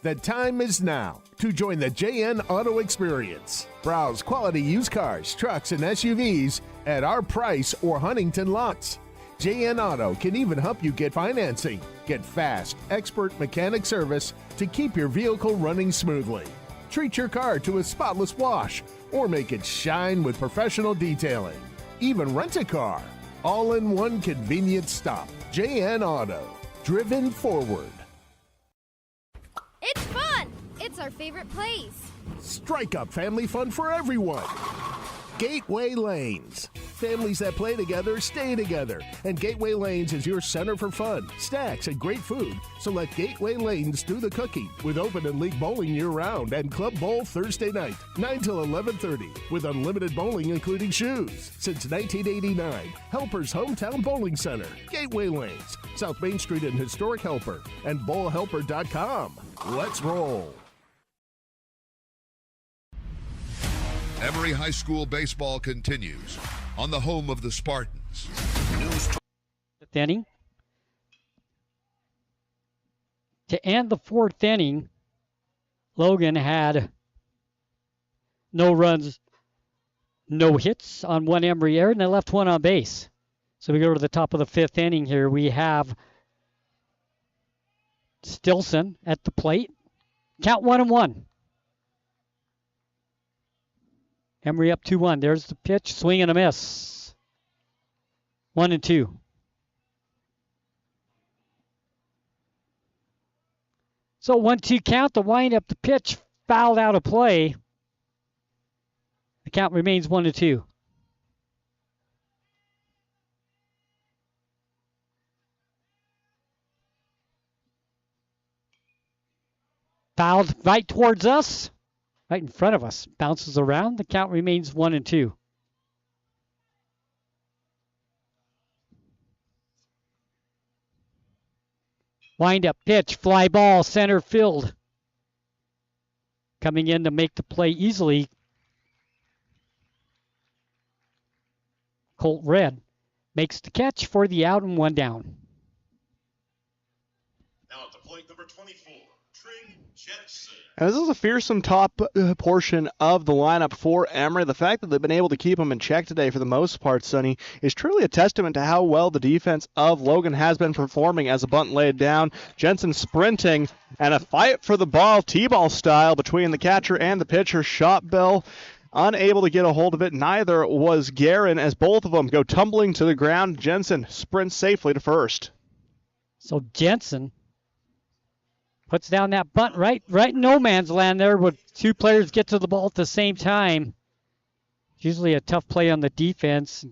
The time is now to join the JN Auto Experience. Browse quality used cars, trucks, and SUVs at our price or Huntington lots. JN Auto can even help you get financing. Get fast, expert mechanic service to keep your vehicle running smoothly. Treat your car to a spotless wash or make it shine with professional detailing. Even rent a car. All in one convenient stop. JN Auto. Driven forward. It's fun! It's our favorite place. Strike up family fun for everyone. Gateway Lanes. Families that play together stay together. And Gateway Lanes is your center for fun, snacks, and great food. So let Gateway Lanes do the cooking with open and league bowling year-round and Club Bowl Thursday night, 9 till 11:30, with unlimited bowling including shoes. Since 1989, Helper's Hometown Bowling Center, Gateway Lanes, South Main Street in historic Helper, and bowlhelper.com. Let's roll. Emery High School baseball continues on the home of the Spartans. Fifth inning. To end the fourth inning, Logan had no runs, no hits on one Emery error, and they left one on base. So we go to the top of the fifth inning here. We have Stilson at the plate. Count 1-1. Emery up 2-1. There's the pitch. Swing and a miss. 1-2. So 1-2 count. The windup, the pitch fouled out of play. The count remains 1-2. Fouled right towards us. Right in front of us. Bounces around. The count remains 1-2. Wind up pitch. Fly ball. Center field. Coming in to make the play easily. Colt Red makes the catch for the out and one down. Now at the plate, number 24, Trig Jensen. And this is a fearsome top portion of the lineup for Emery. The fact that they've been able to keep him in check today for the most part, Sonny, is truly a testament to how well the defense of Logan has been performing as a bunt laid down. Jensen sprinting and a fight for the ball, T-ball style, between the catcher and the pitcher. Shot bell unable to get a hold of it. Neither was Guerin as both of them go tumbling to the ground. Jensen sprints safely to first. So Jensen puts down that bunt right in no man's land there where two players get to the ball at the same time. Usually a tough play on the defense.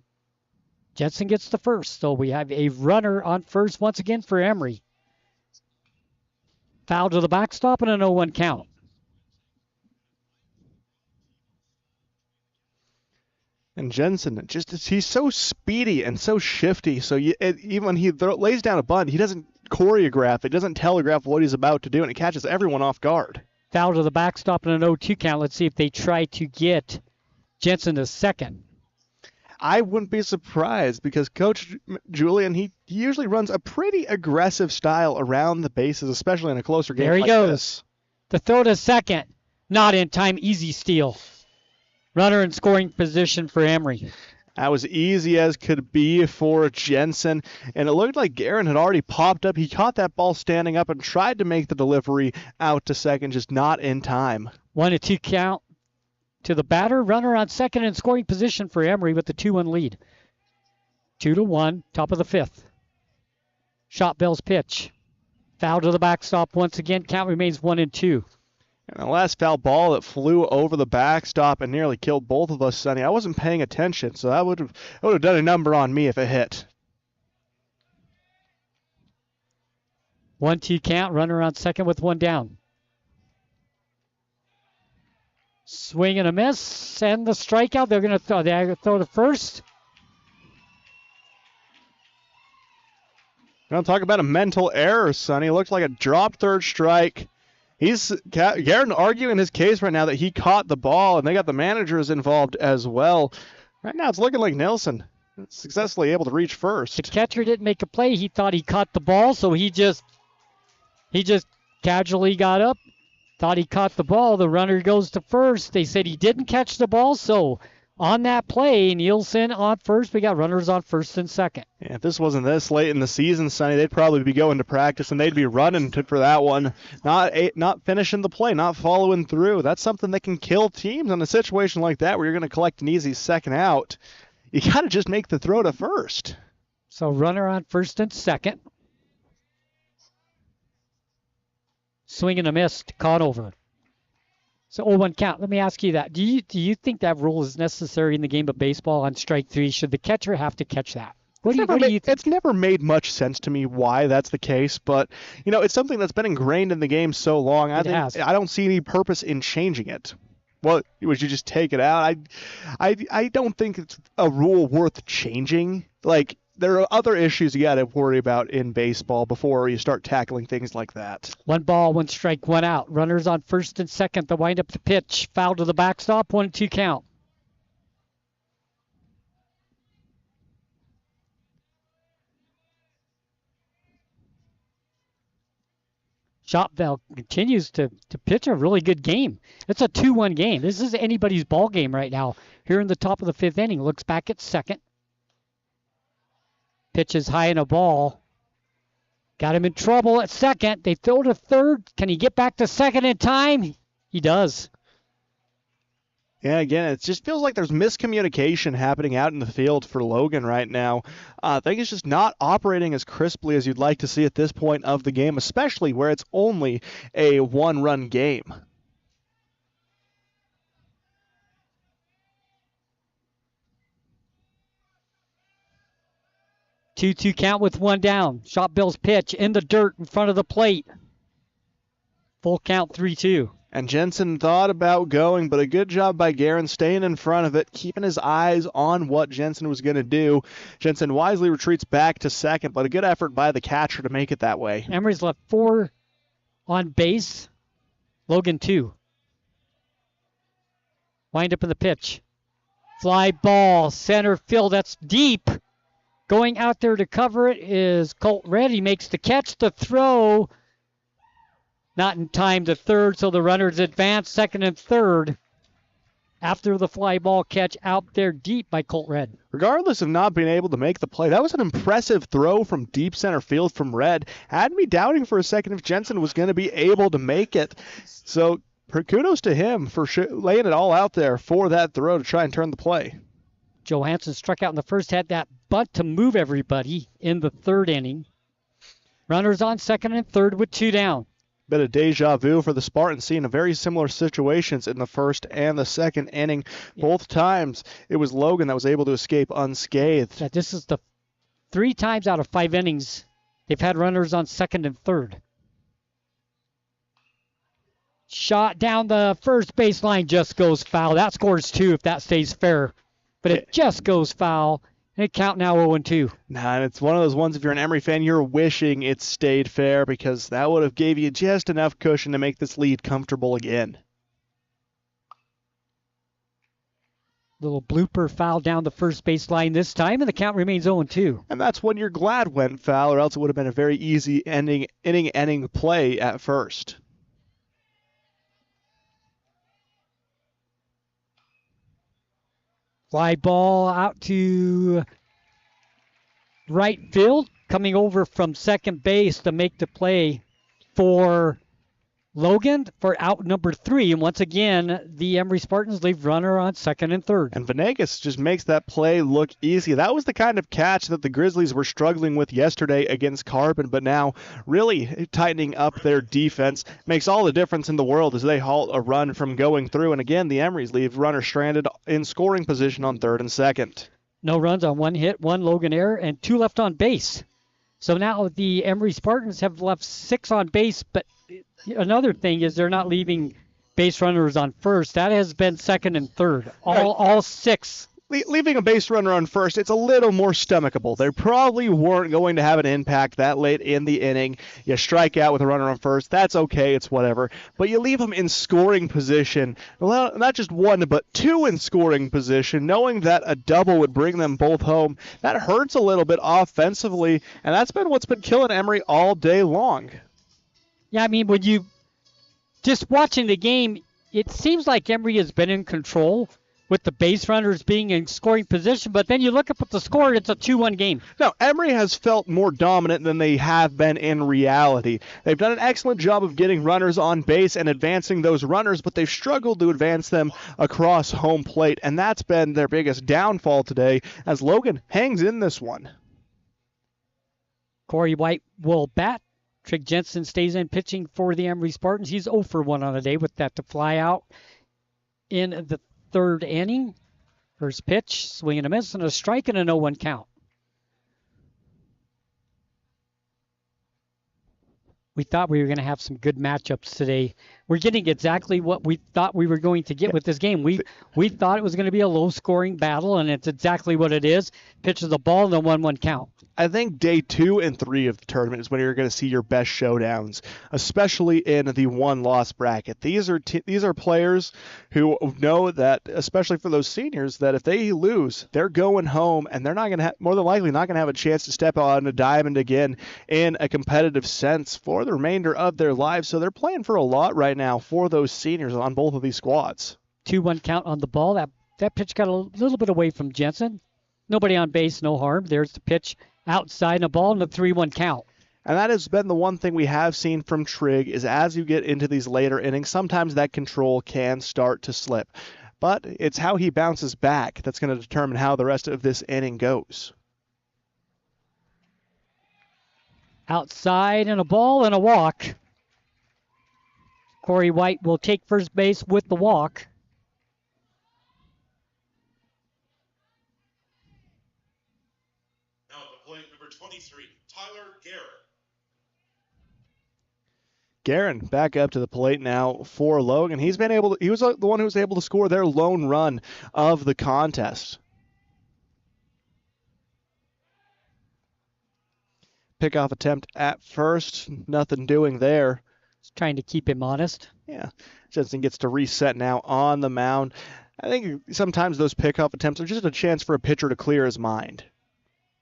Jensen gets the first, so we have a runner on first once again for Emery. Foul to the backstop and an 0-1 count. And Jensen, he's so speedy and so shifty. So even when he lays down a bunt, he doesn't choreograph it, doesn't telegraph what he's about to do, and it catches everyone off guard. Foul to the backstop and an 0-2 count. Let's see if they try to get Jensen to second. I wouldn't be surprised because Coach Julian, he usually runs a pretty aggressive style around the bases, especially in a closer game like this. There he goes. The throw to second. Not in time. Easy steal. Runner in scoring position for Emery. That was easy as could be for Jensen, and it looked like Guerin had already popped up. He caught that ball standing up and tried to make the delivery out to second, just not in time. 1-2 count to the batter. Runner on second in scoring position for Emery with the 2-1 lead. 2-1, top of the fifth. Shot bell's pitch. Foul to the backstop once again. Count remains 1-2. And the last foul ball that flew over the backstop and nearly killed both of us, Sonny. I wasn't paying attention, so that would have done a number on me if it hit. 1-2 count. Runner on second with one down. Swing and a miss, and the strikeout. They're going to throw to first. Going to talk about a mental error, Sonny. Looks like a dropped third strike. Guerin arguing his case right now that he caught the ball, and they got the managers involved as well. Right now it's looking like Nelson successfully able to reach first. The catcher didn't make a play. He thought he caught the ball, so he just casually got up, thought he caught the ball. The runner goes to first. They said he didn't catch the ball, so on that play, Nielsen on first. We got runners on first and second. Yeah, if this wasn't this late in the season, Sonny, they'd probably be going to practice and they'd be running for that one, not finishing the play, not following through. That's something that can kill teams in a situation like that where you're going to collect an easy second out. You got to just make the throw to first. So runner on first and second. Swing and a miss, caught over. So 0-1 count. Let me ask you that. Do you think that rule is necessary in the game of baseball on strike three? Should the catcher have to catch that? What do you think? It's never made much sense to me why that's the case, but it's something that's been ingrained in the game so long. I don't see any purpose in changing it. Well, would you just take it out? I don't think it's a rule worth changing. Like, there are other issues you got to worry about in baseball before you start tackling things like that. 1 ball, 1 strike, 1 out. Runners on first and second. The wind up the pitch. Foul to the backstop. 1-2 count. Shopville continues to pitch a really good game. It's a 2-1 game. This is anybody's ball game right now. Here in the top of the 5th inning. Looks back at second. Pitches high in a ball. Got him in trouble at second. They throw to third. Can he get back to second in time? He does. Yeah, again, it just feels like there's miscommunication happening out in the field for Logan right now. I think it's just not operating as crisply as you'd like to see at this point of the game, especially where it's only a 1-run game. Two count with 1 down. Shopville's pitch in the dirt in front of the plate. Full count 3-2. And Jensen thought about going, but a good job by Guerin staying in front of it, keeping his eyes on what Jensen was going to do. Jensen wisely retreats back to second, but a good effort by the catcher to make it that way. Emery's left 4 on base. Logan 2. Wind up in the pitch. Fly ball, center field. That's deep. Going out there to cover it is Colt Red. He makes the catch, the throw. Not in time to third, so the runners advance second and third after the fly ball catch out there deep by Colt Red. Regardless of not being able to make the play, that was an impressive throw from deep center field from Red. Had me doubting for a second if Jensen was going to be able to make it. So kudos to him for laying it all out there for that throw to try and turn the play. Johansson struck out in the first, had that bunt to move everybody in the 3rd inning. Runners on second and third with 2 down. Bit of deja vu for the Spartans, seeing a very similar situations in the 1st and the 2nd inning. Both times it was Logan that was able to escape unscathed. Yeah, this is the 3 times out of 5 innings they've had runners on second and third. Shot down the first baseline just goes foul. That scores 2 if that stays fair. But it just goes foul. And it count now 0-2. Nah, and it's one of those ones, if you're an Emery fan, you're wishing it stayed fair because that would have gave you just enough cushion to make this lead comfortable again. Little blooper foul down the first baseline this time, and the count remains 0-2. And that's when you're glad went foul, or else it would have been a very easy inning play at first. Fly ball out to right field. Coming over from second base to make the play for Logan for out number 3. And once again, the Emery Spartans leave runner on second and third. And Venegas just makes that play look easy. That was the kind of catch that the Grizzlies were struggling with yesterday against Carbon, but now really tightening up their defense makes all the difference in the world as they halt a run from going through. And again, the Emerys leave runner stranded in scoring position on third and second. No runs on 1 hit, 1 Logan error, and 2 left on base. So now the Emery Spartans have left 6 on base, but another thing is they're not leaving base runners on first. That has been second and third. All 6. Leaving a base runner on first, it's a little more stomachable. They probably weren't going to have an impact that late in the inning. You strike out with a runner on first. That's okay. It's whatever. But you leave them in scoring position. Well, not just 1, but 2 in scoring position, knowing that a double would bring them both home. That hurts a little bit offensively, and that's been what's been killing Emery all day long. Yeah, I mean, when you just watching the game, it seems like Emery has been in control with the base runners being in scoring position, but then you look up at the score, it's a 2-1 game. No, Emery has felt more dominant than they have been in reality. They've done an excellent job of getting runners on base and advancing those runners, but they've struggled to advance them across home plate, and that's been their biggest downfall today as Logan hangs in this one. Corey White will bat. Trig Jensen stays in pitching for the Emery Spartans. He's 0 for 1 on the day with that to fly out in the third inning. First pitch, swing and a miss, and a strike and a 0-1 count. We thought we were going to have some good matchups today. We're getting exactly what we thought we were going to get with this game. We thought it was going to be a low-scoring battle, and it's exactly what it is. Pitches the ball and a 1-1 count. I think day 2 and 3 of the tournament is when you're going to see your best showdowns, especially in the one-loss bracket. These are players who know that, especially for those seniors, that if they lose, they're going home, and they're not going to more than likely not going to have a chance to step on a diamond again in a competitive sense for the remainder of their lives. So they're playing for a lot right now for those seniors on both of these squads. 2-1 count on the ball. That pitch got a little bit away from Jensen. Nobody on base, no harm. There's the pitch. Outside and a ball and a 3-1 count. And that has been the one thing we have seen from Trigg is as you get into these later innings, sometimes that control can start to slip. But it's how he bounces back that's going to determine how the rest of this inning goes. Outside and a ball and a walk. Corey White will take first base with the walk. Number 23, Tyler Guerin Garrett. back up to the plate now for Logan. He was the one who was able to score their lone run of the contest. Pickoff attempt at first, nothing doing there. Just trying to keep him honest. Yeah, Jensen gets to reset now on the mound. I think sometimes those pickoff attempts are just a chance for a pitcher to clear his mind.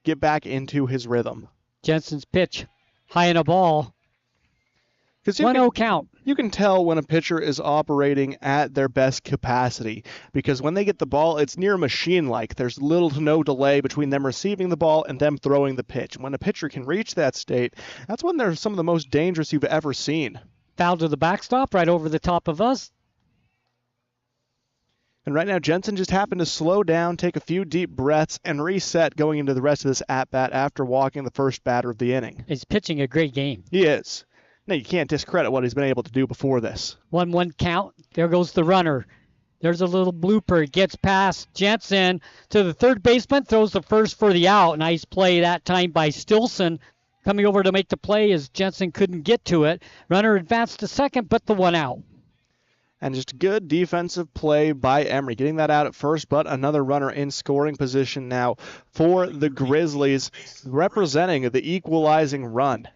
Get back into his rhythm. Jensen's pitch, high in a ball. 1-0 count. You can tell when a pitcher is operating at their best capacity because when they get the ball, it's near machine-like. There's little to no delay between them receiving the ball and them throwing the pitch. When a pitcher can reach that state, that's when they're some of the most dangerous you've ever seen. Foul to the backstop right over the top of us. And right now, Jensen just happened to slow down, take a few deep breaths, and reset going into the rest of this at-bat after walking the first batter of the inning. He's pitching a great game. He is. No, you can't discredit what he's been able to do before this. 1-1 count. There goes the runner. There's a little blooper. It gets past Jensen to the third baseman, throws the first for the out. Nice play that time by Stilson. Coming over to make the play as Jensen couldn't get to it. Runner advanced to second, but the 1 out. And just good defensive play by Emery, getting that out at first, but another runner in scoring position now for the Grizzlies, representing the equalizing run.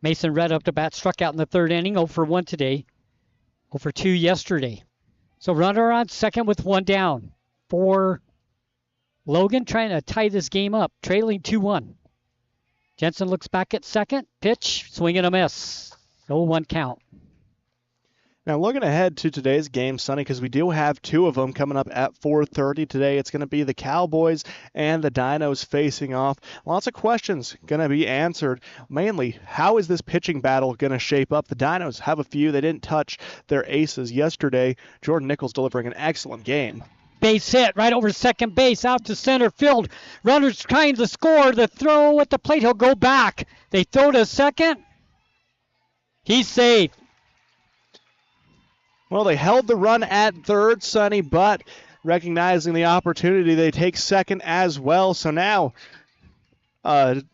Mason Red up to bat, struck out in the third inning, 0 for 1 today, 0 for 2 yesterday. So runner on second with 1 down for Logan, trying to tie this game up, trailing 2-1. Jensen looks back at second, pitch, swing and a miss, 0-1 count. Now, looking ahead to today's game, Sonny, because we do have 2 of them coming up at 4:30 today. It's going to be the Cowboys and the Dinos facing off. Lots of questions going to be answered. Mainly, how is this pitching battle going to shape up? The Dinos have a few. They didn't touch their aces yesterday. Jordan Nichols delivering an excellent game. Base hit right over second base, out to center field. Runner's trying to score. The throw at the plate. He'll go back. They throw to second. He's safe. Well, they held the run at third, Sonny, but recognizing the opportunity, they take second as well. So now the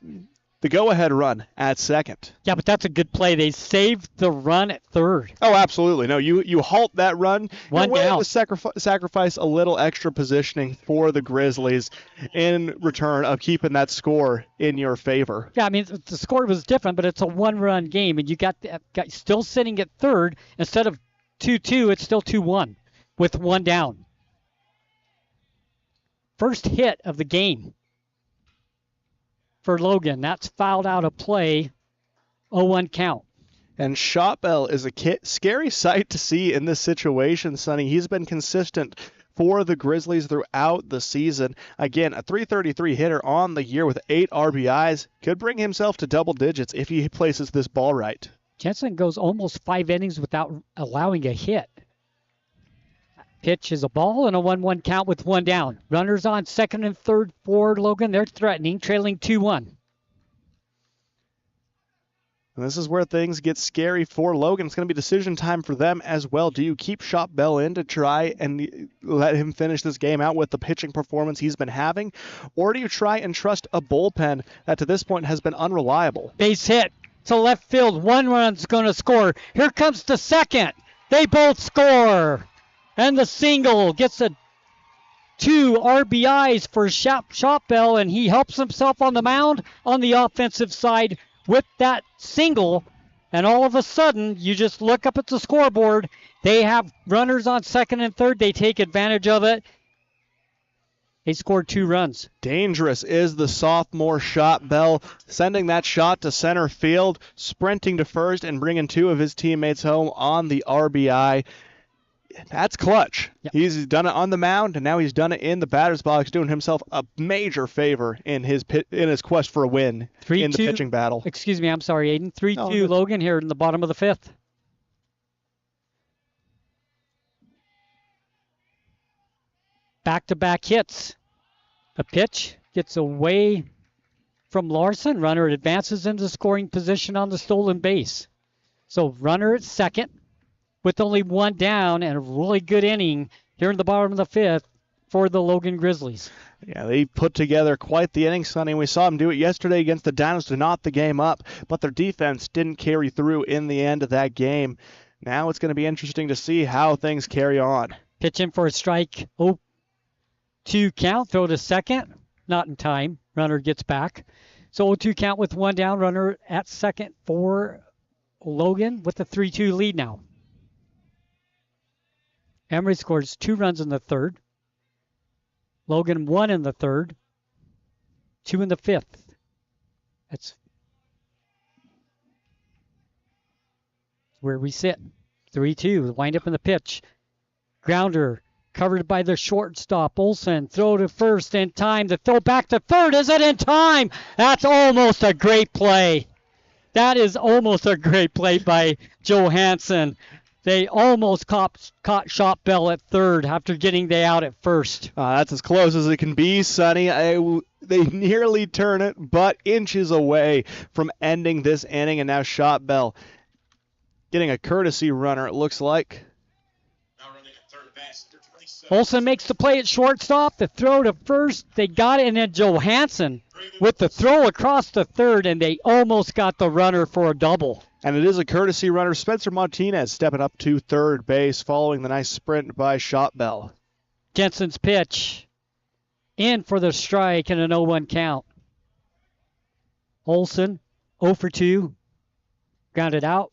go-ahead run at second. Yeah, but that's a good play. They saved the run at third. Oh, absolutely. No, you halt that run. One down. To sacrifice a little extra positioning for the Grizzlies in return of keeping that score in your favor. Yeah, I mean, the score was different, but it's a one-run game, and you got still sitting at third. Instead of 2-2, it's still 2-1 with 1 down. First hit of the game for Logan. That's fouled out of play. 0-1 count. And Shotbell is a scary sight to see in this situation, Sonny. He's been consistent for the Grizzlies throughout the season. Again, a .333 hitter on the year with 8 RBIs. Could bring himself to double digits if he places this ball right. Jensen goes almost 5 innings without allowing a hit. Pitch is a ball and a 1-1 count with 1 down. Runners on second and third for Logan. They're threatening, trailing 2-1. And this is where things get scary for Logan. It's going to be decision time for them as well. Do you keep Shotbell in to try and let him finish this game out with the pitching performance he's been having? Or do you try and trust a bullpen that to this point has been unreliable? Base hit to left field. 1 run's going to score. Here comes the second. They both score. And the single gets 2 RBIs for Shotbell, and he helps himself on the mound on the offensive side with that single. And all of a sudden, you just look up at the scoreboard. They have runners on second and third. They take advantage of it. They scored 2 runs. Dangerous is the sophomore Shotbell, sending that shot to center field, sprinting to first, and bringing 2 of his teammates home on the RBI. That's clutch. Yep. He's done it on the mound, and now he's done it in the batter's box, doing himself a major favor in his quest for a win in the pitching battle. Excuse me, I'm sorry, Aiden. 3-2 Logan here in the bottom of the 5th. Back-to-back hits. A pitch gets away from Larson. Runner advances into scoring position on the stolen base. So runner at second, with only 1 down, and a really good inning here in the bottom of the 5th for the Logan Grizzlies. Yeah, they put together quite the inning, Sonny. We saw them do it yesterday against the Dinos to knot the game up, but their defense didn't carry through in the end of that game. Now it's going to be interesting to see how things carry on. Pitch in for a strike. 0-2 count. Throw to second. Not in time. Runner gets back. So 0-2 count with 1 down. Runner at second for Logan with a 3-2 lead now. Emery scores 2 runs in the 3rd. Logan 1 in the 3rd. 2 in the 5th. That's where we sit. 3-2. Wind up in the pitch. Grounder covered by the shortstop. Olsen throw to first in time. The throw back to third. Is it in time? That's almost a great play. That is almost a great play by Johansson. They almost caught Shotbell at third after getting the out at first. That's as close as it can be, Sonny. They nearly turn it, but inches away from ending this inning. And now Shotbell getting a courtesy runner, it looks like. Olsen makes the play at shortstop. The throw to first. They got it, and then Johansson with the throw across the third, and they almost got the runner for a double. And it is a courtesy runner. Spencer Martinez stepping up to third base following the nice sprint by Shotbell. Jensen's pitch in for the strike and an 0-1 count. Olsen 0 for 2. Grounded out.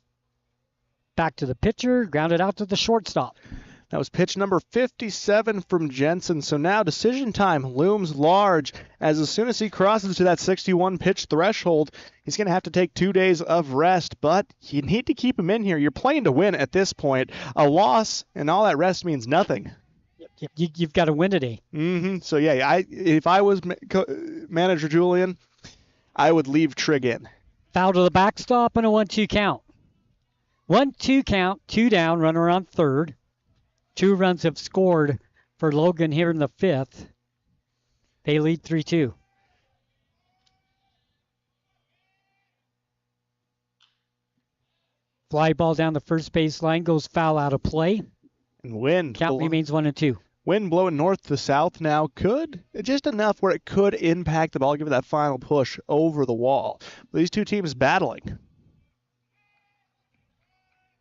Back to the pitcher. Grounded out to the shortstop. That was pitch number 57 from Jensen. So now decision time looms large, as soon as he crosses to that 61 pitch threshold, he's going to have to take 2 days of rest. But you need to keep him in here. You're playing to win at this point. A loss and all that rest means nothing. You've got to win today. So, yeah, if I was manager Julian, I would leave Trigg in. Foul to the backstop and a 1-2 count. 1-2 count, 2 down, runner on third. 2 runs have scored for Logan here in the 5th. They lead 3-2. Fly ball down the first base line, goes foul out of play. And wind. Count remains 1-2. Wind blowing north to south now just enough where it could impact the ball, give it that final push over the wall. These two teams battling.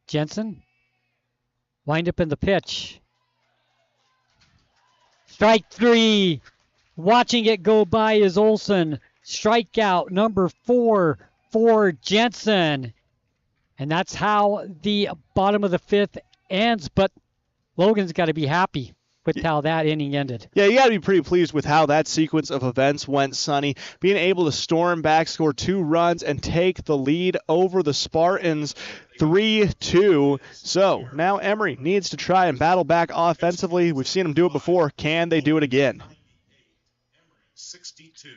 Jensen. Wind up in the pitch. Strike 3. Watching it go by is Olsen. Strikeout number 4 for Jensen. And that's how the bottom of the 5th ends. But Logan's got to be happy. with how that inning ended. Yeah, you got to be pretty pleased with how that sequence of events went, Sonny. Being able to storm back, score 2 runs, and take the lead over the Spartans 3-2. So now Emery needs to try and battle back offensively. We've seen them do it before. Can they do it again? 62.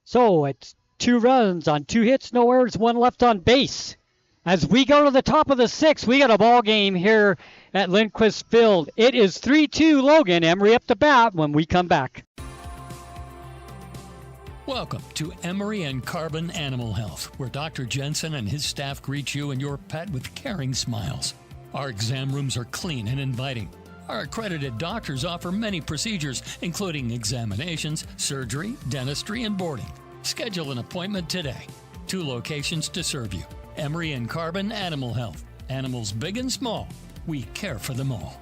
So it's 2 runs on 2 hits, no errors, 1 left on base. As we go to the top of the 6th, we got a ball game here at Lindquist Field. It is 3-2 Logan. Emery up the bat when we come back. Welcome to Emery and Carbon Animal Health, where Dr. Jensen and his staff greet you and your pet with caring smiles. Our exam rooms are clean and inviting. Our accredited doctors offer many procedures, including examinations, surgery, dentistry, and boarding. Schedule an appointment today. 2 locations to serve you. Emery and Carbon Animal Health. Animals big and small. We care for them all.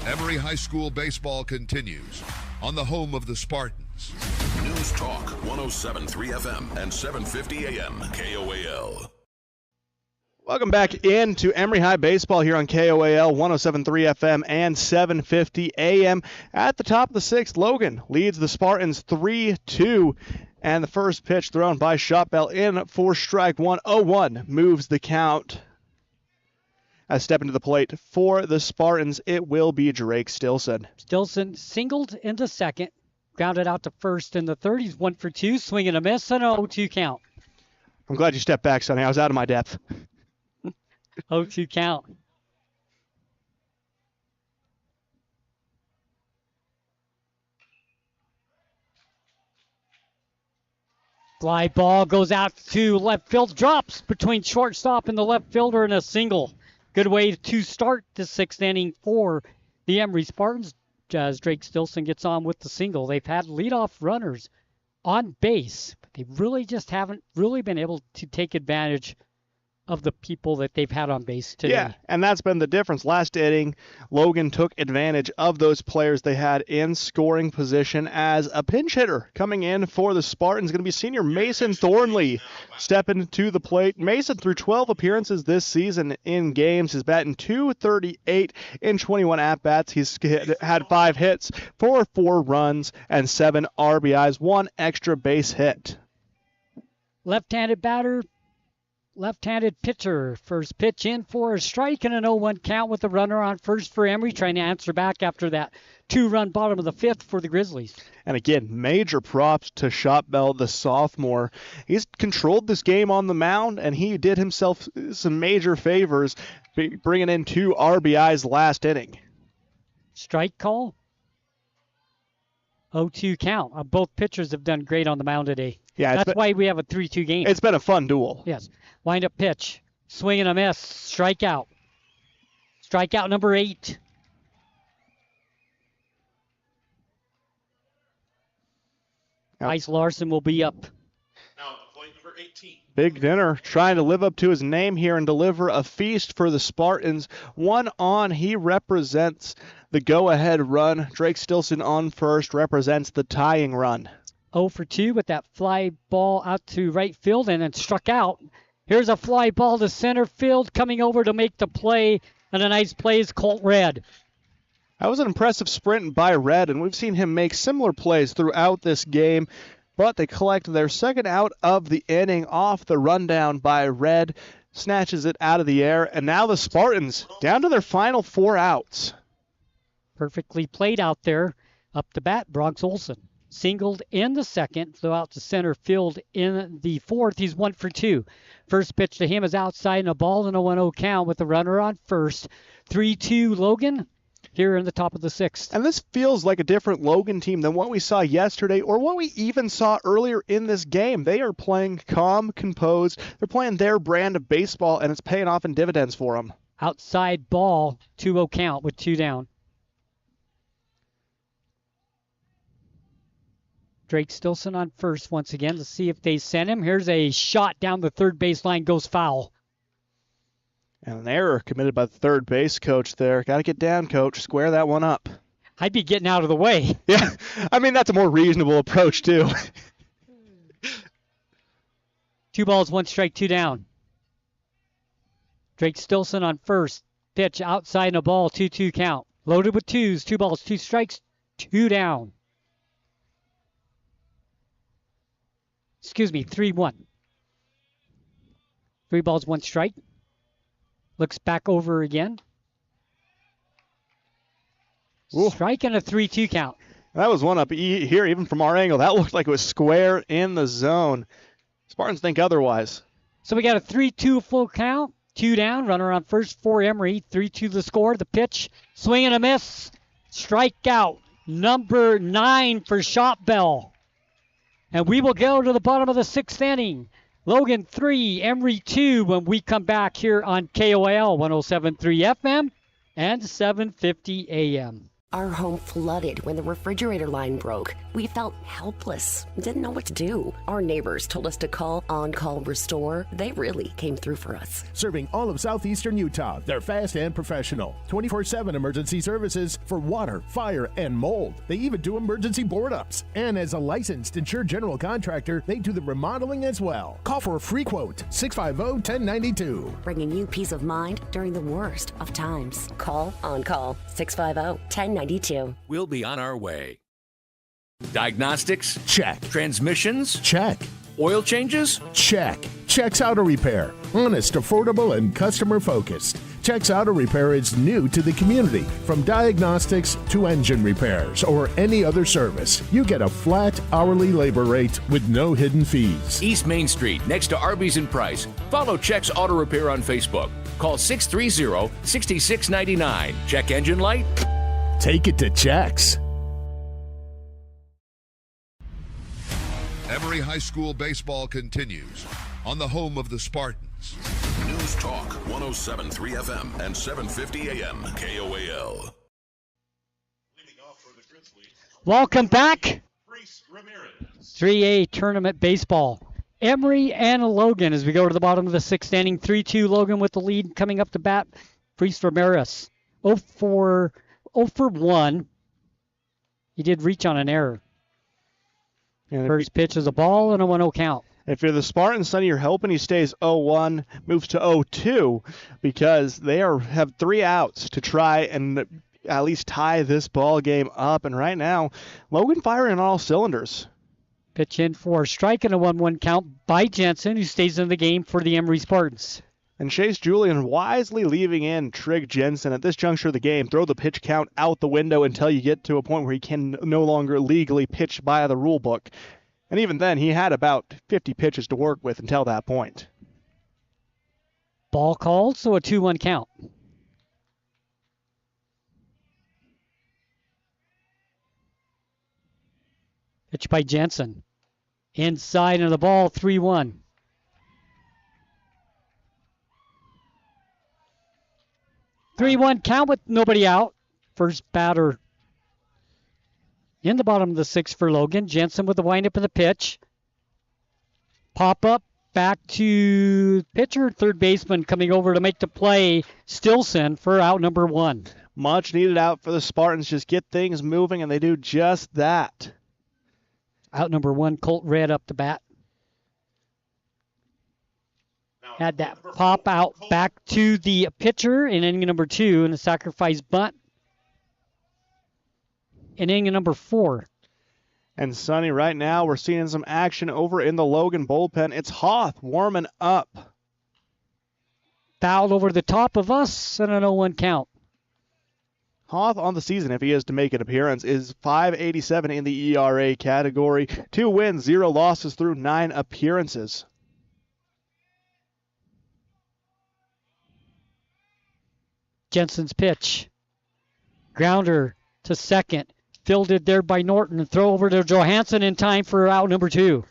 Emery High School baseball continues on the home of the Spartans. News Talk 107.3 FM and 750 AM KOAL. Welcome back into Emery High Baseball here on KOAL 107.3 FM and 750 AM. At the top of the 6th, Logan leads the Spartans 3-2. And the first pitch thrown by Shotbell in for strike 1. 0-1 moves the count. As step into the plate for the Spartans, it will be Drake Stilson. Stilson singled into second, grounded out to first in the third. He's 1 for 2, swing and a miss, and an 0-2 count. I'm glad you stepped back, Sonny. I was out of my depth. 0-2 count. Fly ball goes out to left field, drops between shortstop and the left fielder in a single. Good way to start the 6th inning for the Emery Spartans as Drake Stilson gets on with the single. They've had leadoff runners on base, but they really just haven't really been able to take advantage of the people that they've had on base today. Yeah, and that's been the difference. Last inning, Logan took advantage of those players they had in scoring position as a pinch hitter coming in for the Spartans. Going to be senior Mason Thornley stepping to the plate. Mason, through 12 appearances this season in games, is batting .238 in 21 at-bats. He's had 5 hits for 4 runs and 7 RBIs, 1 extra base hit. Left-handed batter, left-handed pitcher. First pitch in for a strike and an 0-1 count with the runner on first for Emery, trying to answer back after that 2-run bottom of the 5th for the Grizzlies. And again, major props to Shotbell, the sophomore. He's controlled this game on the mound, and he did himself some major favors, bringing in 2 RBIs last inning. Strike call. 0-2 count. Both pitchers have done great on the mound today. Yeah, that's why we have a 3-2 game. It's been a fun duel. Yes. Wind-up pitch. Swing and a miss. Strikeout. Strikeout number 8. Ice Larson will be up. Now at the plate, number 18. Big Dinner trying to live up to his name here and deliver a feast for the Spartans. 1 on, he represents the go-ahead run. Drake Stilson on first represents the tying run. 0 for 2 with that fly ball out to right field and then struck out. Here's a fly ball to center field, coming over to make the play, and a nice play is Colt Red. That was an impressive sprint by Red, and we've seen him make similar plays throughout this game, but they collect their second out of the inning off the rundown by Red, snatches it out of the air, and now the Spartans down to their final 4 outs. Perfectly played out there. Up to bat, Bronx Olson. Singled in the second, flew out to center field in the 4th. He's 1 for 2. First pitch to him is outside and a ball and a 1-0 count with the runner on first. 3-2 Logan here in the top of the 6th. And this feels like a different Logan team than what we saw yesterday or what we even saw earlier in this game. They are playing calm, composed. They're playing their brand of baseball, and it's paying off in dividends for them. Outside ball, 2-0 count with 2 down. Drake Stilson on first once again to see if they send him. Here's a shot down the third baseline, goes foul. And an error committed by the third base coach there. Got to get down, coach. Square that one up. I'd be getting out of the way. Yeah, I mean, that's a more reasonable approach, too. 2 balls, 1 strike, 2 down. Drake Stilson on first. Pitch outside and a ball, 2-2 count. Loaded with twos, 2 balls, 2 strikes, 2 down. 3-1. 3 balls, 1 strike. Looks back over again. Ooh. Strike and a 3-2 count. That was one up here, even from our angle. That looked like it was square in the zone. Spartans think otherwise. So we got a 3-2 full count. 2 down, runner on first for Emery. 3-2 the score. The pitch, swing and a miss. Strikeout number 9 for Shotbell. And we will go to the bottom of the 6th inning. Logan 3, Emery 2 when we come back here on KOAL 107.3 FM and 750 AM. Our home flooded when the refrigerator line broke. We felt helpless, didn't know what to do. Our neighbors told us to call On Call Restore. They really came through for us. Serving all of southeastern Utah, they're fast and professional. 24/7 emergency services for water, fire, and mold. They even do emergency board-ups. And as a licensed insured general contractor, they do the remodeling as well. Call for a free quote, 650-1092. Bringing you peace of mind during the worst of times. Call On Call, 650-1092. We'll be on our way. Diagnostics? Check. Transmissions? Check. Oil changes? Check. Checks Auto Repair. Honest, affordable, and customer-focused. Checks Auto Repair is new to the community. From diagnostics to engine repairs or any other service, you get a flat hourly labor rate with no hidden fees. East Main Street, next to Arby's and Price. Follow Checks Auto Repair on Facebook. Call 630-6699. Check engine light? Take it to Checks. Emery High School baseball continues on the home of the Spartans. News Talk 107.3 FM and 750 AM KOAL. Leading off for the Grizzlies. Welcome back. 3A tournament baseball. Emery and Logan as we go to the bottom of the 6th inning. 3-2 Logan with the lead coming up to bat. Priest Ramirez 0 for 1. He did reach on an error. First pitch is a ball and a 1-0 count. If you're the Spartans, Sonny, you're hoping he stays 0-1, moves to 0-2, because they have 3 outs to try and at least tie this ball game up. And right now, Logan firing on all cylinders. Pitch in for a strike and a 1-1 count by Jensen, who stays in the game for the Emery Spartans. And Chase Julian wisely leaving in Trig Jensen at this juncture of the game. Throw the pitch count out the window until you get to a point where he can no longer legally pitch by the rule book. And even then, he had about 50 pitches to work with until that point. Ball called, so a 2-1 count. Pitch by Jensen. Inside of the ball, 3-1. Three-one count with nobody out. First batter in the bottom of the 6th for Logan. Jensen with the windup of the pitch. Pop up back to pitcher, third baseman coming over to make the play. Stilson for out number 1. Much needed out for the Spartans. Just get things moving, and they do just that. Out number 1, Colt Red up the bat. Had that pop out back to the pitcher in inning number 2 and a sacrifice bunt in inning number 4. And Sonny, right now we're seeing some action over in the Logan bullpen. It's Hoth warming up. Fouled over the top of us and an 0-1 count. Hoth on the season, if he is to make an appearance, is .587 in the ERA category. 2 wins, 0 losses through 9 appearances. Jensen's pitch. Grounder to second. Fielded there by Norton. Throw over to Johansson in time for out number 2.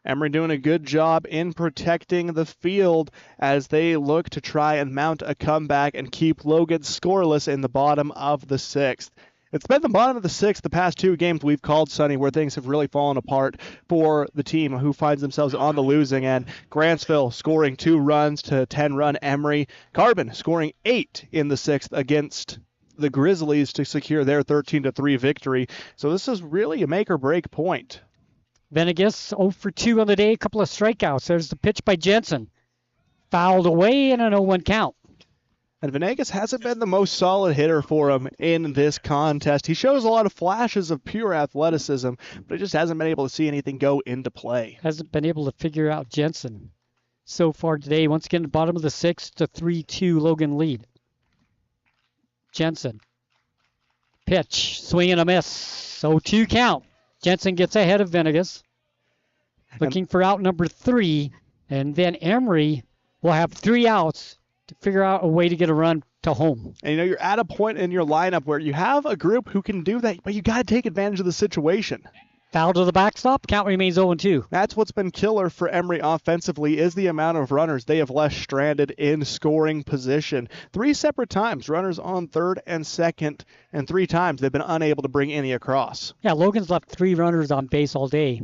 Emery doing a good job in protecting the field as they look to try and mount a comeback and keep Logan scoreless in the bottom of the 6th. It's been the bottom of the 6th the past 2 games we've called, Sonny, where things have really fallen apart for the team who finds themselves on the losing end. Grantsville scoring 2 runs to 10-run Emery. Carbon scoring 8 in the 6th against the Grizzlies to secure their 13-3 victory. So this is really a make-or-break point. Venegas 0 for 2 on the day, a couple of strikeouts. There's the pitch by Jensen. Fouled away and an 0-1 count. And Venegas hasn't been the most solid hitter for him in this contest. He shows a lot of flashes of pure athleticism, but he just hasn't been able to see anything go into play. Hasn't been able to figure out Jensen so far today. Once again, bottom of the sixth, to 3-2 Logan lead. Jensen. Pitch. Swing and a miss. 0-2 count. Jensen gets ahead of Venegas. Looking for out number 3. And then Emery will have 3 outs to figure out a way to get a run to home. And you're at a point in your lineup where you have a group who can do that, but you got to take advantage of the situation. Foul to the backstop. Count remains 0-2. That's what's been killer for Emery offensively is the amount of runners they have left stranded in scoring position. 3 separate times, runners on third and second, and 3 times they've been unable to bring any across. Yeah, Logan's left 3 runners on base all day.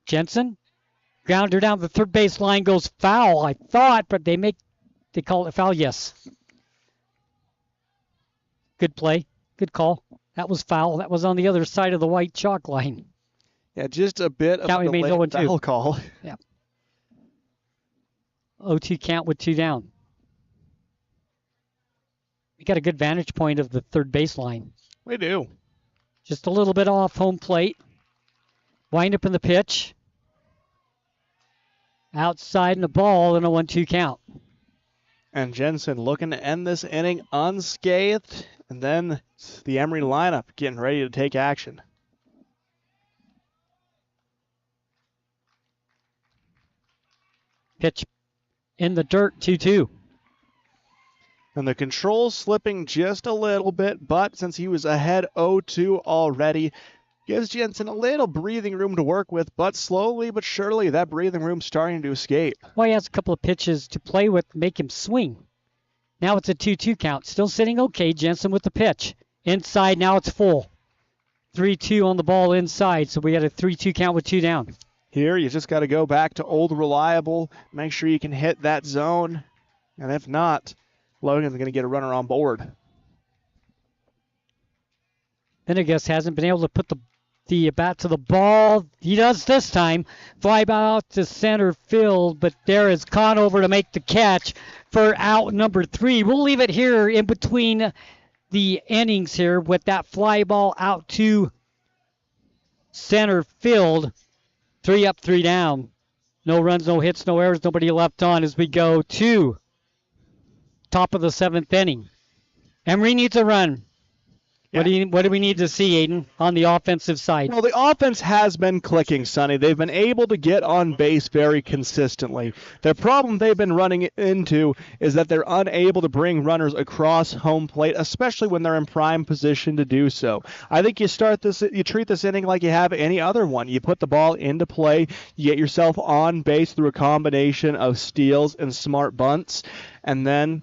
Jensen, grounder down the third base line, goes foul, I thought, but they call it foul, yes. Good play, good call. That was foul. That was on the other side of the white chalk line. Yeah, just a bit of a delayed foul call. Yeah. 0-2 count with 2 down. We got a good vantage point of the third base line. We do. Just a little bit off home plate. Wind up in the pitch. Outside in the ball and a 1-2 count. And Jensen looking to end this inning unscathed. And then the Emery lineup getting ready to take action. Pitch in the dirt, 2-2. And the controls slipping just a little bit, but since he was ahead 0-2 already, gives Jensen a little breathing room to work with, but slowly but surely that breathing room's starting to escape. Well, he has a couple of pitches to play with, make him swing. Now it's a 2-2 count. Still sitting okay. Jensen with the pitch. Inside, now it's full. 3-2 on the ball inside, so we got a 3-2 count with 2 down. Here, you just got to go back to old reliable. Make sure you can hit that zone. And if not, Logan's going to get a runner on board. Venegas hasn't been able to put the bat to the ball. He does this time. Fly out to center field, but there is Conover to make the catch for out number 3. We'll leave it here in between the innings here with that fly ball out to center field. 3 up, 3 down. No runs, no hits, no errors, nobody left on as we go to top of the 7th inning. Emery needs a run. Yeah. What do we need to see, Aiden, on the offensive side? Well, the offense has been clicking, Sonny. They've been able to get on base very consistently. The problem they've been running into is that they're unable to bring runners across home plate, especially when they're in prime position to do so. I think you treat this inning like you have any other one. You put the ball into play, you get yourself on base through a combination of steals and smart bunts, and then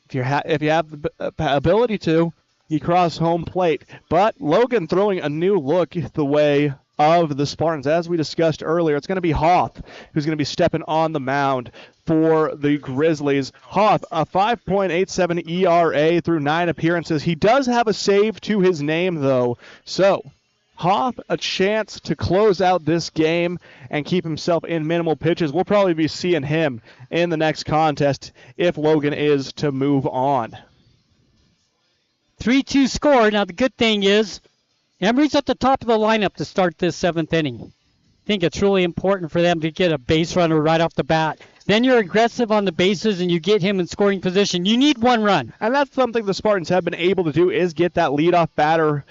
if you have the ability to, you cross home plate. But Logan throwing a new look the way of the Spartans. As we discussed earlier, it's going to be Hoth who's going to be stepping on the mound for the Grizzlies. Hoth, a 5.87 ERA through 9 appearances. He does have a save to his name, though. So Hoth, a chance to close out this game and keep himself in minimal pitches. We'll probably be seeing him in the next contest if Logan is to move on. 3-2 score. Now, the good thing is Emery's at the top of the lineup to start this 7th inning. I think it's really important for them to get a base runner right off the bat. Then you're aggressive on the bases and you get him in scoring position. You need 1 run. And that's something the Spartans have been able to do, is get that leadoff batter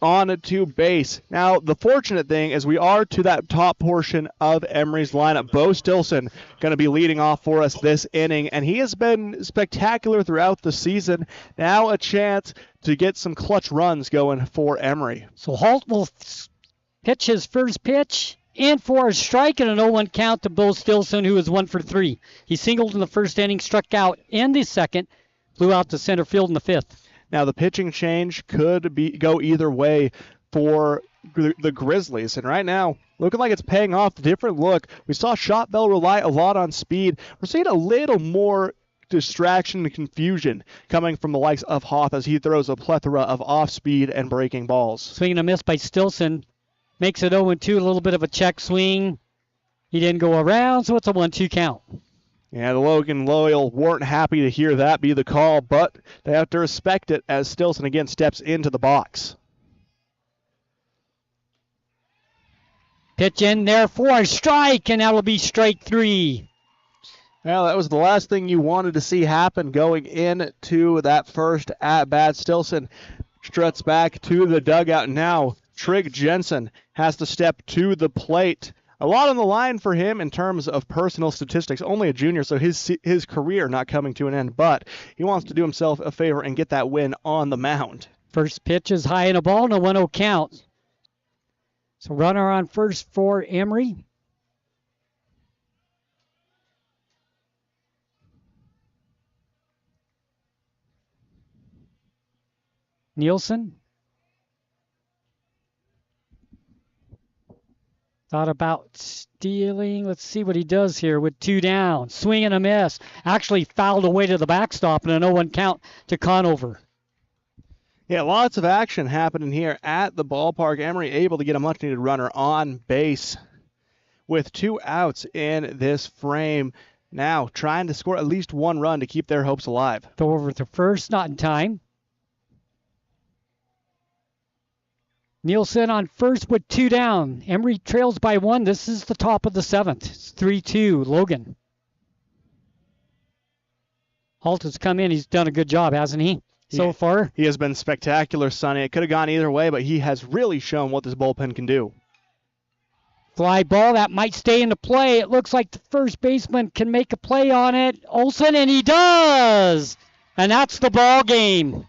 on to base. Now, the fortunate thing is we are to that top portion of Emery's lineup. Bo Stilson going to be leading off for us this inning, and he has been spectacular throughout the season. Now a chance to get some clutch runs going for Emery. So Holt will pitch his first pitch in for a strike and an 0-1 count to Bo Stilson, who is 1 for 3. He singled in the first inning, struck out in the second, flew out to center field in the 5th. Now, the pitching change could go either way for the Grizzlies. And right now, looking like it's paying off. Different look. We saw Shot Bell rely a lot on speed. We're seeing a little more distraction and confusion coming from the likes of Hoth as he throws a plethora of off-speed and breaking balls. Swing and a miss by Stilson. Makes it 0-2, a little bit of a check swing. He didn't go around, so it's a 1-2 count. Yeah, the Logan Loyal weren't happy to hear that be the call, but they have to respect it as Stilson again steps into the box. Pitch in there for a strike, and that'll be strike 3. Well, that was the last thing you wanted to see happen going into that first at-bat. Stilson struts back to the dugout. Now, Trig Jensen has to step to the plate. A lot on the line for him in terms of personal statistics. Only a junior, so his career not coming to an end, but he wants to do himself a favor and get that win on the mound. First pitch is high and a ball, no 1-0 count. So runner on first for Emery. Nielsen. Thought about stealing. Let's see what he does here with 2 down. Swing and a miss. Actually fouled away to the backstop and a 0-1 count to Conover. Yeah, lots of action happening here at the ballpark. Emery able to get a much-needed runner on base with 2 outs in this frame. Now trying to score at least 1 run to keep their hopes alive. Go over to first, not in time. Nielsen on first with 2 down. Emery trails by 1. This is the top of the 7th. It's 3-2, Logan. Holt has come in. He's done a good job, hasn't he, so far? He has been spectacular, Sonny. It could have gone either way, but he has really shown what this bullpen can do. Fly ball, that might stay into play. It looks like the first baseman can make a play on it. Olsen, and he does! And that's the ball game.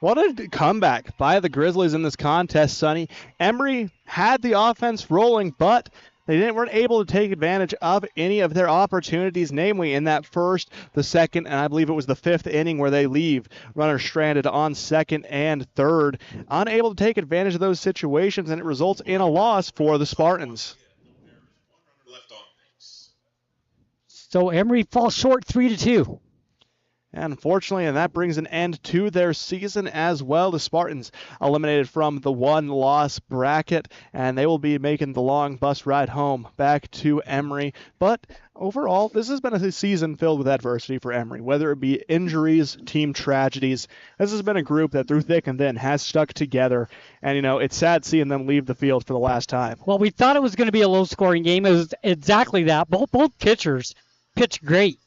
What a comeback by the Grizzlies in this contest, Sonny. Emery had the offense rolling, but they weren't able to take advantage of any of their opportunities, namely in that first, the second, and I believe it was the 5th inning where they leave runners stranded on second and third. Unable to take advantage of those situations, and it results in a loss for the Spartans. So Emery falls short 3-2. And unfortunately, and that brings an end to their season as well. The Spartans eliminated from the 1-loss bracket, and they will be making the long bus ride home back to Emery. But overall, this has been a season filled with adversity for Emery, whether it be injuries, team tragedies. This has been a group that through thick and thin has stuck together, and it's sad seeing them leave the field for the last time. Well, we thought it was going to be a low-scoring game. It was exactly that. Both pitchers pitched great.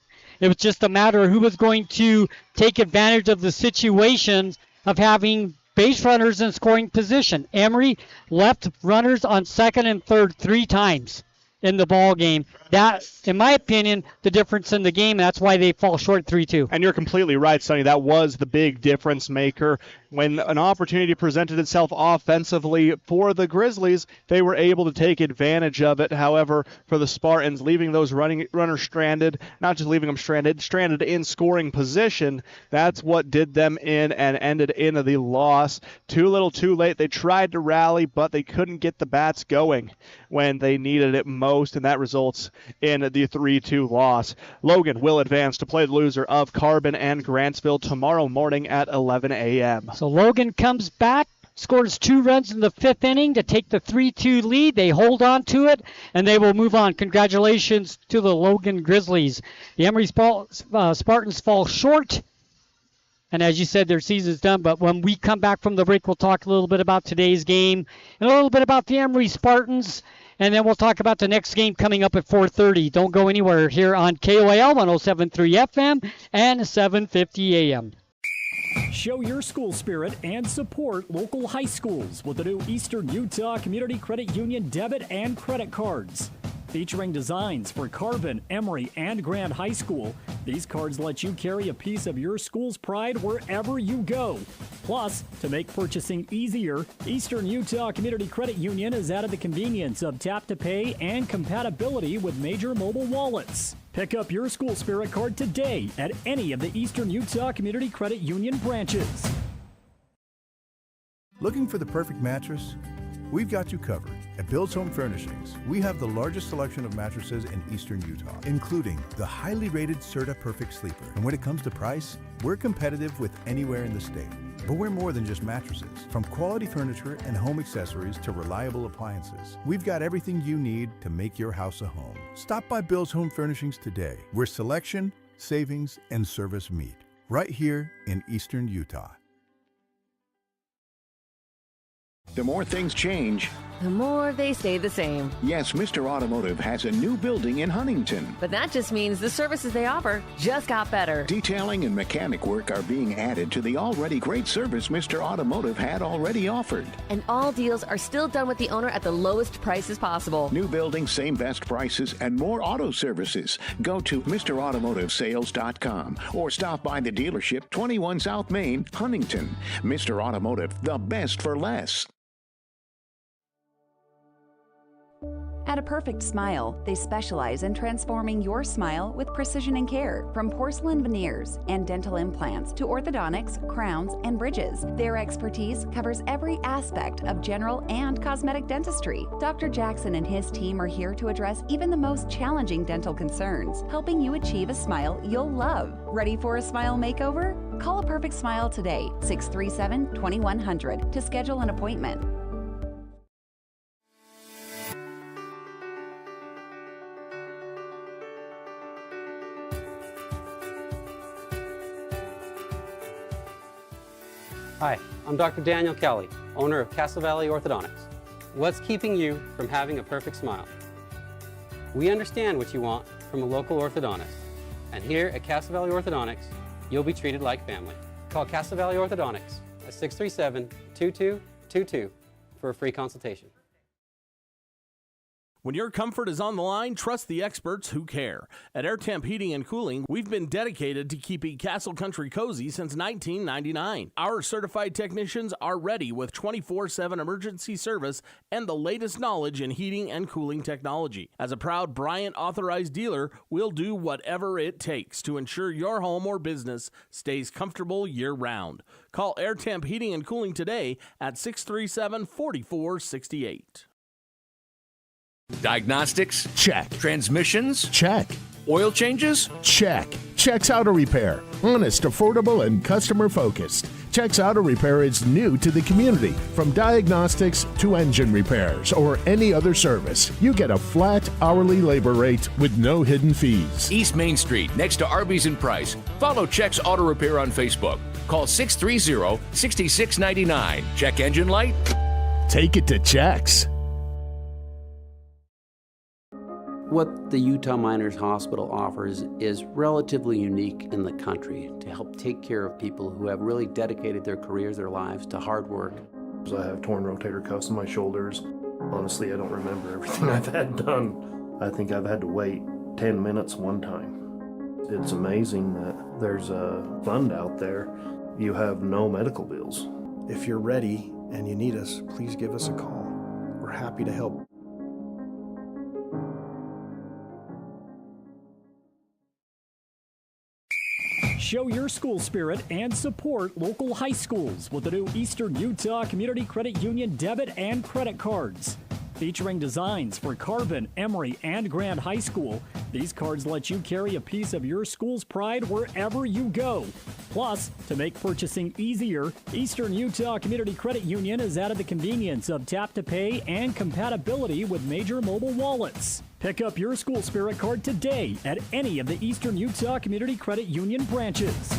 It was just a matter of who was going to take advantage of the situations of having base runners in scoring position. Emery left runners on second and third 3 times in the ball game. That, in my opinion, the difference in the game. That's why they fall short 3-2. And you're completely right, Sonny. That was the big difference maker. When an opportunity presented itself offensively for the Grizzlies, they were able to take advantage of it. However, for the Spartans, leaving those runners stranded, not just leaving them stranded in scoring position, that's what did them in and ended in the loss. Too little, too late. They tried to rally, but they couldn't get the bats going when they needed it most, and that results in the 3-2 loss. Logan will advance to play the loser of Carbon and Grantsville tomorrow morning at 11 a.m. So Logan comes back, scores 2 runs in the 5th inning to take the 3-2 lead. They hold on to it, and they will move on. Congratulations to the Logan Grizzlies. The Emery Spartans fall short, and as you said, their season's done. But when we come back from the break, we'll talk a little bit about today's game and a little bit about the Emery Spartans, and then we'll talk about the next game coming up at 4:30. Don't go anywhere here on KOAL 107.3 FM and 750 AM. Show your school spirit and support local high schools with the new Eastern Utah Community Credit Union debit and credit cards. Featuring designs for Carbon, Emery, and Grand High School, these cards let you carry a piece of your school's pride wherever you go. Plus, to make purchasing easier, Eastern Utah Community Credit Union has added the convenience of tap-to-pay and compatibility with major mobile wallets. Pick up your school spirit card today at any of the Eastern Utah Community Credit Union branches. Looking for the perfect mattress? We've got you covered. At Bill's Home Furnishings, we have the largest selection of mattresses in eastern Utah, including the highly rated Serta Perfect Sleeper. And when it comes to price, we're competitive with anywhere in the state. But we're more than just mattresses. From quality furniture and home accessories to reliable appliances, we've got everything you need to make your house a home. Stop by Bill's Home Furnishings today, where selection, savings, and service meet. Right here in eastern Utah. The more things change, the more they stay the same. Yes, Mr. Automotive has a new building in Huntington. But that just means the services they offer just got better. Detailing and mechanic work are being added to the already great service Mr. Automotive had already offered. And all deals are still done with the owner at the lowest prices possible. New building, same best prices, and more auto services. Go to MrAutomotiveSales.com or stop by the dealership, 21 South Main, Huntington. Mr. Automotive, the best for less. At A Perfect Smile, they specialize in transforming your smile with precision and care. From porcelain veneers and dental implants to orthodontics, crowns, and bridges, their expertise covers every aspect of general and cosmetic dentistry. Dr. Jackson and his team are here to address even the most challenging dental concerns, helping you achieve a smile you'll love. Ready for a smile makeover? Call A Perfect Smile today, 637-2100, to schedule an appointment. Hi, I'm Dr. Daniel Kelly, owner of Castle Valley Orthodontics. What's keeping you from having a perfect smile? We understand what you want from a local orthodontist. And here at Castle Valley Orthodontics, you'll be treated like family. Call Castle Valley Orthodontics at 637-2222 for a free consultation. When your comfort is on the line, trust the experts who care. At Air Temp Heating and Cooling, we've been dedicated to keeping Castle Country cozy since 1999. Our certified technicians are ready with 24/7 emergency service and the latest knowledge in heating and cooling technology. As a proud Bryant authorized dealer, we'll do whatever it takes to ensure your home or business stays comfortable year-round. Call Air Temp Heating and Cooling today at 637-4468. Diagnostics? Check. Transmissions? Check. Oil changes? Check. Checks Auto Repair. Honest, affordable, and customer focused. Checks Auto Repair is new to the community. From diagnostics to engine repairs or any other service, you get a flat hourly labor rate with no hidden fees. East Main Street, next to Arby's and Price. Follow Checks Auto Repair on Facebook. Call 630-6699. Check engine light? Take it to Checks. What the Utah Miners Hospital offers is relatively unique in the country to help take care of people who have really dedicated their careers, their lives to hard work. I have torn rotator cuffs in my shoulders. Honestly, I don't remember everything I've had done. I think I've had to wait 10 minutes one time. It's amazing that there's a fund out there. You have no medical bills. If you're ready and you need us, please give us a call. We're happy to help. Show your school spirit and support local high schools with the new Eastern Utah Community Credit Union debit and credit cards. Featuring designs for Carbon, Emery, and Grand High School, these cards let you carry a piece of your school's pride wherever you go. Plus, to make purchasing easier, Eastern Utah Community Credit Union has added the convenience of tap-to-pay and compatibility with major mobile wallets. Pick up your school spirit card today at any of the Eastern Utah Community Credit Union branches.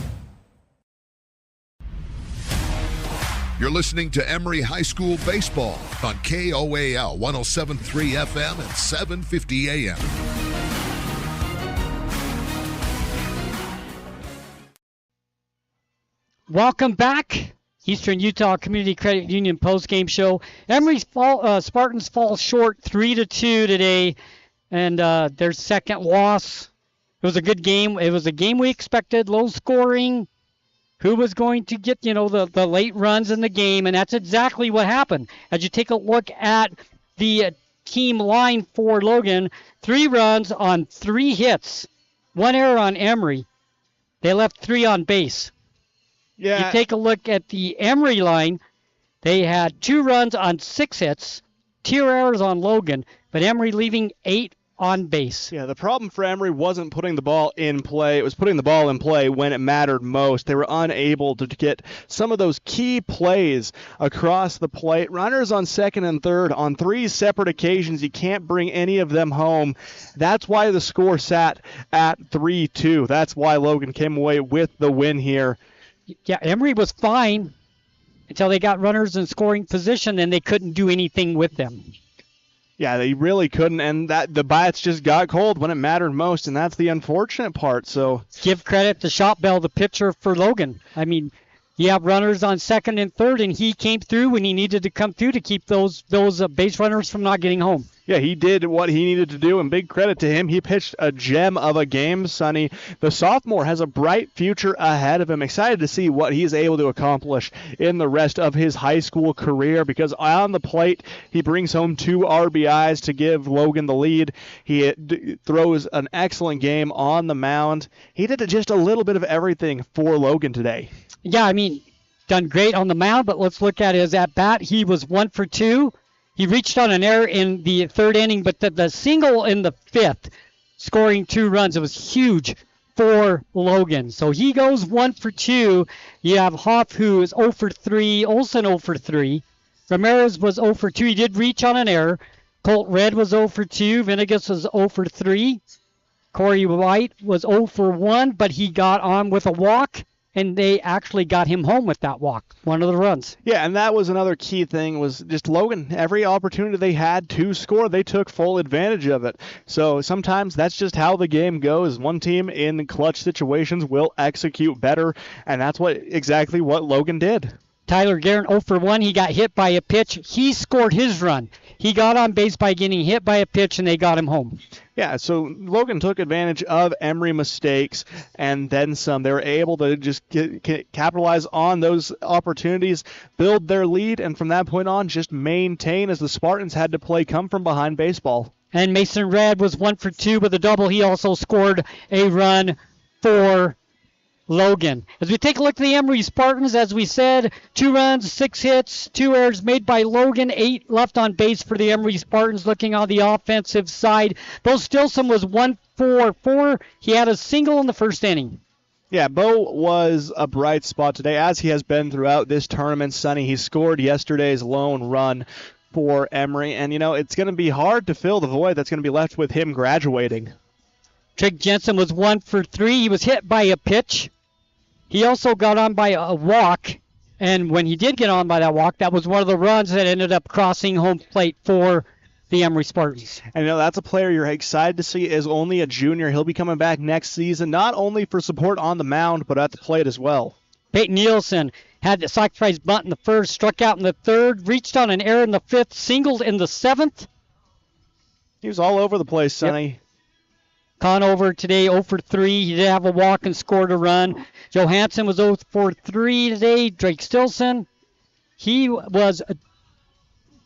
You're listening to Emery High School Baseball on KOAL 107.3 FM and 750 AM. Welcome back. Eastern Utah Community Credit Union postgame show. Emery's Spartans fall short 3-2 today, and their second loss. It was a good game. It was a game we expected, low scoring. Who was going to get, the late runs in the game, and that's exactly what happened. As you take a look at the team line for Logan, 3 runs on 3 hits, 1 error on Emery. They left 3 on base. Yeah. You take a look at the Emery line, they had 2 runs on 6 hits, 2 errors on Logan, but Emery leaving 8 on base. Yeah, the problem for Emery wasn't putting the ball in play. It was putting the ball in play when it mattered most. They were unable to get some of those key plays across the plate. Runners on second and third on 3 separate occasions. You can't bring any of them home. That's why the score sat at 3-2. That's why Logan came away with the win here. Yeah, Emery was fine until they got runners in scoring position, and they couldn't do anything with them. Yeah, they really couldn't, and that the bats just got cold when it mattered most, and that's the unfortunate part. So give credit to Shopbell, the pitcher for Logan. I mean, you have runners on second and third, and he came through when he needed to come through to keep those base runners from not getting home. Yeah, he did what he needed to do, and big credit to him. He pitched a gem of a game, Sonny. The sophomore has a bright future ahead of him. Excited to see what he's able to accomplish in the rest of his high school career, because on the plate, he brings home 2 RBIs to give Logan the lead. He throws an excellent game on the mound. He did just a little bit of everything for Logan today. Yeah, I mean, done great on the mound, but let's look at his at-bat. He was 1 for 2. He reached on an error in the 3rd inning, but the single in the 5th, scoring 2 runs, it was huge for Logan. So he goes 1 for 2. You have Hoff, who is 0 for 3, Olsen 0 for 3. Ramirez was 0 for 2. He did reach on an error. Colt Red was 0 for 2. Venegas was 0 for 3. Corey White was 0 for 1, but he got on with a walk, and they actually got him home with that walk, one of the runs. Yeah, and that was another key thing, was just Logan, every opportunity they had to score, they took full advantage of it. So sometimes that's just how the game goes. One team in clutch situations will execute better, and that's exactly what Logan did. Tyler Guerin 0 for 1. He got hit by a pitch. He scored his run. He got on base by getting hit by a pitch, and they got him home. Yeah, so Logan took advantage of Emery mistakes and then some. They were able to just capitalize on those opportunities, build their lead, and from that point on just maintain, as the Spartans had to play come-from-behind baseball. And Mason Red was 1 for 2 with a double. He also scored a run for Logan. As we take a look at the Emery Spartans, as we said, 2 runs, 6 hits, 2 errors made by Logan, 8 left on base for the Emery Spartans. Looking on the offensive side, Bo Stilson was 1 for 4. He had a single in the 1st inning. Yeah, Bo was a bright spot today, as he has been throughout this tournament, Sonny. He scored yesterday's lone run for Emery, and, it's going to be hard to fill the void that's going to be left with him graduating. Trig Jensen was 1 for 3. He was hit by a pitch. He also got on by a walk, and when he did get on by that walk, that was one of the runs that ended up crossing home plate for the Emery Spartans. And that's a player you're excited to see is only a junior. He'll be coming back next season, not only for support on the mound, but at the plate as well. Peyton Nielsen had the sacrifice bunt in the 1st, struck out in the 3rd, reached on an error in the 5th, singled in the 7th. He was all over the place, Sonny. Yep. Conover today 0 for 3. He did have a walk and scored a run. Johansson was 0 for 3 today. Drake Stilson, he was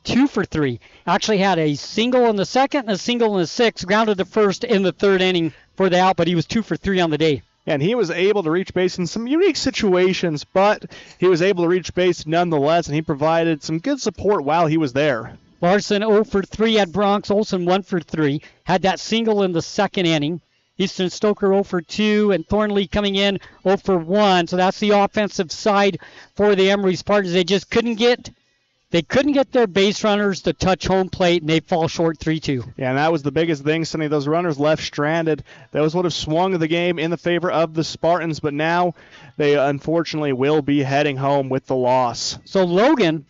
2 for 3. Actually had a single in the 2nd and a single in the 6th. Grounded to 1st in the 3rd inning for the out, but he was 2 for 3 on the day. And he was able to reach base in some unique situations, but he was able to reach base nonetheless, and he provided some good support while he was there. Larson 0 for 3 at Bronx. Olsen 1 for 3. Had that single in the 2nd inning. Easton Stoker 0 for 2, and Thornley coming in 0 for 1. So that's the offensive side for the Emery Spartans. They just couldn't get their base runners to touch home plate, and they fall short 3-2. Yeah, and that was the biggest thing, Sonny. Those runners left stranded. Those would have swung the game in the favor of the Spartans, but now they unfortunately will be heading home with the loss. So Logan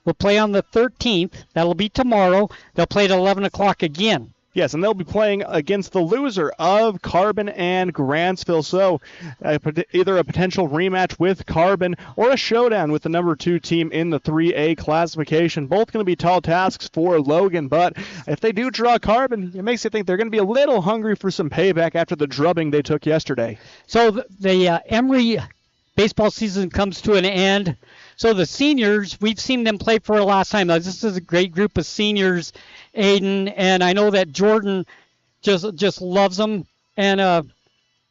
will play on the 13th. That'll be tomorrow. They'll play at 11 o'clock again. Yes, and they'll be playing against the loser of Carbon and Grantsville. So either a potential rematch with Carbon or a showdown with the number 2 team in the 3A classification. Both going to be tall tasks for Logan, but if they do draw Carbon, it makes you think they're going to be a little hungry for some payback after the drubbing they took yesterday. So the Emery baseball season comes to an end. So the seniors, we've seen them play for the last time. This is a great group of seniors, Aiden, and I know that Jordan just loves them. And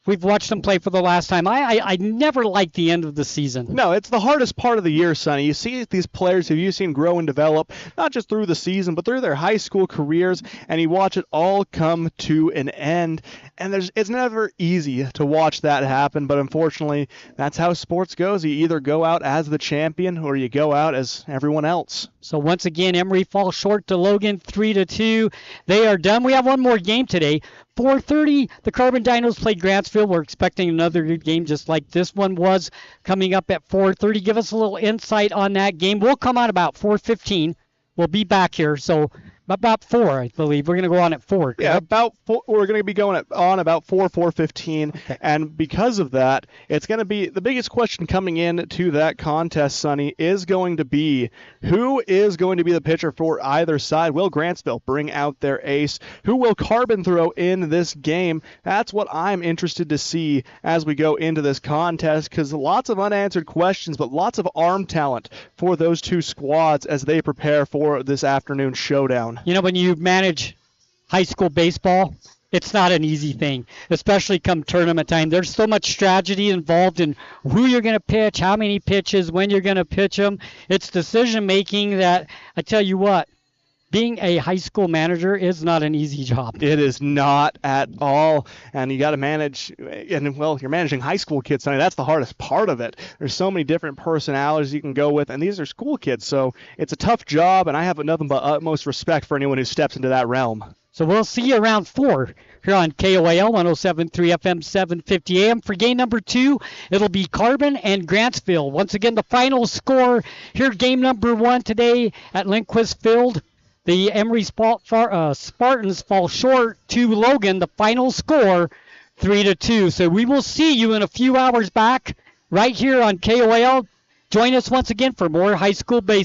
we've watched them play for the last time. I never liked the end of the season. No, it's the hardest part of the year, Sonny. You see these players who you've seen grow and develop, not just through the season, but through their high school careers, and you watch it all come to an end. And it's never easy to watch that happen, but unfortunately, that's how sports goes. You either go out as the champion or you go out as everyone else. So once again, Emery falls short to Logan, 3-2. They are done. We have one more game today. 4:30, the Carbon Dinos played Grantsville. We're expecting another good game just like this one was coming up at 4:30. Give us a little insight on that game. We'll come on about 4:15. We'll be back here. So about 4, I believe. We're going to go on at 4. Correct? Yeah, about 4. We're going to be going on about 4:15. Okay. And because of that, it's going to be the biggest question coming into that contest, Sonny, is going to be who is going to be the pitcher for either side. Will Grantsville bring out their ace? Who will Carbon throw in this game? That's what I'm interested to see as we go into this contest, because lots of unanswered questions, but lots of arm talent for those two squads as they prepare for this afternoon showdown. You know, when you manage high school baseball, it's not an easy thing, especially come tournament time. There's so much strategy involved in who you're going to pitch, how many pitches, when you're going to pitch them. It's decision-making that, I tell you what, being a high school manager is not an easy job. It is not at all. And you got to manage, and well, you're managing high school kids, Sonny. That's the hardest part of it. There's so many different personalities you can go with, and these are school kids, so it's a tough job, and I have nothing but utmost respect for anyone who steps into that realm. So we'll see you around 4 here on KOAL 107.3 FM 750 AM. For game number 2, it'll be Carbon and Grantsville. Once again, the final score here, game number 1 today at Lindquist Field. The Emery Spartans fall short to Logan. The final score, 3-2. So we will see you in a few hours back right here on KOAL. Join us once again for more high school baseball.